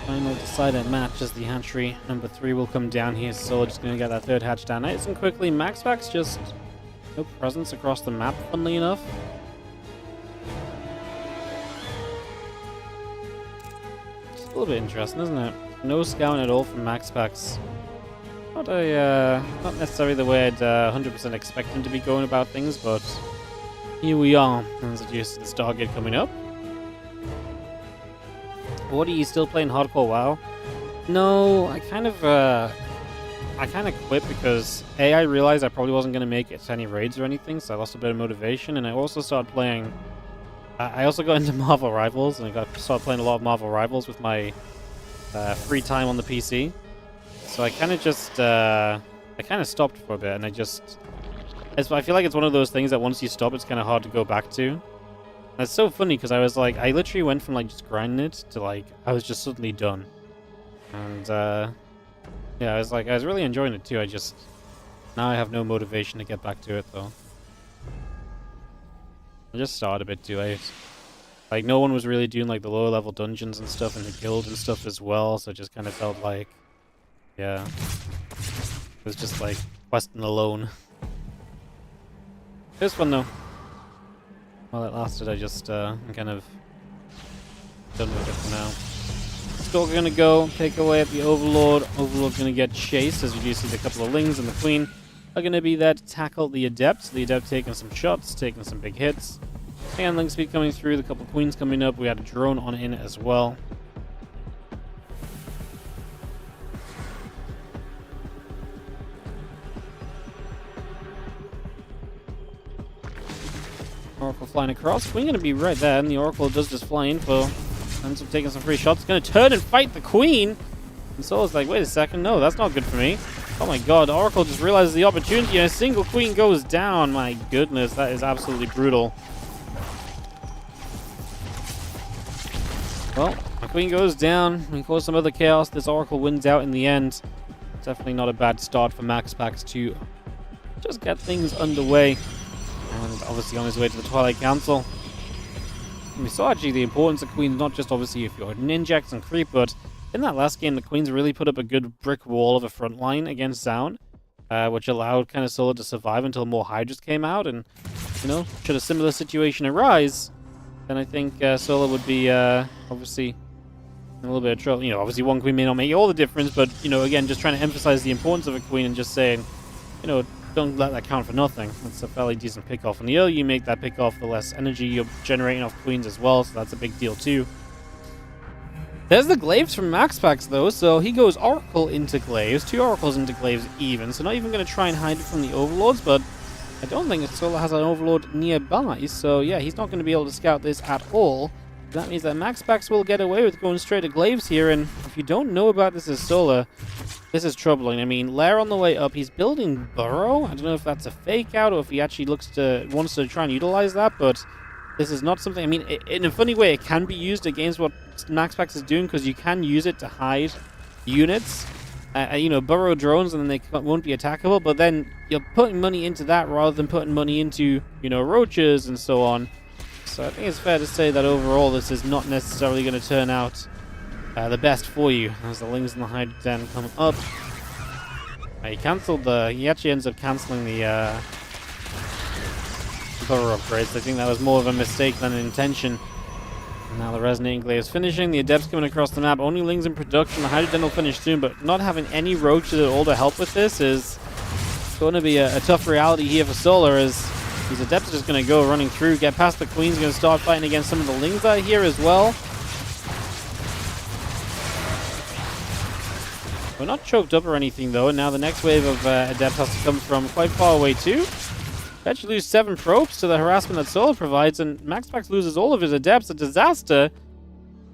Final decided match as the hatchery number 3 will come down here, so we're just going to get that 3rd hatch down nice and quickly. MaxPax just no presence across the map, funnily enough. It's a little bit interesting, isn't it? No scouting at all from MaxPax. Not necessarily the way I'd 100% expect him to be going about things, but here we are. As it used to the Stargate coming up. What, are you still playing hardcore WoW? No, I kind of quit because I realized I probably wasn't going to make it to any raids or anything, so I lost a bit of motivation, and I also started playing... I also got into Marvel Rivals, and I started playing a lot of Marvel Rivals with my free time on the PC. So I kind of just... I kind of stopped for a bit, and I feel like it's one of those things that once you stop, it's kind of hard to go back to. That's so funny because I was like, I literally went from like just grinding it to like, I was just suddenly done. And yeah, I was really enjoying it too. Now I have no motivation to get back to it though. I just started a bit too late. Like, no one was really doing like the lower level dungeons and stuff in the guild and stuff as well, so it just kind of felt like, yeah, it was just like questing alone. This one though, while it lasted, I'm kind of done with it for now. Stalker gonna go take away at the Overlord. Overlord's gonna get chased, as you do see the couple of Lings and the Queen are gonna be there to tackle the Adept. The Adept taking some shots, taking some big hits. And Ling speed coming through, the couple of Queens coming up. We had a drone on in as well. Oracle flying across. Queen gonna be right there, and the Oracle does just fly in for. Ends up taking some free shots. Gonna turn and fight the Queen. And Solo's like, wait a second, no, that's not good for me. Oh my god, Oracle just realizes the opportunity and a single Queen goes down. My goodness, that is absolutely brutal. Well, my Queen goes down. We cause some other chaos. This Oracle wins out in the end. Definitely not a bad start for MaxPax to just get things underway. And obviously on his way to the Twilight Council. And we saw actually the importance of Queens, not just obviously if you're ninjax and creep, but in that last game, the Queens really put up a good brick wall of a front line against Zoun, which allowed kind of Solo to survive until more Hydras came out. And, you know, should a similar situation arise, then I think Solo would be obviously in a little bit of trouble. You know, obviously one Queen may not make all the difference, but, you know, again, just trying to emphasize the importance of a Queen and just saying, you know, don't let that count for nothing. That's a fairly decent pick-off. And the earlier you make that pick-off, the less energy you're generating off Queens as well, so that's a big deal too. There's the Glaives from MaxPax though, so he goes Oracle into Glaives, 2 Oracles into Glaives even, so not even going to try and hide it from the Overlords, but I don't think Solo has an Overlord nearby, so yeah, he's not going to be able to scout this at all. That means that MaxPax will get away with going straight to Glaives here, and if you don't know about this as Solo, this is troubling. I mean, Lair on the way up, he's building Burrow. I don't know if that's a fake out or if he actually wants to try and utilize that, but this is not something, I mean, in a funny way, it can be used against what MaxPax is doing, because you can use it to hide units, you know, burrow drones, and then they won't be attackable, but then you're putting money into that rather than putting money into, you know, roaches and so on. So I think it's fair to say that overall this is not necessarily going to turn out the best for you, as the Lings and the Hydra Den come up. He actually ends up cancelling the burrow upgrades. I think that was more of a mistake than an intention. And now the Resonating Glaive is finishing. The Adept's coming across the map. Only Lings in production. The Hydra Den will finish soon, but not having any roaches at all to help with this is going to be a tough reality here for Solar, as these Adepts are just going to go running through, get past the Queens, going to start fighting against some of the Lings that are here as well. We're not choked up or anything though, and now the next wave of Adepts has to come from quite far away too. Actually lose 7 probes to the harassment that Solo provides, and MaxPax loses all of his Adepts. A disaster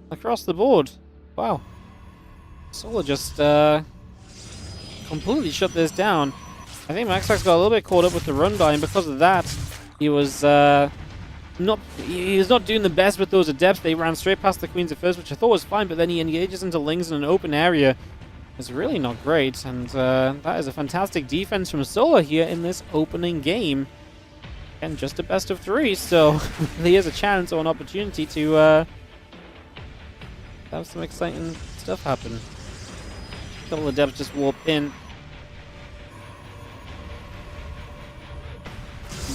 across the board. Wow. Solo just completely shut this down. I think MaxPax got a little bit caught up with the run by, and because of that, he was not doing the best with those Adepts. They ran straight past the Queens at first, which I thought was fine, but then he engages into Lings in an open area. It's really not great, and that is a fantastic defense from Solo here in this opening game. And just a best of 3, so he has a chance or an opportunity to have some exciting stuff happen. A couple of Adepts just warp in.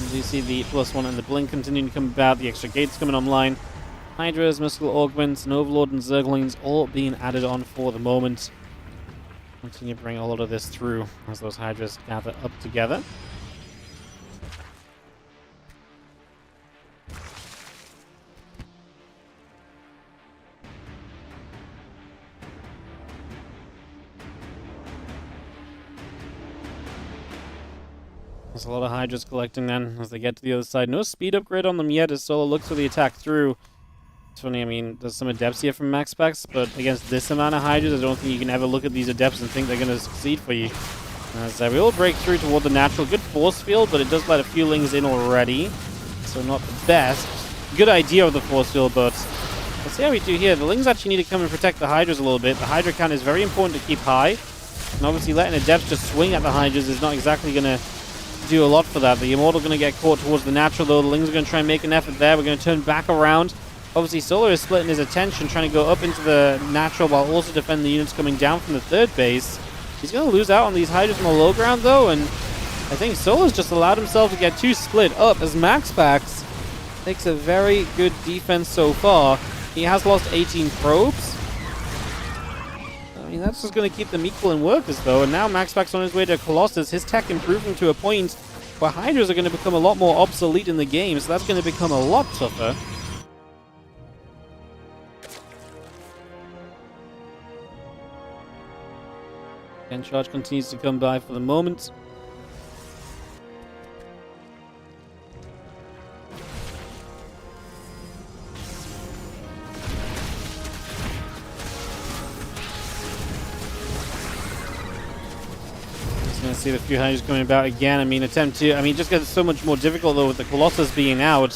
And you see the +1 and the Blink continuing to come about, the extra gates coming online. Hydras, Mystical Augments, and Overlord and Zerglings all being added on for the moment. Continue to bring a lot of this through as those Hydras gather up together. There's a lot of Hydras collecting then as they get to the other side. No speed upgrade on them yet as Solo looks for the attack through. It's funny, I mean, there's some Adepts here from MaxPax, but against this amount of Hydras, I don't think you can ever look at these Adepts and think they're going to succeed for you. As we all break through toward the natural. Good force field, but it does let a few Lings in already, so not the best. good idea of the force field, but let's see how we do here. The Lings actually need to come and protect the Hydras a little bit. The Hydra count is very important to keep high, and obviously letting the Depths just swing at the Hydras is not exactly going to do a lot for that. The Immortal going to get caught towards the Natural, though. The Lings are going to try and make an effort there. We're going to turn back around. Obviously, Solar is splitting his attention, trying to go up into the Natural while also defending the units coming down from the third base. He's going to lose out on these Hydras on the low ground, though, and I think Solar's just allowed himself to get too split up as MaxPax makes a very good defense so far. He has lost 18 probes. I mean, that's just going to keep them equal in workers, though, and now MaxPax on his way to Colossus. His tech improving to a point where Hydras are going to become a lot more obsolete in the game, so that's going to become a lot tougher. And charge continues to come by for the moment. Just gonna see the few Hydras coming about again. I mean, it just gets so much more difficult though with the Colossus being out.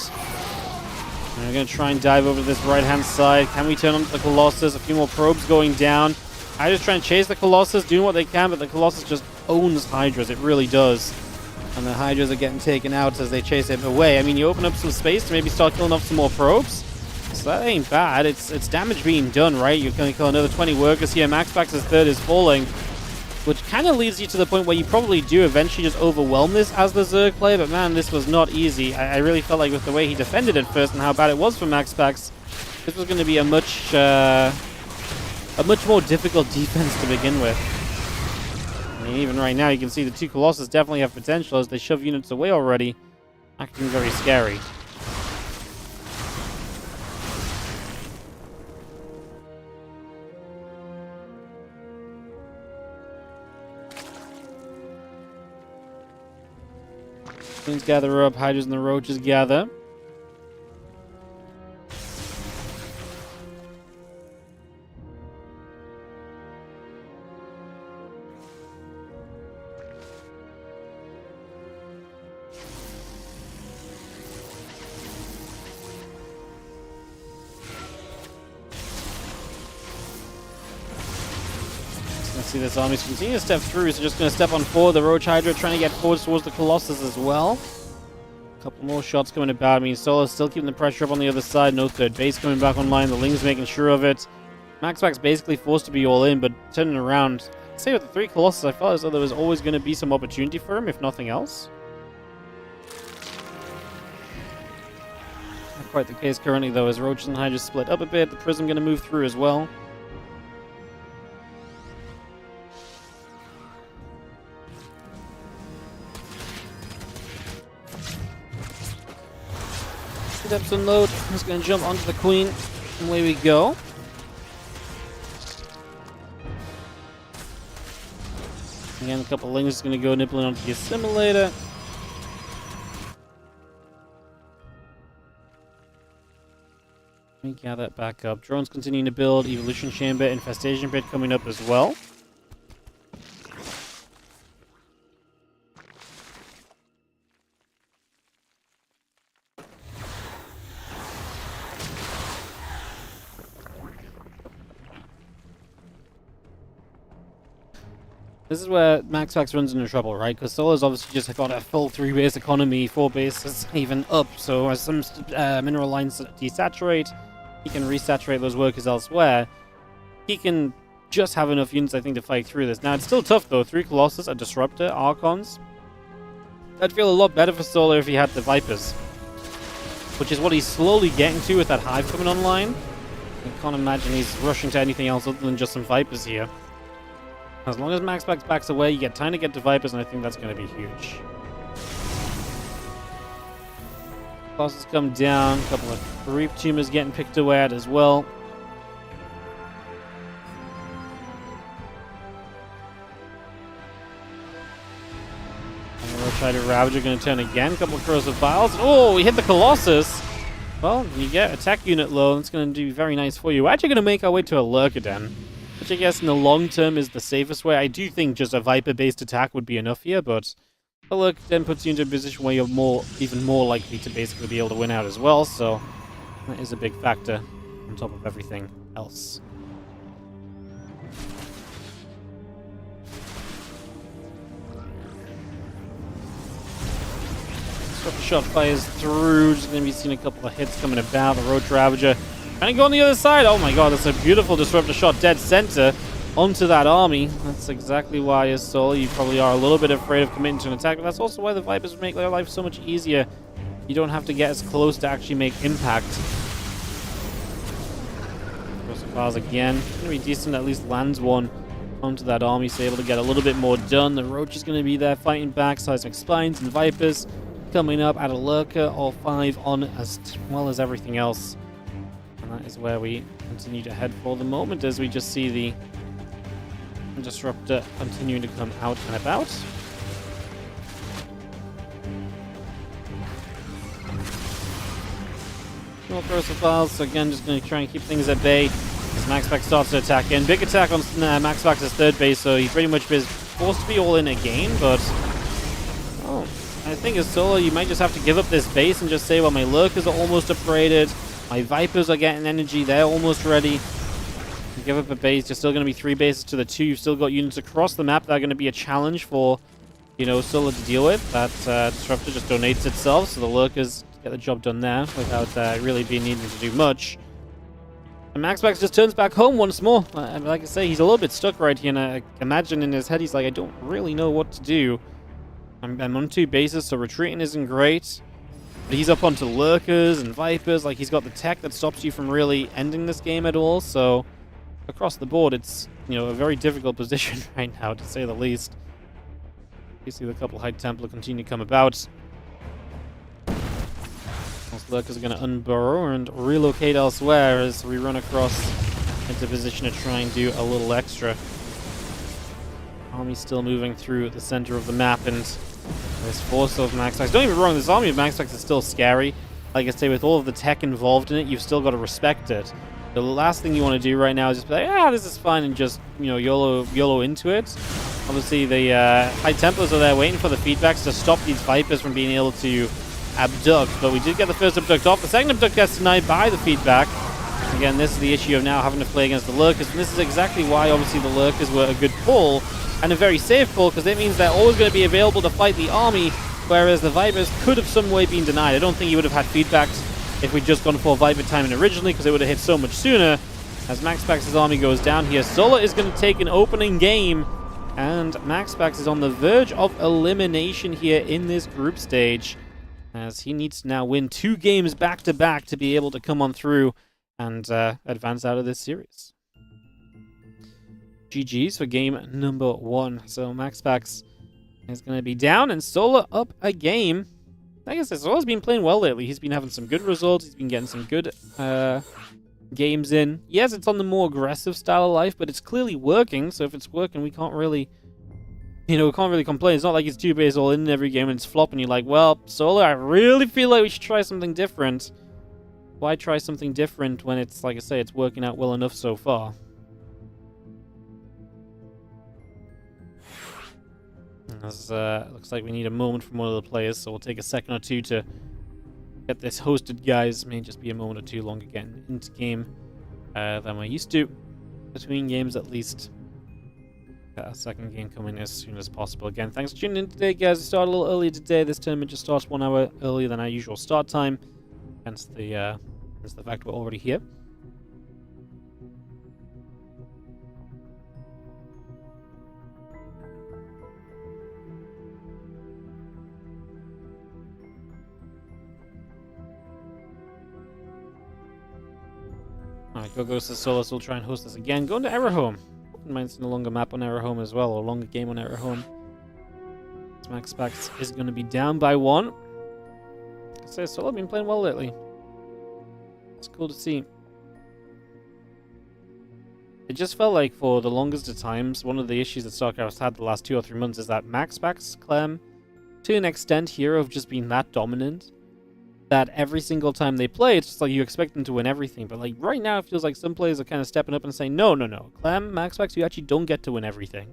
And we're gonna try and dive over to this right-hand side. Can we turn on the Colossus? A few more probes going down. Hydras trying to chase the Colossus, doing what they can, but the Colossus just owns Hydras. It really does. And the Hydras are getting taken out as they chase it away. I mean, you open up some space to maybe start killing off some more probes. So that ain't bad. It's damage being done, right? You're going to kill another 20 workers here. MaxPax's third is falling, which kind of leads you to the point where you probably do eventually just overwhelm this as the Zerg player. But man, this was not easy. I really felt like with the way he defended at first and how bad it was for MaxPax, this was going to be a much more difficult defense to begin with. I mean, even right now, you can see the two Colossus definitely have potential as they shove units away already, acting very scary. Queens gather up, Hydras and the Roaches gather. See this army continue to step through, so just going to step on forward. The Roach Hydra trying to get forward towards the Colossus as well. A couple more shots coming about. I mean, Solar's still keeping the pressure up on the other side. No third base coming back online. The Ling's making sure of it. MaxPax basically forced to be all in, but turning around. I'd say with the three Colossus, I felt as though there was always going to be some opportunity for him, if nothing else. Not quite the case currently, though, as Roach and Hydra split up a bit. The Prism going to move through as well. Depths unload. Just going to jump onto the Queen. And away we go. Again, a couple of Lings going to go nibbling onto the Assimilator. Let me gather that back up. Drones continuing to build. Evolution Chamber, Infestation Pit coming up as well. This is where MaxPax runs into trouble, right? Because Solar's obviously just got a full 3-base economy, 4 bases even up. So as some mineral lines desaturate, he can resaturate those workers elsewhere. He can just have enough units, I think, to fight through this. Now, it's still tough, though. 3 Colossus, a Disruptor, Archons. I'd feel a lot better for Solar if he had the Vipers, which is what he's slowly getting to with that Hive coming online. I can't imagine he's rushing to anything else other than just some Vipers here. As long as MaxPax backs away, you get time to get to Vipers, and I think that's going to be huge. Colossus come down. A couple of Reap Tumors getting picked away at as well. And we'll try to Ravager, going to turn again. A couple of Corrosive Vials. Oh, we hit the Colossus! Well, you get attack unit low. That's going to do very nice for you. We're actually going to make our way to a Lurkaden, which I guess in the long term is the safest way. I do think just a Viper-based attack would be enough here, but a Lurkaden puts you into a position where you're even more likely to basically be able to win out as well. So That is a big factor on top of everything else. Disruptor shot fires through. Just going to be seeing a couple of hits coming about. The Roach Ravager trying to go on the other side. Oh my god, that's a beautiful Disruptor shot dead center onto that army. That's exactly why, as Solar, you probably are a little bit afraid of committing to an attack. But that's also why the Vipers make their life so much easier. You don't have to get as close to actually make impact. Files again. Gonna be decent, at least lands one onto that army, so able to get a little bit more done. The Roach is going to be there fighting back. Seismic Spines and Vipers coming up. Add a Lurker, all 5 on, as well as everything else. And that is where we continue to head for the moment, as we just see the Disruptor continuing to come out and about. More corrosive files, so again, just going to try and keep things at bay as MaxPax starts to attack in. Big attack on MaxPax's third base, so he pretty much is forced to be all in again, but I think as Solo, you might just have to give up this base and just say, well, my Lurkers are almost upgraded, my Vipers are getting energy, they're almost ready. You give up a base, you're still going to be 3 bases to the 2. You've still got units across the map that are going to be a challenge for, you know, Solo to deal with. That Disruptor just donates itself, so the Lurkers get the job done there without really being needing to do much. And MaxPax just turns back home once more. Like I say, he's a little bit stuck right here, and I imagine in his head he's like, I don't really know what to do. I'm on 2 bases, so retreating isn't great. But he's up onto Lurkers and Vipers. Like, he's got the tech that stops you from really ending this game at all. So across the board, it's, you know, a very difficult position right now, to say the least. You see the couple High Templar continue to come about. Most Lurkers are going to unburrow and relocate elsewhere as we run across into position to try and do a little extra. Army's still moving through the center of the map, and this force of MaxPax. Don't get me wrong, this army of MaxPax is still scary. Like I say, with all of the tech involved in it, you've still got to respect it. The last thing you want to do right now is just be like, this is fine, and just, you know, YOLO into it. Obviously, the High Templars are there waiting for the feedbacks to stop these Vipers from being able to abduct, but we did get the first abduct off. The second abduct gets denied by the feedback. Again, this is the issue of now having to play against the Lurkers, and this is exactly why, obviously, the Lurkers were a good pull, and a very safe pull, because it means they're always going to be available to fight the army, whereas the Vipers could have some way been denied. I don't think he would have had feedbacks if we'd just gone for Viper timing originally, because it would have hit so much sooner. As MaxPax's army goes down here, Solar is going to take an opening game, and MaxPax is on the verge of elimination here in this group stage, as he needs to now win 2 games back-to-back to be able to come on through and advance out of this series. GG's for game number 1. So MaxPax is going to be down, and Solar up a game. Like I said, Solar's been playing well lately. He's been having some good results. He's been getting some good games in. Yes, it's on the more aggressive style of life, but it's clearly working. So if it's working, we can't really, you know, we can't really complain. It's not like it's 2 bases all in every game and it's flopping. You're like, well, Solar, I really feel like we should try something different. Why try something different when it's, like I say, it's working out well enough so far? As, looks like we need a moment from one of the players, so we'll take a second or 2 to get this hosted, guys. May just be a moment or 2 longer getting into game than we're used to. Between games, at least. Got a second game coming as soon as possible. Again, thanks for tuning in today, guys. We started a little earlier today. This tournament just starts 1 hour earlier than our usual start time. Hence the fact we're already here. Alright, go to Solar, so we'll try and host this again. Going to Error Home. Wouldn't mind seeing a longer map on Error Home as well, or a longer game on Error Home. MaxPax is going to be down by 1. I say Solar been playing well lately. It's cool to see. It just felt like for the longest of times, one of the issues that StarCraft's had the last 2 or 3 months is that MaxPax Clem, to an extent here, have just been that dominant that every single time they play, it's just like you expect them to win everything. But like right now, it feels like some players are kind of stepping up and saying, no. Clem, MaxPax, you actually don't get to win everything.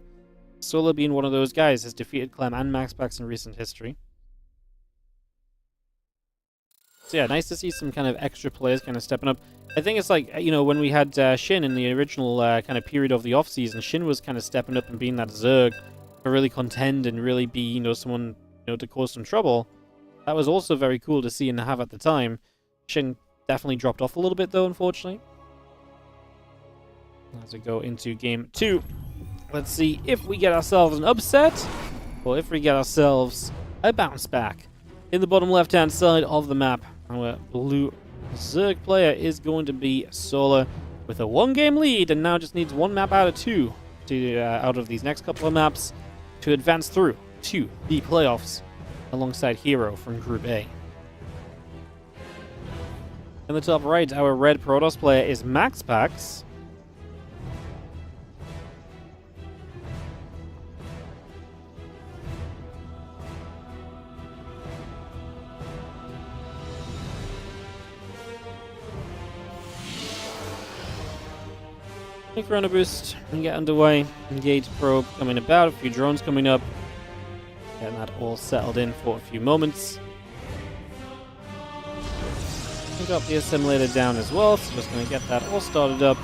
Solar being one of those guys has defeated Clem and MaxPax in recent history. So yeah, nice to see some kind of extra players kind of stepping up. I think it's like, you know, when we had Shin in the original kind of period of the off-season, Shin was kind of stepping up and being that Zerg to really contend and really be, you know, someone, you know, to cause some trouble. That was also very cool to see and have at the time. Shin definitely dropped off a little bit, though, unfortunately. As we go into game 2, let's see if we get ourselves an upset, or if we get ourselves a bounce back. In the bottom left-hand side of the map, our blue Zerg player is going to be Solar with a 1-game lead, and now just needs 1 map out of 2 to out of these next couple of maps to advance through to the playoffs alongside Hero from Group A. In the top right, our red Protoss player is MaxPax. Chrono boost and get underway. Engage probe coming about, a few drones coming up. Getting that all settled in for a few moments. We got the assimilator down as well, so just going to get that all started up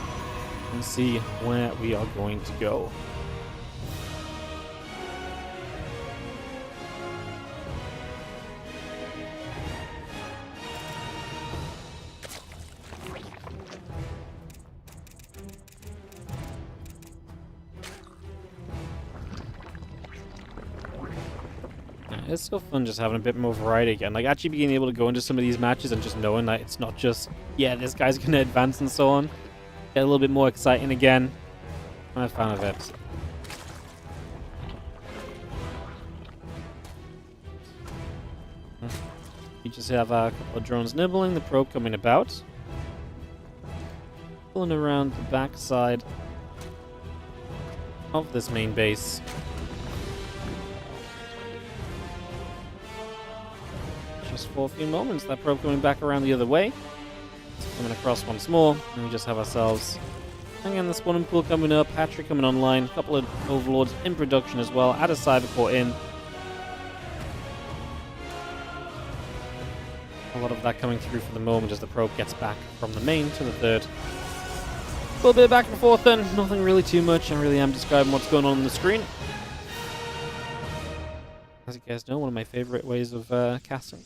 and see where we are going to go. It's so fun just having a bit more variety again. Like, actually being able to go into some of these matches and just knowing that it's not just, yeah, this guy's going to advance and so on. Get a little bit more exciting again. I'm a fan of it. We just have a couple of drones nibbling, the probe coming about. Pulling around the backside of this main base. For a few moments, that probe coming back around the other way. It's coming across once more, and we just have ourselves again the spawning pool coming up, hatchery coming online, a couple of overlords in production as well, add a cybercore in. A lot of that coming through for the moment as the probe gets back from the main to the third. A little bit of back and forth then, nothing really too much. I really am describing what's going on the screen. As you guys know, one of my favorite ways of casting.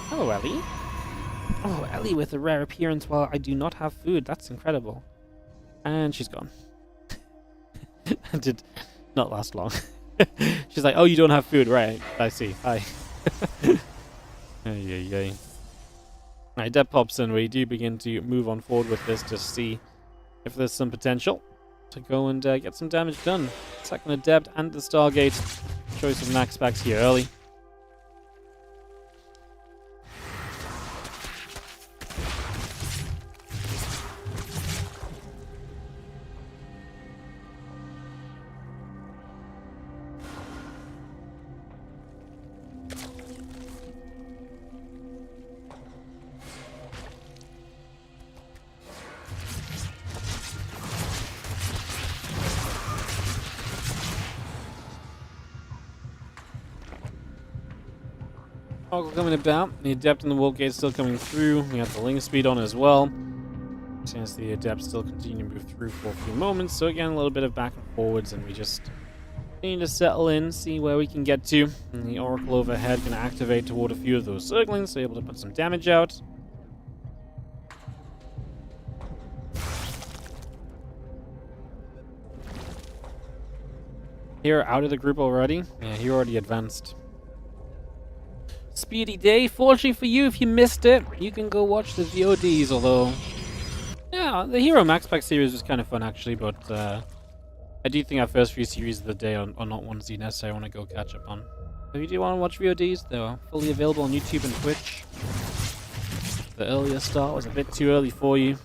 Hello, Ellie. Oh, Ellie with a rare appearance while I do not have food. That's incredible. And she's gone. It did not last long. She's like, oh, you don't have food. Right, I see. Hi. Ay. Right, Deb pops in. We do begin to move on forward with this to see if there's some potential to go and get some damage done. Second Adept and the Stargate. Choice of MaxPax here early. Toggle coming about. The Adept and the Warp Gate still coming through. We have the Link Speed on as well. Since the Adept still continue to move through for a few moments. So again, a little bit of back and forwards, and we just need to settle in, see where we can get to. And the Oracle overhead going to activate toward a few of those Zerglings, so able to put some damage out. Here, out of the group already. Yeah, he already advanced. Speedy day. Fortunately for you, if you missed it, you can go watch the VODs, although... yeah, the Hero MaxPax series was kind of fun, actually, but I do think our first few series of the day are not ones you necessarily want to go catch up on. If you do want to watch VODs, they're fully available on YouTube and Twitch. The earlier start was a bit too early for you.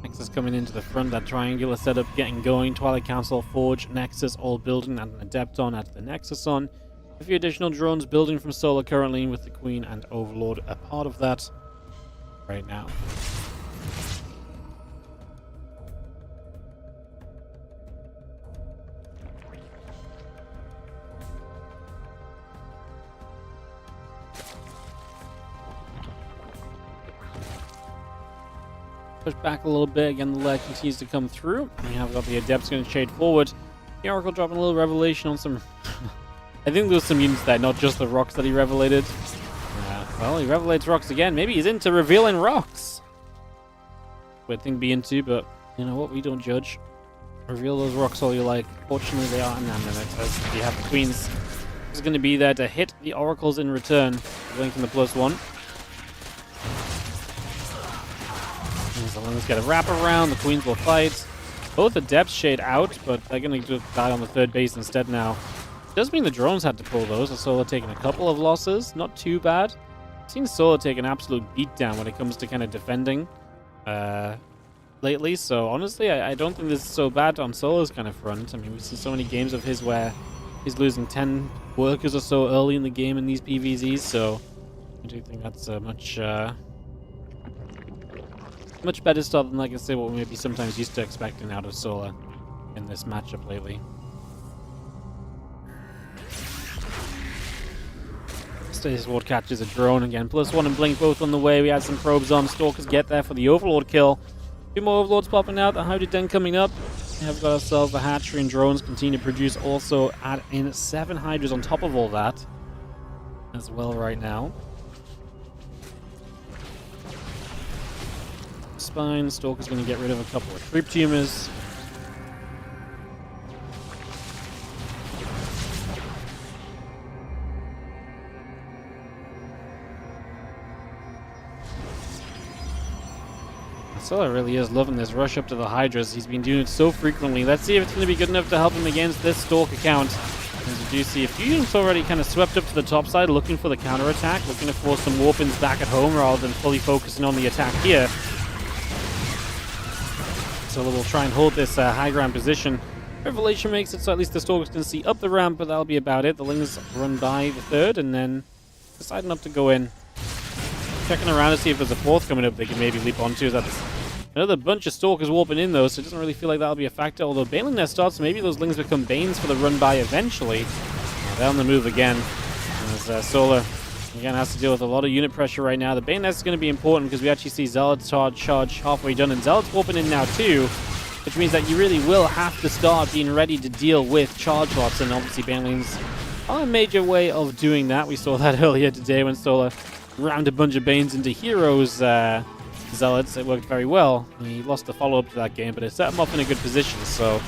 Nexus coming into the front, that triangular setup getting going. Twilight Council, Forge, Nexus all building, and an Adepton at the Nexus on. A few additional drones building from Solar currently, with the Queen and Overlord a part of that right now. Push back a little bit. Again, the lair continues to come through. We have got the Adepts going to shade forward. The Oracle dropping a little Revelation on some... I think there was some units there, not just the rocks that he revelated. Well, he revelates rocks again. Maybe he's into revealing rocks. Weird thing to be into, but you know what? We don't judge. Reveal those rocks all you like. Fortunately, they are inanimate, as you have the Queens is going to be there to hit the Oracles in return. Blinking the +1. As the Lings get a wrap around, the Queens will fight. Both the Depths shade out, but they're going to die on the third base instead now. Does mean the drones had to pull those. The Solar taking a couple of losses. Not too bad. I've seen Solar take an absolute beatdown when it comes to kind of defending lately. So honestly, I don't think this is so bad on Solar's kind of front. I mean, we've seen so many games of his where he's losing 10 workers or so early in the game in these PvZs. So I do think that's a much better start than, like I say, what we may be sometimes used to expecting out of Solar in this matchup lately. Stasis Ward catches a drone again. +1 and Blink both on the way. We had some probes on. Stalkers get there for the Overlord kill. 2 more Overlords popping out. The Hydra Den coming up. We have got ourselves the hatchery, and drones continue to produce. Also add in 7 Hydras on top of all that as well right now. Spine. Stalker's going to get rid of a couple of creep tumors. Solar really is loving this rush up to the Hydras. He's been doing it so frequently. Let's see if it's going to be good enough to help him against this Stalk account. As you do see, a few units already kind of swept up to the top side, looking for the counterattack, looking to force some warpins back at home rather than fully focusing on the attack here. Solar will try and hold this high ground position. Revelation makes it so at least the Stalkers can see up the ramp, but that'll be about it. The Lings run by the third and then decide not to go in. Checking around to see if there's a fourth coming up they can maybe leap onto. That's another bunch of Stalkers warping in though, so it doesn't really feel like that'll be a factor. Although Baneling Nest starts, maybe those Lings become Banes for the run by eventually. They're on the move again. As Solar again has to deal with a lot of unit pressure right now. The Bane Nest is going to be important because we actually see Zealots charge halfway done, and Zealots warping in now too, which means that you really will have to start being ready to deal with charge lots, and obviously Banelings are a major way of doing that. We saw that earlier today when Solar rammed a bunch of Banes into Heroes Zealots. It worked very well. He lost the follow-up to that game, but it set him up in a good position, so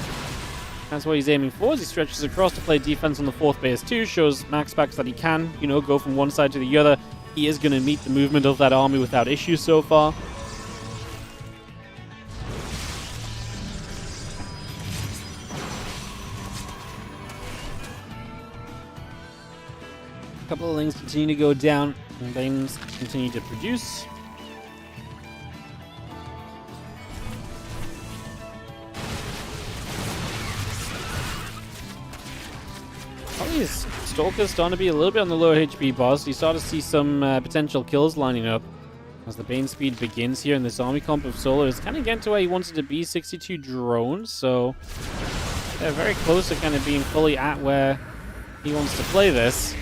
that's what he's aiming for as he stretches across to play defense on the 4th base too. Shows MaxPax that he can, you know, go from one side to the other. He is going to meet the movement of that army without issue so far. A couple of Lings continue to go down, and Banes continue to produce. These Stalkers starting to be a little bit on the lower HP bars. You start to see some potential kills lining up as the Bane speed begins here, and this army comp of Solar is kind of getting to where he wants it to be. 62 drones, so they're very close to kind of being fully at where he wants to play this.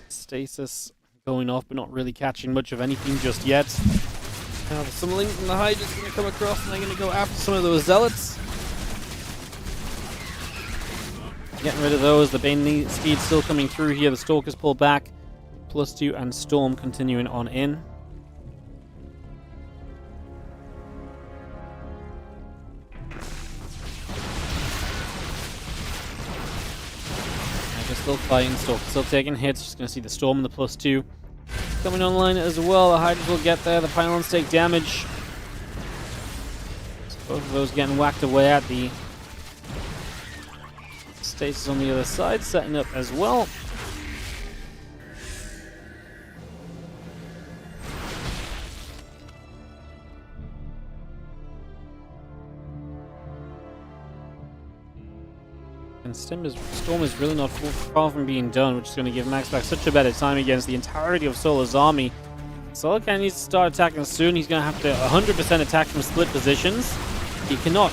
Stasis going off, but not really catching much of anything just yet. Now some Lings in the Hydra's going to come across, and they're going to go after some of those Zealots. Getting rid of those. The Bane speed still coming through here. The Stalkers pull back. +2 and Storm continuing on in. They're still fighting. Stalkers still taking hits. Just going to see the Storm and the +2 coming online as well. The Hydras will get there. The Pylons take damage. So both of those getting whacked away at. The Stasis on the other side, setting up as well. And Storm is really not far from being done, which is going to give MaxPax such a better time against the entirety of Solar's army. Solar kind of needs to start attacking soon. He's going to have to 100% attack from split positions. He cannot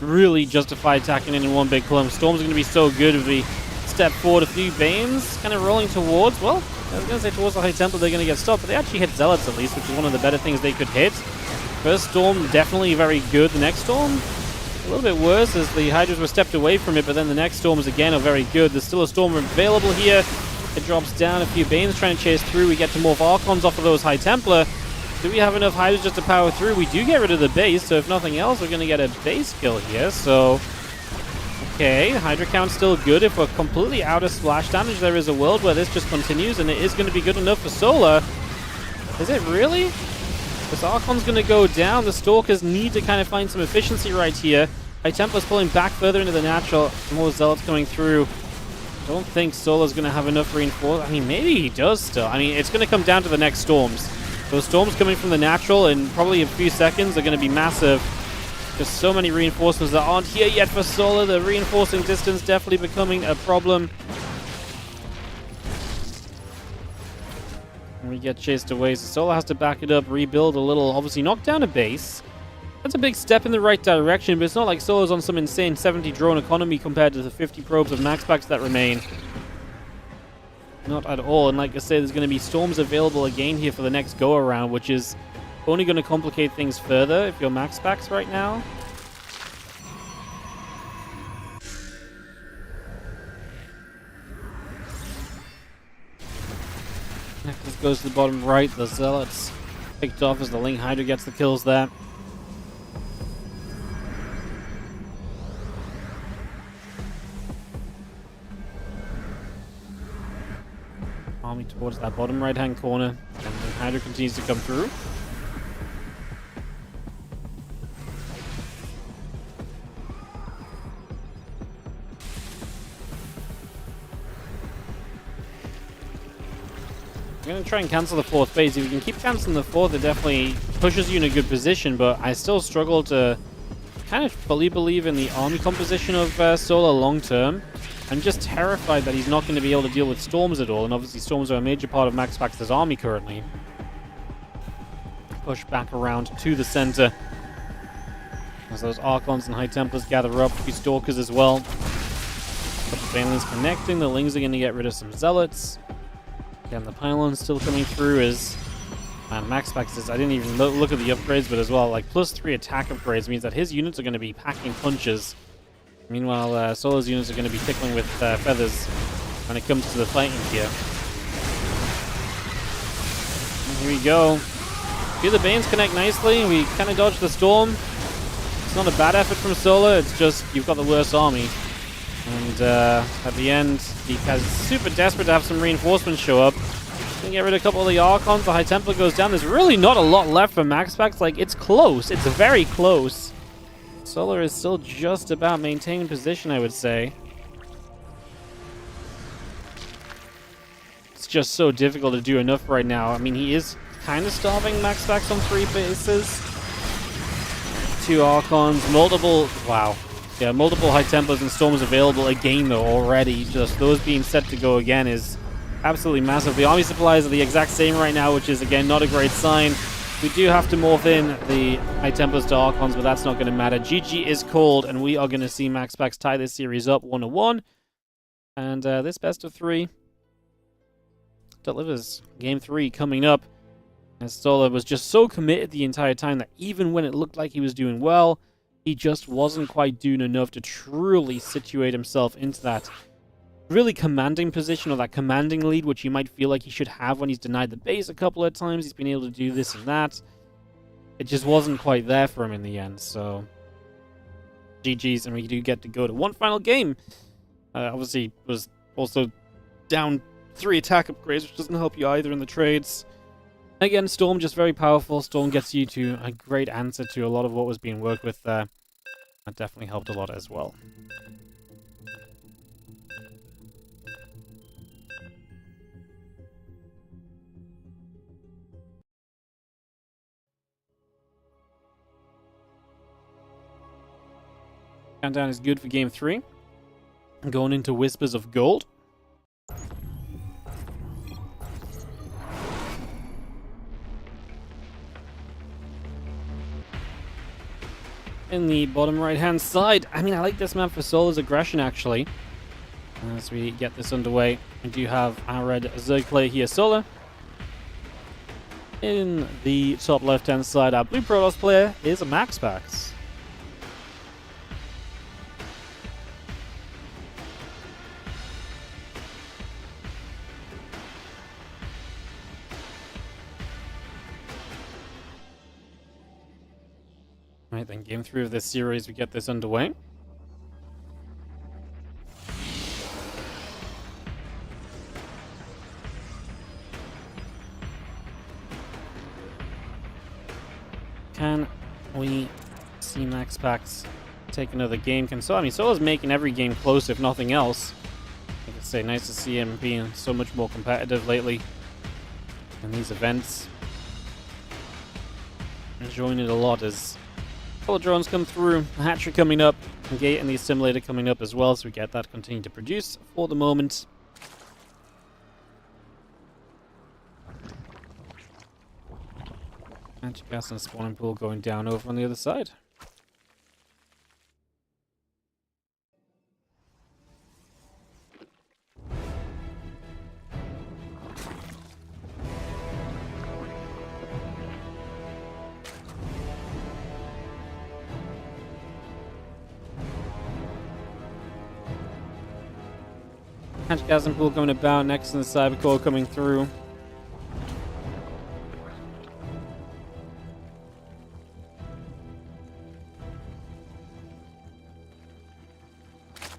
really justify attacking in one big clump. Storm's going to be so good with the step forward. A few Banes kind of rolling towards, well, I was going to say towards the High Temple they're going to get stopped, but they actually hit Zealots at least, which is one of the better things they could hit. First storm, definitely very good. The next storm, a little bit worse as the Hydras were stepped away from it, but then the next storms again are very good. There's still a storm available here. It drops down. A few Banes trying to chase through. We get to more Archons off of those High Templar. Do we have enough Hydras just to power through? We do get rid of the base, so if nothing else, we're going to get a base kill here. So, okay, Hydra count's still good. If we're completely out of splash damage, there is a world where this just continues, and it is going to be good enough for Solar. Is it really? This Archon's going to go down. The Stalkers need to kind of find some efficiency right here. High Templar's pulling back further into the natural. More Zealots coming through. I don't think Solar's going to have enough reinforcement. I mean, maybe he does still. I mean, it's going to come down to the next storms. Those storms coming from the natural in probably a few seconds are going to be massive. There's so many reinforcements that aren't here yet for Solar. The reinforcing distance definitely becoming a problem. And we get chased away, so Solar has to back it up, rebuild a little, obviously knock down a base. That's a big step in the right direction, but it's not like Solar's on some insane 70 drone economy compared to the 50 probes of MaxPax that remain. Not at all, and like I said, there's going to be storms available again here for the next go-around, which is only going to complicate things further if you're MaxPax right now. Nexus goes to the bottom right. The Zealots picked off as the Link Hydra gets the kills there. Army towards that bottom right-hand corner, and the Hydra continues to come through. I'm going to try and cancel the fourth base. If you can keep canceling the fourth, it definitely pushes you in a good position, but I still struggle to kind of fully believe in the army composition of Solar long-term. I'm just terrified that he's not going to be able to deal with storms at all, and obviously storms are a major part of MaxPax's army currently. Push back around to the center. As those Archons and High Templars gather up, a few Stalkers as well. Couple Banelings connecting, the Lings are going to get rid of some Zealots. Again, the pylon's still coming through as MaxPax is, I didn't even look at the upgrades, but as well, like +3 attack upgrades means that his units are going to be packing punches. Meanwhile, Solar's units are going to be tickling with feathers when it comes to the fighting here. And here we go. See the Banes connect nicely. We kind of dodged the storm. It's not a bad effort from Solar. It's just you've got the worst army. And at the end, he is super desperate to have some reinforcements show up. Can get rid of a couple of the Archons. The High Templar goes down. There's really not a lot left for MaxPax. Like, it's close. It's very close. Solar is still just about maintaining position, I would say. It's just so difficult to do enough right now. I mean, he is kind of starving MaxPax on 3 bases. 2 Archons, multiple... Wow. Yeah, multiple High Templars and Storms available again, though, already. Just those being set to go again is absolutely massive. The army supplies are the exact same right now, which is, again, not a great sign. We do have to morph in the High Templars to Archons, but that's not going to matter. GG is called, and we are going to see MaxPax tie this series up 1-1. And this best of 3 delivers. Game 3 coming up. And Solar was just so committed the entire time that even when it looked like he was doing well, he just wasn't quite doing enough to truly situate himself into that really commanding position or that commanding lead, which you might feel like he should have when he's denied the base a couple of times. He's been able to do this and that. It just wasn't quite there for him in the end, so GG's, and we do get to go to one final game. Obviously, was also down 3 attack upgrades, which doesn't help you either in the trades. Again, Storm just very powerful. Storm gets you to a great answer to a lot of what was being worked with there. That definitely helped a lot as well. Countdown is good for Game 3. Going into Whispers of Gold. In the bottom right-hand side, I mean, I like this map for Solar's aggression, actually. As we get this underway, we do have our red Zerg player here, Solar. In the top left-hand side, our blue Protoss player is a MaxPax. Right, then game 3 of this series, we get this underway. Can we see MaxPax take another game? Solo's making every game close, if nothing else. Like I say, nice to see him being so much more competitive lately in these events. Enjoying it a lot as all the drones come through, the hatchery coming up, and gate and the assimilator coming up as well, so we get that continue to produce for the moment. Magic gas and spawning pool going down over on the other side. Magic gas and pool coming about next to the cyber core coming through.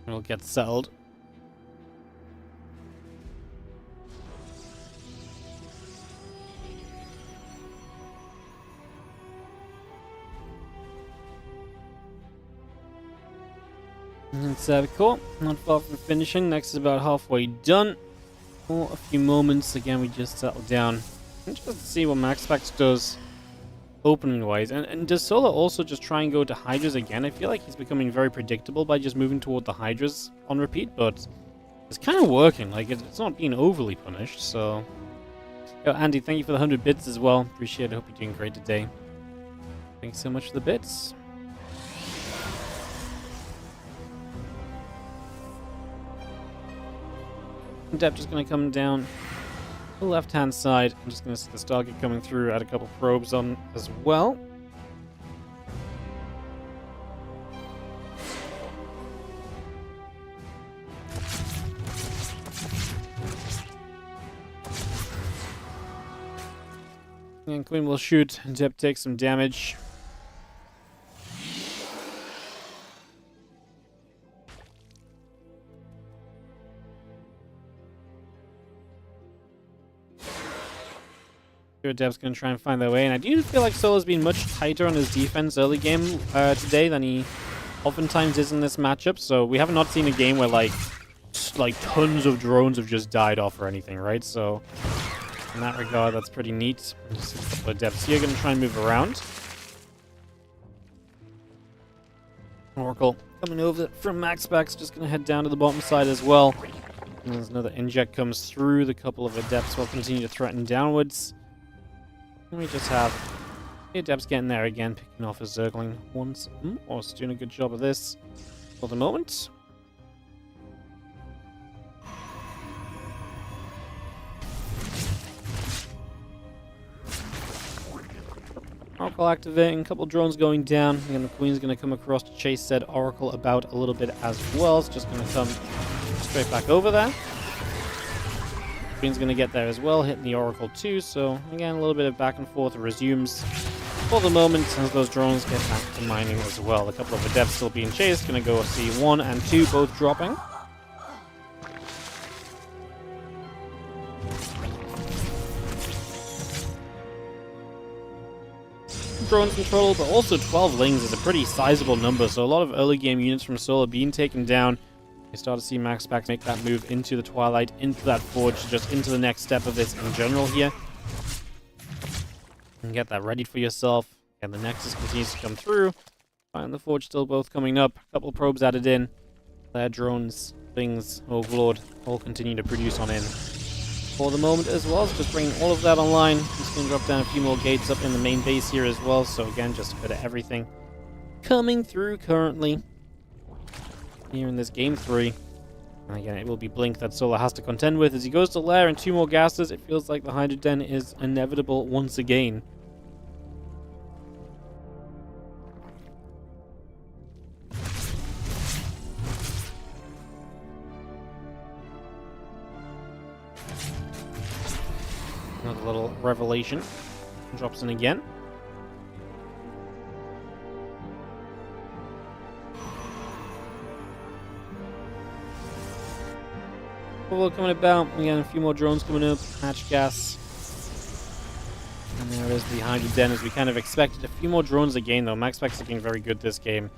It'll get settled. And Cybercore, not far from finishing. Next is about halfway done. For a few moments, again, we just settle down. Interested to see what MaxPax does opening-wise. And does Solo also just try and go to Hydras again? I feel like he's becoming very predictable by just moving toward the Hydras on repeat, but it's kind of working. Like, it's not being overly punished, so... Yo, Andy, thank you for the 100 bits as well. Appreciate it. Hope you're doing great today. Thanks so much for the bits. Depth just going to come down the left-hand side. I'm just going to see the Stargate coming through, add a couple probes on as well. And Queen will shoot, and Depth takes some damage. Dep's going to try and find their way, and I do feel like Solo's been much tighter on his defense early game today than he oftentimes is in this matchup, so we have not seen a game where like tons of drones have just died off or anything, right? So in that regard, that's pretty neat. Just a couple of Depths here, going to try and move around. Oracle coming over from MaxPax, just going to head down to the bottom side as well. And there's another inject comes through, the couple of Adepts will continue to threaten downwards. We just have the Adepts getting there again, picking off a Zergling once more. So doing a good job of this for the moment. Oracle activating, a couple drones going down. Again, the Queen's going to come across to chase said Oracle about a little bit as well. It's just going to come straight back over there. Queen's going to get there as well, hitting the Oracle too, so again, a little bit of back and forth resumes for the moment as those drones get back to mining as well. A couple of Adepts still being chased, going to go see 1 and 2 both dropping. Drones control, but also 12 Lings is a pretty sizable number, so a lot of early game units from Solo being taken down. We start to see MaxPax make that move into the Twilight, into that Forge, just into the next step of this in general here. And get that ready for yourself. And the Nexus continues to come through. And the Forge still both coming up. A couple probes added in. Their drones, things, Overlord, all continue to produce on in. For the moment as well, so just bringing all of that online. Just going to drop down a few more gates up in the main base here as well. So again, just a bit of everything coming through currently here in this game 3. And again, it will be Blink that Solar has to contend with. As he goes to Lair and 2 more gases, it feels like the Hydra Den is inevitable once again. Another little revelation. Drops in again. Coming about. Again, a few more drones coming up. Hatch gas. And there is the Hydra Den as we kind of expected. A few more drones again, though. MaxPax looking very good this game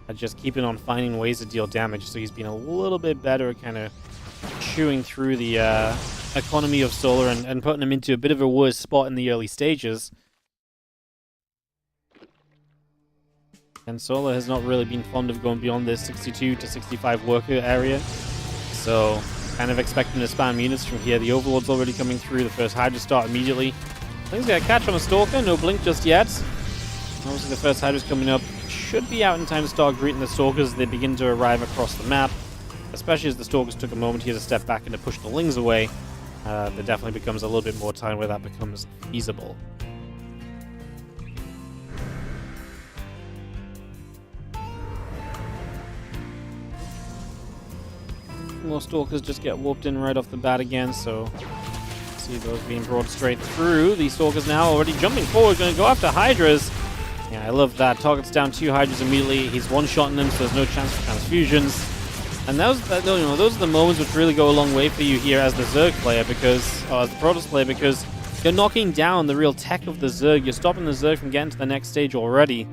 at just keeping on finding ways to deal damage. So he's been a little bit better at kind of chewing through the economy of Solar and putting him into a bit of a worse spot in the early stages. And Solar has not really been fond of going beyond this 62 to 65 worker area. So kind of expecting to spam units from here. The Overlord's already coming through. The first Hydra start immediately. I think he's got a catch on a Stalker. No blink just yet. Obviously the first Hydra's coming up. Should be out in time to start greeting the Stalkers as they begin to arrive across the map. Especially as the Stalkers took a moment here to step back and to push the Lings away. There definitely becomes a little bit more time where that becomes feasible. More Stalkers just get warped in right off the bat again, so see those being brought straight through. The Stalkers now already jumping forward, going to go after Hydras. Yeah, I love that. Targets down 2 Hydras immediately. He's one-shotting them, so there's no chance for transfusions. And those are the moments which really go a long way for you here as the Zerg player, because, or as the Protoss player, because you're knocking down the real tech of the Zerg. You're stopping the Zerg from getting to the next stage already.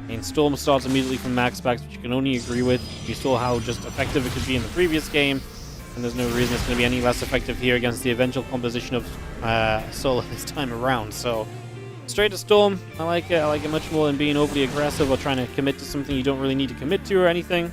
And Storm starts immediately from MaxPax, which you can only agree with. You saw how just effective it could be in the previous game, and there's no reason it's going to be any less effective here against the eventual composition of Solar this time around. So, straight to Storm. I like it. I like it much more than being overly aggressive or trying to commit to something you don't really need to commit to or anything.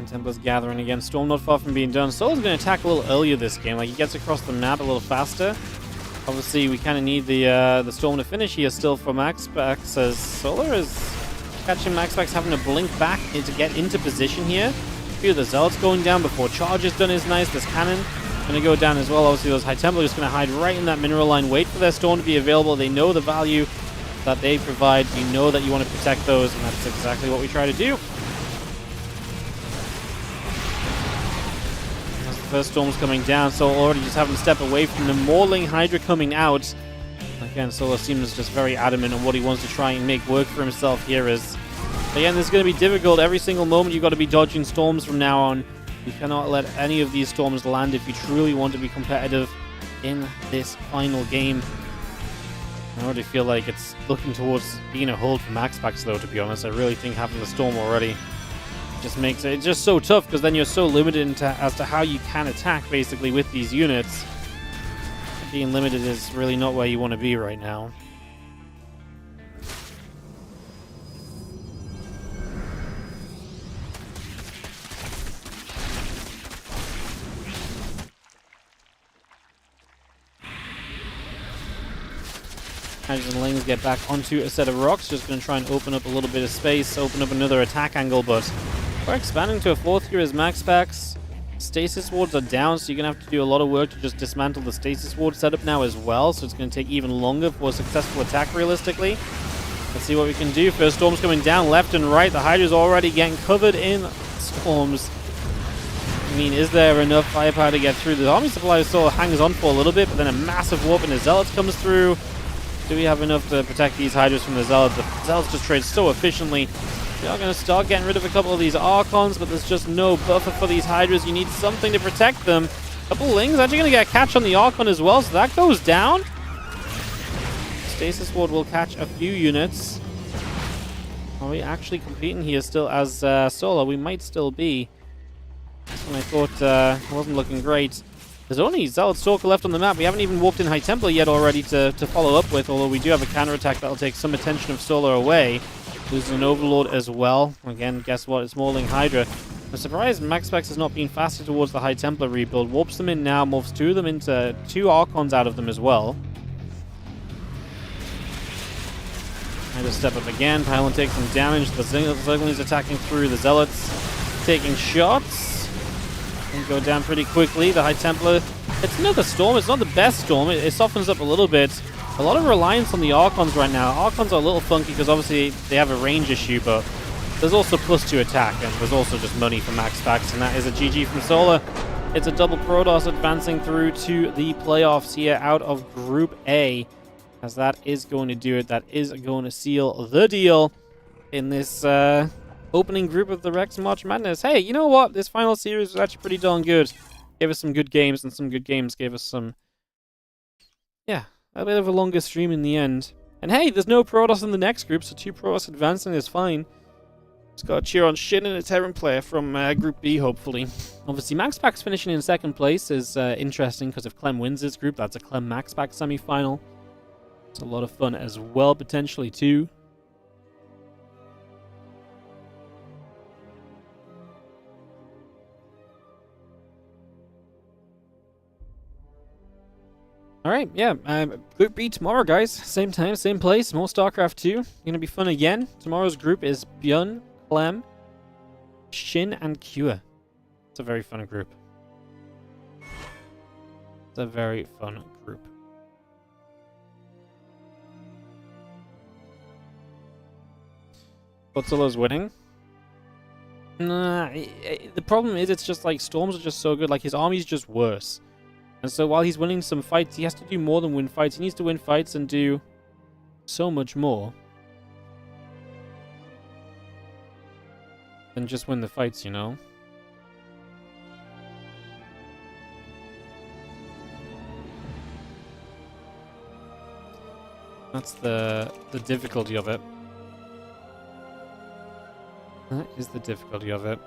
Templa's gathering again. Storm not far from being done. Solar's going to attack a little earlier this game. Like, he gets across the map a little faster. Obviously, we kind of need the Storm to finish here still for MaxPax, as Solar is catching MaxPax having to blink back to get into position here. A few of the Zealots going down before charge is done is nice. This cannon going to go down as well. Obviously, those High Templars going to hide right in that mineral line. Wait for their Storm to be available. They know the value that they provide. You know that you want to protect those, and that's exactly what we try to do. First Storm's coming down, so already just having to step away from the Mauling Hydra coming out. Again, Solar seems just very adamant on what he wants to try and make work for himself here. Is again, this is going to be difficult. Every single moment you've got to be dodging Storms from now on. You cannot let any of these Storms land if you truly want to be competitive in this final game. I already feel like it's looking towards being a hold for MaxPax, though, to be honest. I really think having the Storm already just makes it just so tough, because then you're so limited as to how you can attack basically with these units. Being limited is really not where you want to be right now. Hydras and Lings get back onto a set of rocks, just going to try and open up a little bit of space, open up another attack angle, but we're expanding to a 4th here as MaxPax. Stasis wards are down, so you're going to have to do a lot of work to just dismantle the stasis ward setup now as well, so it's going to take even longer for a successful attack realistically. Let's see what we can do. First Storm's coming down left and right. The Hydra's already getting covered in Storms. I mean, is there enough firepower to get through? The army supply sort of hangs on for a little bit, but then a massive warp in the Zealots comes through. Do we have enough to protect these Hydras from the Zealots? The Zealots just trade so efficiently. We are going to start getting rid of a couple of these Archons, but there's just no buffer for these Hydras. You need something to protect them. A couple Lings actually going to get a catch on the Archon as well, so that goes down. Stasis Ward will catch a few units. Are we actually competing here still as Solar? We might still be. That's when I thought wasn't looking great. There's only Zealot Stalker left on the map. We haven't even warped in High Templar yet already to follow up with, although we do have a counterattack that'll take some attention of Solar away. Losing an Overlord as well. Again, guess what? It's Mauling Hydra. I'm surprised MaxPax has not been faster towards the High Templar rebuild. Warps them in now, morphs 2 of them into 2 Archons out of them as well. I just step up again. Pylon takes some damage. The Zerglings attacking through. The Zealots taking shots. And go down pretty quickly. The High Templar, it's another storm. It's not the best storm. It softens up a little bit. A lot of reliance on the Archons right now. Archons are a little funky because obviously they have a range issue, but there's also +2 attack, and there's also just money for MaxPax, and that is a GG from Solar. It's a double Protoss advancing through to the playoffs here out of Group A, as that is going to do it. That is going to seal the deal in this opening group of the Rex March Madness. Hey, you know what? This final series was actually pretty darn good. Gave us some good games, and some good games gave us some, yeah, a bit of a longer stream in the end. And hey, there's no Protoss in the next group, so 2 Protoss advancing is fine. Just gotta cheer on Shin and a Terran player from Group B, hopefully. Obviously, MaxPax finishing in 2nd place is interesting, because if Clem wins this group, that's a Clem MaxPax semi-final. It's a lot of fun as well, potentially, too. Alright, yeah, Group B tomorrow, guys. Same time, same place, more StarCraft 2. Gonna be fun again. Tomorrow's group is Björn, Clem, Shin, and Kua. It's a very fun group. It's a very fun group. Godzilla's winning. Nah, the problem is it's just like Storms are just so good. Like his army's just worse. And so while he's winning some fights, he has to do more than win fights. He needs to win fights and do so much more than just win the fights, you know? That's the difficulty of it. That is the difficulty of it.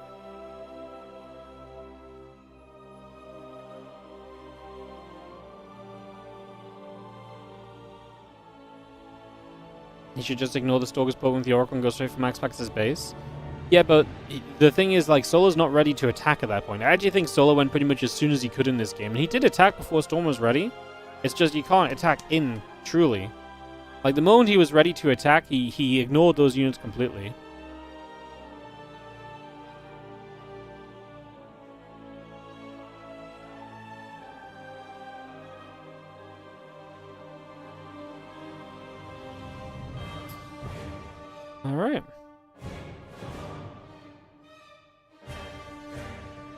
You should just ignore the Stalker's poke with the Oracle and go straight for MaxPax's base. Yeah, but the thing is, like, Solo's not ready to attack at that point. I actually think Solo went pretty much as soon as he could in this game. And he did attack before Storm was ready. It's just you can't attack in, truly. Like, the moment he was ready to attack, he ignored those units completely. Alright.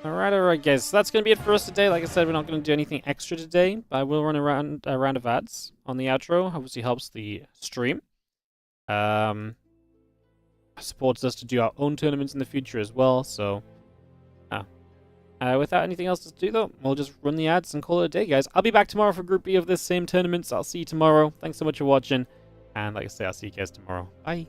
Alright, guys. So that's going to be it for us today. Like I said, we're not going to do anything extra today, but I will run around a round of ads on the outro. Obviously helps the stream. Supports us to do our own tournaments in the future as well, so... without anything else to do, though, we'll just run the ads and call it a day, guys. I'll be back tomorrow for Group B of this same tournament, so I'll see you tomorrow. Thanks so much for watching, and like I say, I'll see you guys tomorrow. Bye!